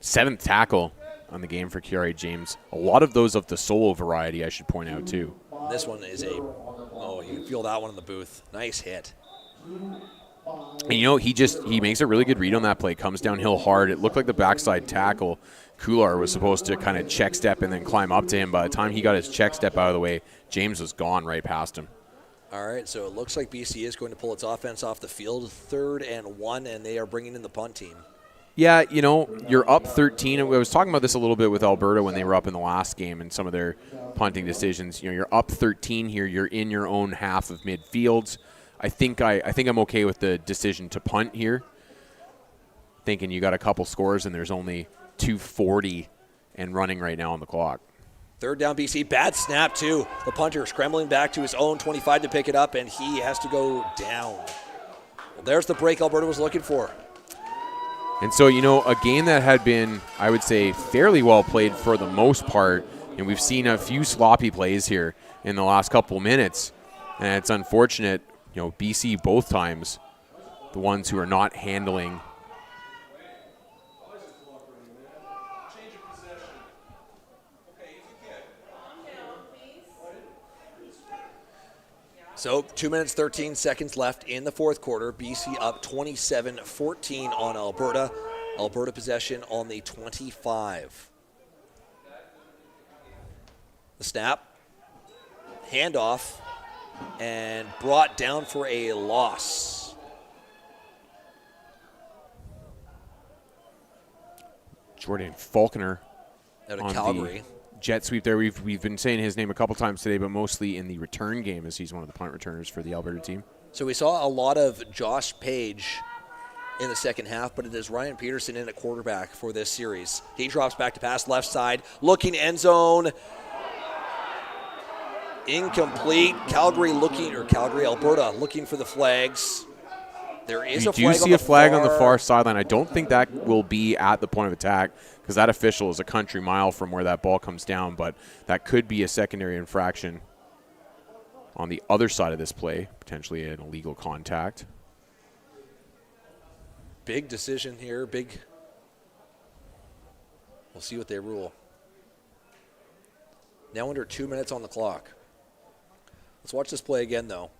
7th tackle on the game for Kiari James. A lot of those of the solo variety, I should point out, too. This one is you can feel that one in the booth. Nice hit. And, you know, he makes a really good read on that play. Comes downhill hard. It looked like the backside tackle, Kular, was supposed to kind of check step and then climb up to him. By the time he got his check step out of the way, James was gone right past him. All right, so it looks like BC is going to pull its offense off the field. 3rd and 1, and they are bringing in the punt team. Yeah, you know, you're up 13. And I was talking about this a little bit with Alberta when they were up in the last game and some of their punting decisions. You know, you're up 13 here. You're in your own half of midfield. I think I'm okay with the decision to punt here. Thinking you got a couple scores and there's only 2:40 and running right now on the clock. 3rd down BC. Bad snap, too. The punter scrambling back to his own 25 to pick it up, and he has to go down. Well, there's the break Alberta was looking for. And so, you know, a game that had been, I would say, fairly well played for the most part, and we've seen a few sloppy plays here in the last couple minutes, and it's unfortunate, you know, BC both times, the ones who are not handling So 2 minutes, 13 seconds left in the fourth quarter. BC up 27-14 on Alberta. Alberta possession on the 25. The snap, handoff, and brought down for a loss. Jordan Faulkner Out of on Calgary. the jet sweep there. We've been saying his name a couple times today, but mostly in the return game as he's one of the punt returners for the Alberta team. So we saw a lot of Josh Page in the second half, but it is Ryan Peterson in at quarterback for this series. He drops back to pass left side, looking end zone. Incomplete. Alberta looking for the flags. There is a flag on the You do see a flag on the far sideline. I don't think that will be at the point of attack because that official is a country mile from where that ball comes down, but that could be a secondary infraction on the other side of this play, potentially an illegal contact. Big decision here. We'll see what they rule. Now under 2 minutes on the clock. Let's watch this play again, though.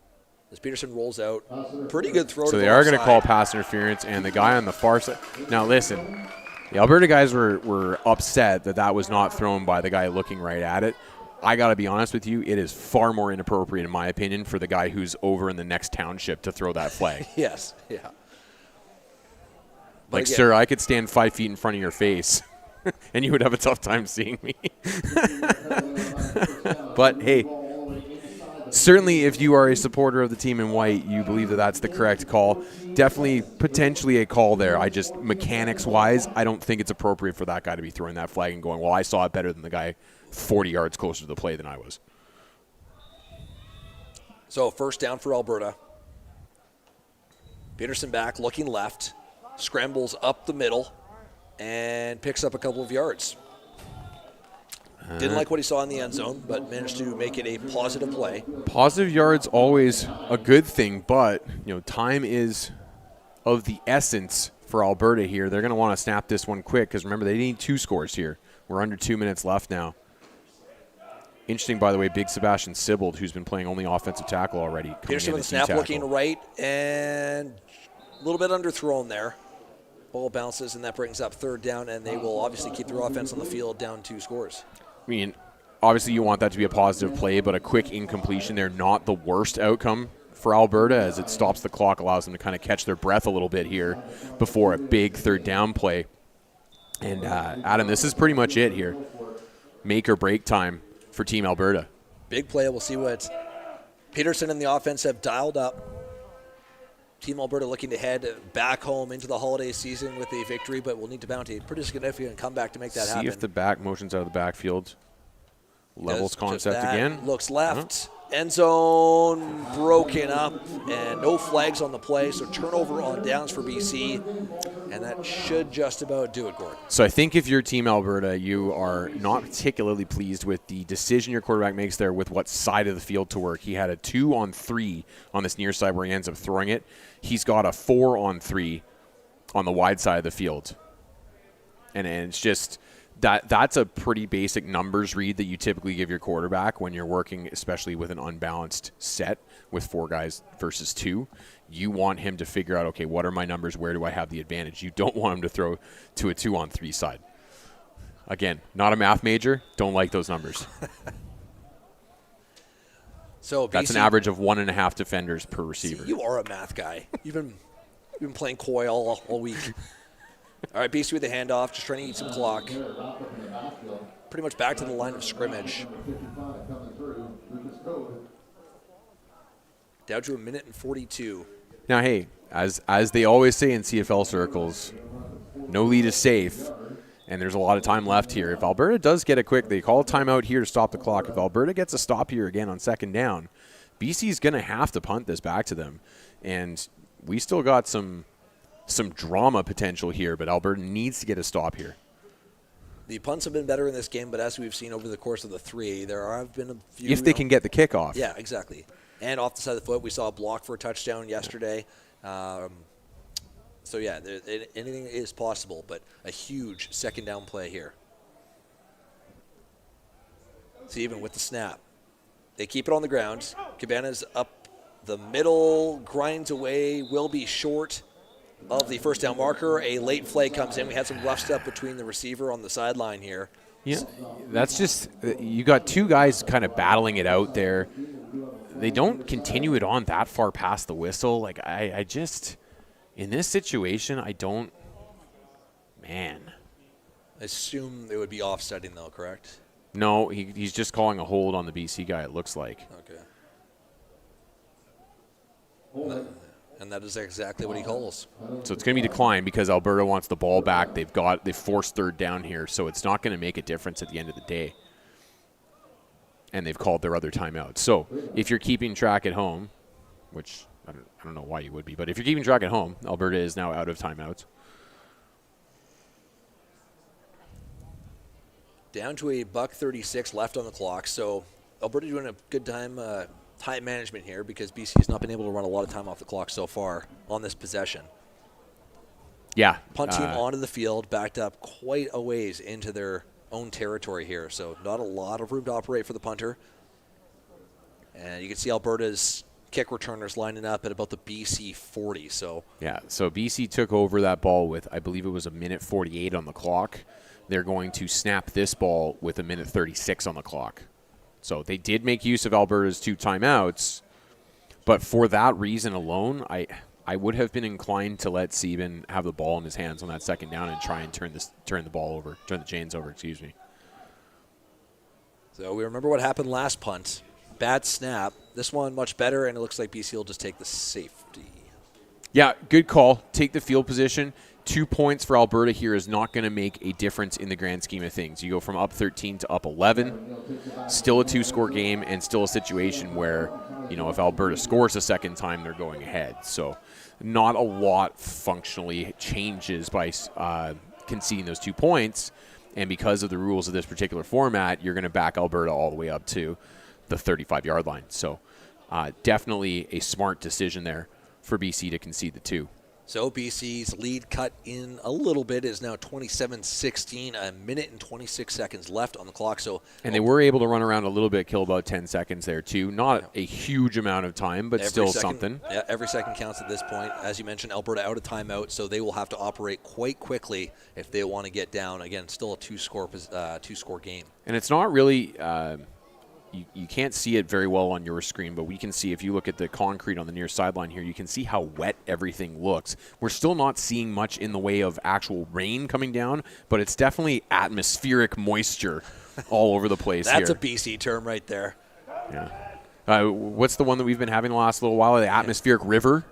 As Peterson rolls out, pretty good throw. So they are going to call pass interference, and the guy on the far side. Now listen, the Alberta guys were upset that was not thrown by the guy looking right at it. I got to be honest with you, it is far more inappropriate, in my opinion, for the guy who's over in the next township to throw that flag. Yes, yeah. Like, sir, I could stand 5 feet in front of your face, and you would have a tough time seeing me. But, hey, certainly if you are a supporter of the team in white, you believe that that's the correct call. Definitely potentially a call there. I just, mechanics-wise, I don't think it's appropriate for that guy to be throwing that flag and going, well, I saw it better than the guy 40 yards closer to the play than I was. So first down for Alberta. Peterson back, looking left, scrambles up the middle, and picks up a couple of yards. Didn't like what he saw in the end zone, but managed to make it a positive play. Positive yards always a good thing, but time is of the essence for Alberta here. They're going to want to snap this one quick because remember they need 2 scores here. We're under 2 minutes left now. Interesting, by the way, big Sebastian Sibbald, who's been playing only offensive tackle already. Peterson with the snap, looking right, and a little bit underthrown there. Ball bounces, and that brings up third down, and they will obviously keep their offense on the field down 2 scores. I mean, obviously you want that to be a positive play, but a quick incompletion there, not the worst outcome for Alberta as it stops the clock, allows them to kind of catch their breath a little bit here before a big third down play. And, Adam, this is pretty much it here. Make or break time for Team Alberta. Big play. We'll see what Peterson and the offense have dialed up. Team Alberta looking to head back home into the holiday season with a victory, but we'll need to mount a pretty significant comeback to make that happen. See if the back motions out of the backfield. Levels concept again. Looks left. End zone broken up, and no flags on the play, so turnover on downs for BC, and that should just about do it, Gordon. So I think if you're Team Alberta, you are not particularly pleased with the decision your quarterback makes there with what side of the field to work. He had a 2-on-3 on this near side where he ends up throwing it. He's got a 4-on-3 on the wide side of the field. And it's just that's a pretty basic numbers read that you typically give your quarterback when you're working, especially with an unbalanced set with 4 guys versus 2. You want him to figure out, okay, what are my numbers? Where do I have the advantage? You don't want him to throw to a 2-on-3 side. Again, not a math major. Don't like those numbers. So that's an average of 1.5 defenders per receiver. See, you are a math guy. You've been playing coy all week. All right, BC with the handoff, just trying to eat some clock. Pretty much back to the line of scrimmage. Down to 1:42. Now, hey, as they always say in CFL circles, no lead is safe, and there's a lot of time left here. If Alberta does get it quick, they call a timeout here to stop the clock. If Alberta gets a stop here again on second down, BC's going to have to punt this back to them. And we still got some drama potential here, but Alberta needs to get a stop here. The punts have been better in this game, but as we've seen over the course of the 3, there have been a few. If they can get the kickoff. Yeah, exactly. And off the side of the foot, we saw a block for a touchdown yesterday. So, yeah, anything is possible, but a huge second down play here. So even with the snap, they keep it on the ground. Cabana's up The middle grinds away, will be short of the first down marker. A late flag comes in. We had some rough stuff between the receiver on the sideline here. Yeah, that's just, you got two guys kind of battling it out there. They don't continue it on that far past the whistle. Like, I just, in this situation, I don't, man. I assume it would be offsetting, though, correct? No, he's just calling a hold on the BC guy, it looks like. Okay. And that is exactly what he calls. So it's going to be declined because Alberta wants the ball back. They've forced third down here, so it's not going to make a difference at the end of the day. And they've called their other timeout. So if you're keeping track at home, which I don't know why you would be, but if you're keeping track at home, Alberta is now out of timeouts. Down to a $1:36 left on the clock. So Alberta doing a good time management here because BC has not been able to run a lot of time off the clock so far on this possession. Yeah. Punt team onto the field, backed up quite a ways into their own territory here. So not a lot of room to operate for the punter. And you can see Alberta's kick returners lining up at about the BC 40. So BC took over that ball with, I believe it was 1:48 on the clock. They're going to snap this ball with 1:36 on the clock. So they did make use of Alberta's 2 timeouts, but for that reason alone, I would have been inclined to let Sieben have the ball in his hands on that second down and try and turn the chains over, excuse me. So we remember what happened last punt. Bad snap. This one much better, and it looks like BC will just take the safety. Yeah, good call. Take the field position. 2 points for Alberta here is not going to make a difference in the grand scheme of things. You go from up 13 to up 11, still a 2-score game, and still a situation where, if Alberta scores a second time, they're going ahead. So not a lot functionally changes by conceding those 2 points. And because of the rules of this particular format, you're going to back Alberta all the way up to the 35-yard line. So definitely a smart decision there for BC to concede the 2. So BC's lead cut in a little bit, is now 27-16, a minute and 26 seconds left on the clock. And they were able to run around a little bit, kill about 10 seconds there too. Not a huge amount of time, but still something. Yeah, every second counts at this point. As you mentioned, Alberta out of timeout, so they will have to operate quite quickly if they want to get down. Again, still a two-score game. And it's not really you can't see it very well on your screen, but we can see, if you look at the concrete on the near sideline here, you can see how wet everything looks. We're still not seeing much in the way of actual rain coming down, but it's definitely atmospheric moisture all over the place. That's a BC term right there. Yeah. What's the one that we've been having the last little while? The atmospheric river?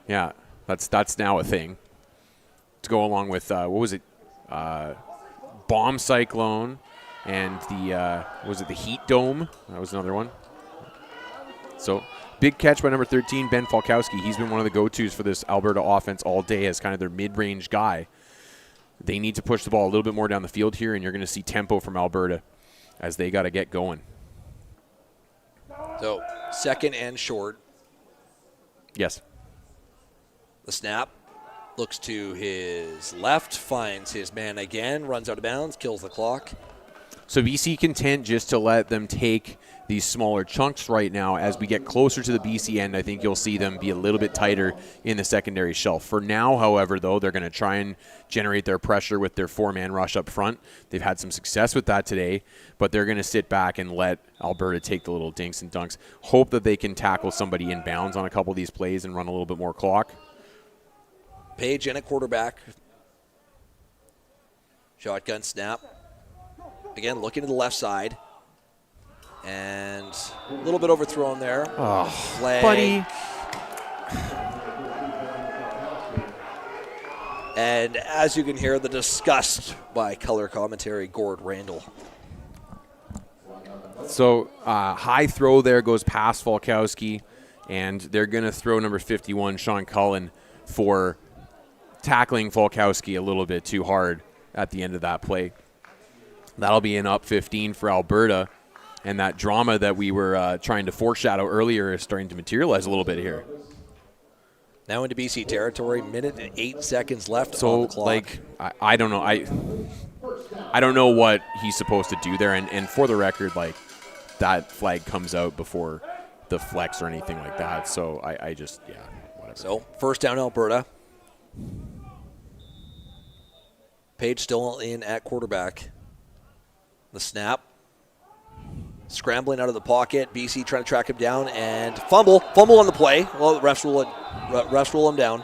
Yeah, that's now a thing. To go along with, what was it? Bomb cyclone. And the heat dome? That was another one. So, big catch by number 13, Ben Falkowski. He's been one of the go-tos for this Alberta offense all day as kind of their mid-range guy. They need to push the ball a little bit more down the field here, and you're going to see tempo from Alberta as they got to get going. So, second and short. Yes. The snap. Looks to his left, finds his man again, runs out of bounds, kills the clock. So BC content just to let them take these smaller chunks right now. As we get closer to the BC end, I think you'll see them be a little bit tighter in the secondary shelf. For now, however, though, they're going to try and generate their pressure with their 4-man rush up front. They've had some success with that today, but they're going to sit back and let Alberta take the little dinks and dunks. Hope that they can tackle somebody in bounds on a couple of these plays and run a little bit more clock. Page in at quarterback. Shotgun snap. Again, looking to the left side. And a little bit overthrown there. Oh, flag. buddy. And as you can hear, the disgust by color commentary, Gord Randall. So high throw there goes past Falkowski, and they're going to throw number 51, Sean Cullen, for tackling Falkowski a little bit too hard at the end of that play. That'll be an up 15 for Alberta, and that drama that we were trying to foreshadow earlier is starting to materialize a little bit here. Now into BC territory, minute and 8 seconds left on the clock. I don't know. I don't know what he's supposed to do there, and for the record, that flag comes out before the flex or anything like that. So I just, whatever. So first down, Alberta. Page still in at quarterback. The snap. Scrambling out of the pocket. BC trying to track him down and fumble. Fumble on the play. Well, refs rule him down.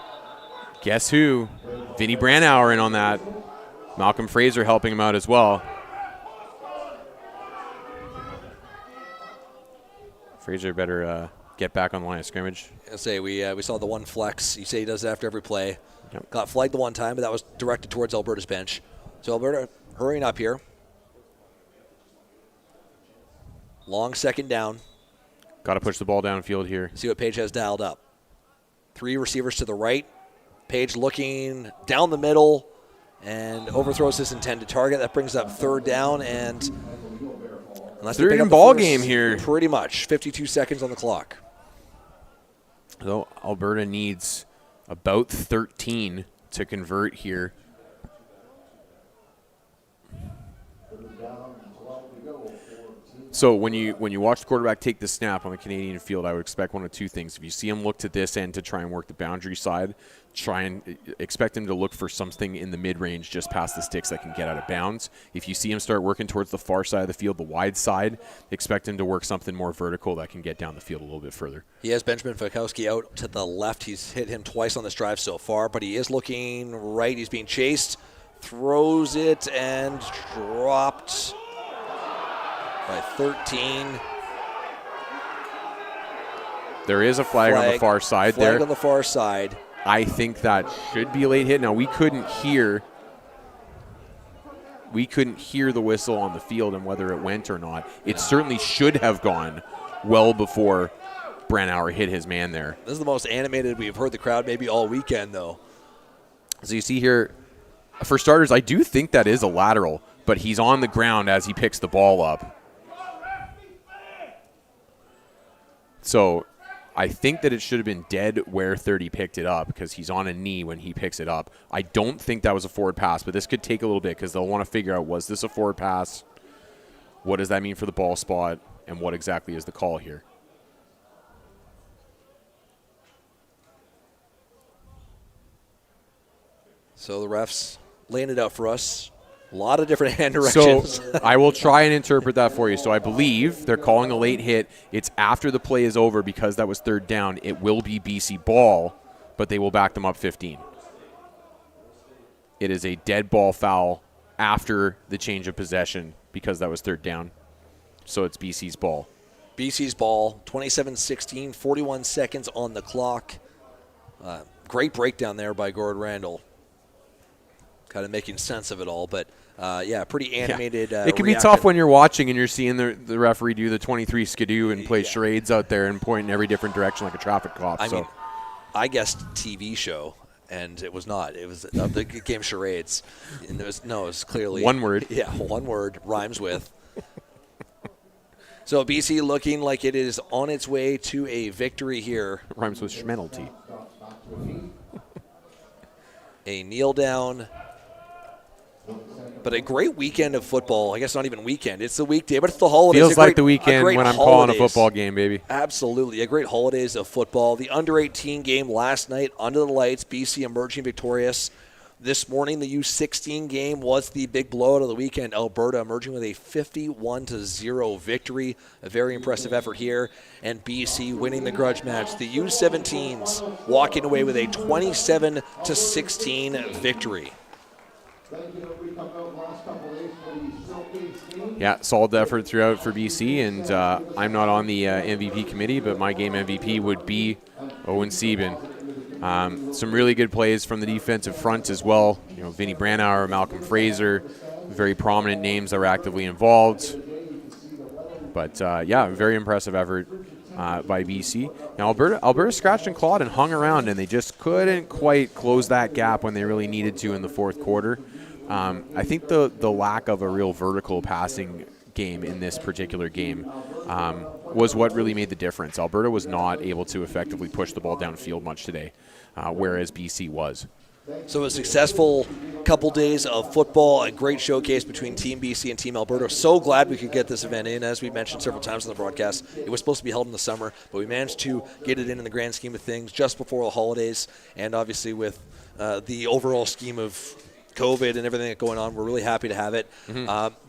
Guess who? Vinny Brandauer in on that. Malcolm Fraser helping him out as well. Fraser better get back on the line of scrimmage. I say we saw the one flex. You say he does it after every play. Yep. Got flagged the one time, but that was directed towards Alberta's bench. So Alberta hurrying up here. Long second down. Got to push the ball downfield here. See what Page has dialed up. 3 receivers to the right. Page looking down the middle and overthrows his intended target. That brings up third down and third and ball game here. Pretty much. 52 seconds on the clock. So Alberta needs about 13 to convert here. So when you watch the quarterback take the snap on the Canadian field, I would expect one of two things. If you see him look to this end to try and work the boundary side, try and expect him to look for something in the mid-range just past the sticks that can get out of bounds. If you see him start working towards the far side of the field, the wide side, expect him to work something more vertical that can get down the field a little bit further. He has Benjamin Fikowski out to the left. He's hit him twice on this drive so far, but he is looking right. He's being chased, throws it, and dropped by 13. There is a flag on the far side there. Flag on the far side. I think that should be a late hit. Now, we couldn't hear the whistle on the field and whether it went or not. It certainly should have gone well before Brandauer hit his man there. This is the most animated we've heard the crowd maybe all weekend, though. So you see here, for starters, I do think that is a lateral, but he's on the ground as he picks the ball up. So I think that it should have been dead where 30 picked it up because he's on a knee when he picks it up. I don't think that was a forward pass, but this could take a little bit because they'll want to figure out, was this a forward pass? What does that mean for the ball spot? And what exactly is the call here? So the refs laying it out for us. A lot of different hand directions. So I will try and interpret that for you. So I believe they're calling a late hit. It's after the play is over because that was third down. It will be BC ball, but they will back them up 15. It is a dead ball foul after the change of possession because that was third down. So it's BC's ball. BC's ball, 27-16, 41 seconds on the clock. Great breakdown there by Gord Randall. Kind of making sense of it all, but pretty animated. It can be tough when you're watching and you're seeing the referee do the 23 skidoo and play charades out there and point in every different direction like a traffic cop. I mean, I guessed TV show, and it was not. It was the game charades. And it was clearly one word. Yeah, one word rhymes with. So BC looking like it is on its way to a victory here. Rhymes with schmenalty. A kneel down. But a great weekend of football. I guess not even weekend. It's the weekday, but it's the holidays. Feels like the weekend when I'm calling a football game, baby. Absolutely. A great holidays of football. The under-18 game last night, under the lights, BC emerging victorious. This morning, the U17 game was the big blowout of the weekend. Alberta emerging with a 51-0 victory. A very impressive effort here. And BC winning the grudge match. The U17s walking away with a 27-16 victory. Yeah, solid effort throughout for BC, and I'm not on the MVP committee, but my game MVP would be Owen Sieben. Some really good plays from the defensive front as well. You know, Vinny Brandauer, Malcolm Fraser, very prominent names that were actively involved. But very impressive effort by BC. Now Alberta scratched and clawed and hung around, and they just couldn't quite close that gap when they really needed to in the fourth quarter. I think the lack of a real vertical passing game in this particular game was what really made the difference. Alberta was not able to effectively push the ball downfield much today, whereas BC was. So a successful couple days of football, a great showcase between Team BC and Team Alberta. So glad we could get this event in. As we mentioned several times in the broadcast, it was supposed to be held in the summer, but we managed to get it in the grand scheme of things just before the holidays, and obviously with the overall scheme of COVID and everything that's going on, we're really happy to have it.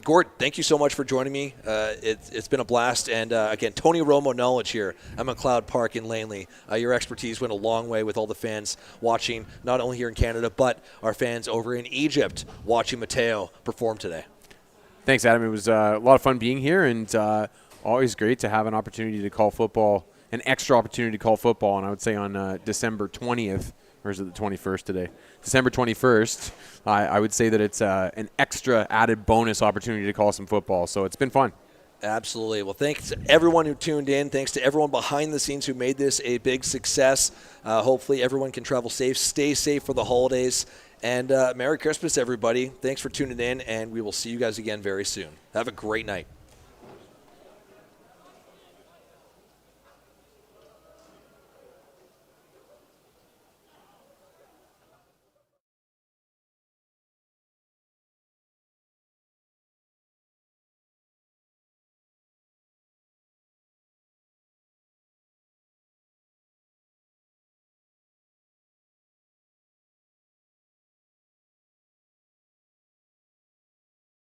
Gord, thank you so much for joining me. It's been a blast. And again, Tony Romo knowledge here at McLeod Park in Langley. Your expertise went a long way with all the fans watching, not only here in Canada, but our fans over in Egypt watching Mateo perform today. Thanks, Adam. It was a lot of fun being here, and always great to have an opportunity to call football, an extra opportunity to call football. And I would say on December 20th, or is it the 21st today? December 21st, I would say that it's an extra added bonus opportunity to call some football. So it's been fun. Absolutely. Well, thanks to everyone who tuned in. Thanks to everyone behind the scenes who made this a big success. Hopefully everyone can travel safe, stay safe for the holidays. And Merry Christmas, everybody. Thanks for tuning in, and we will see you guys again very soon. Have a great night.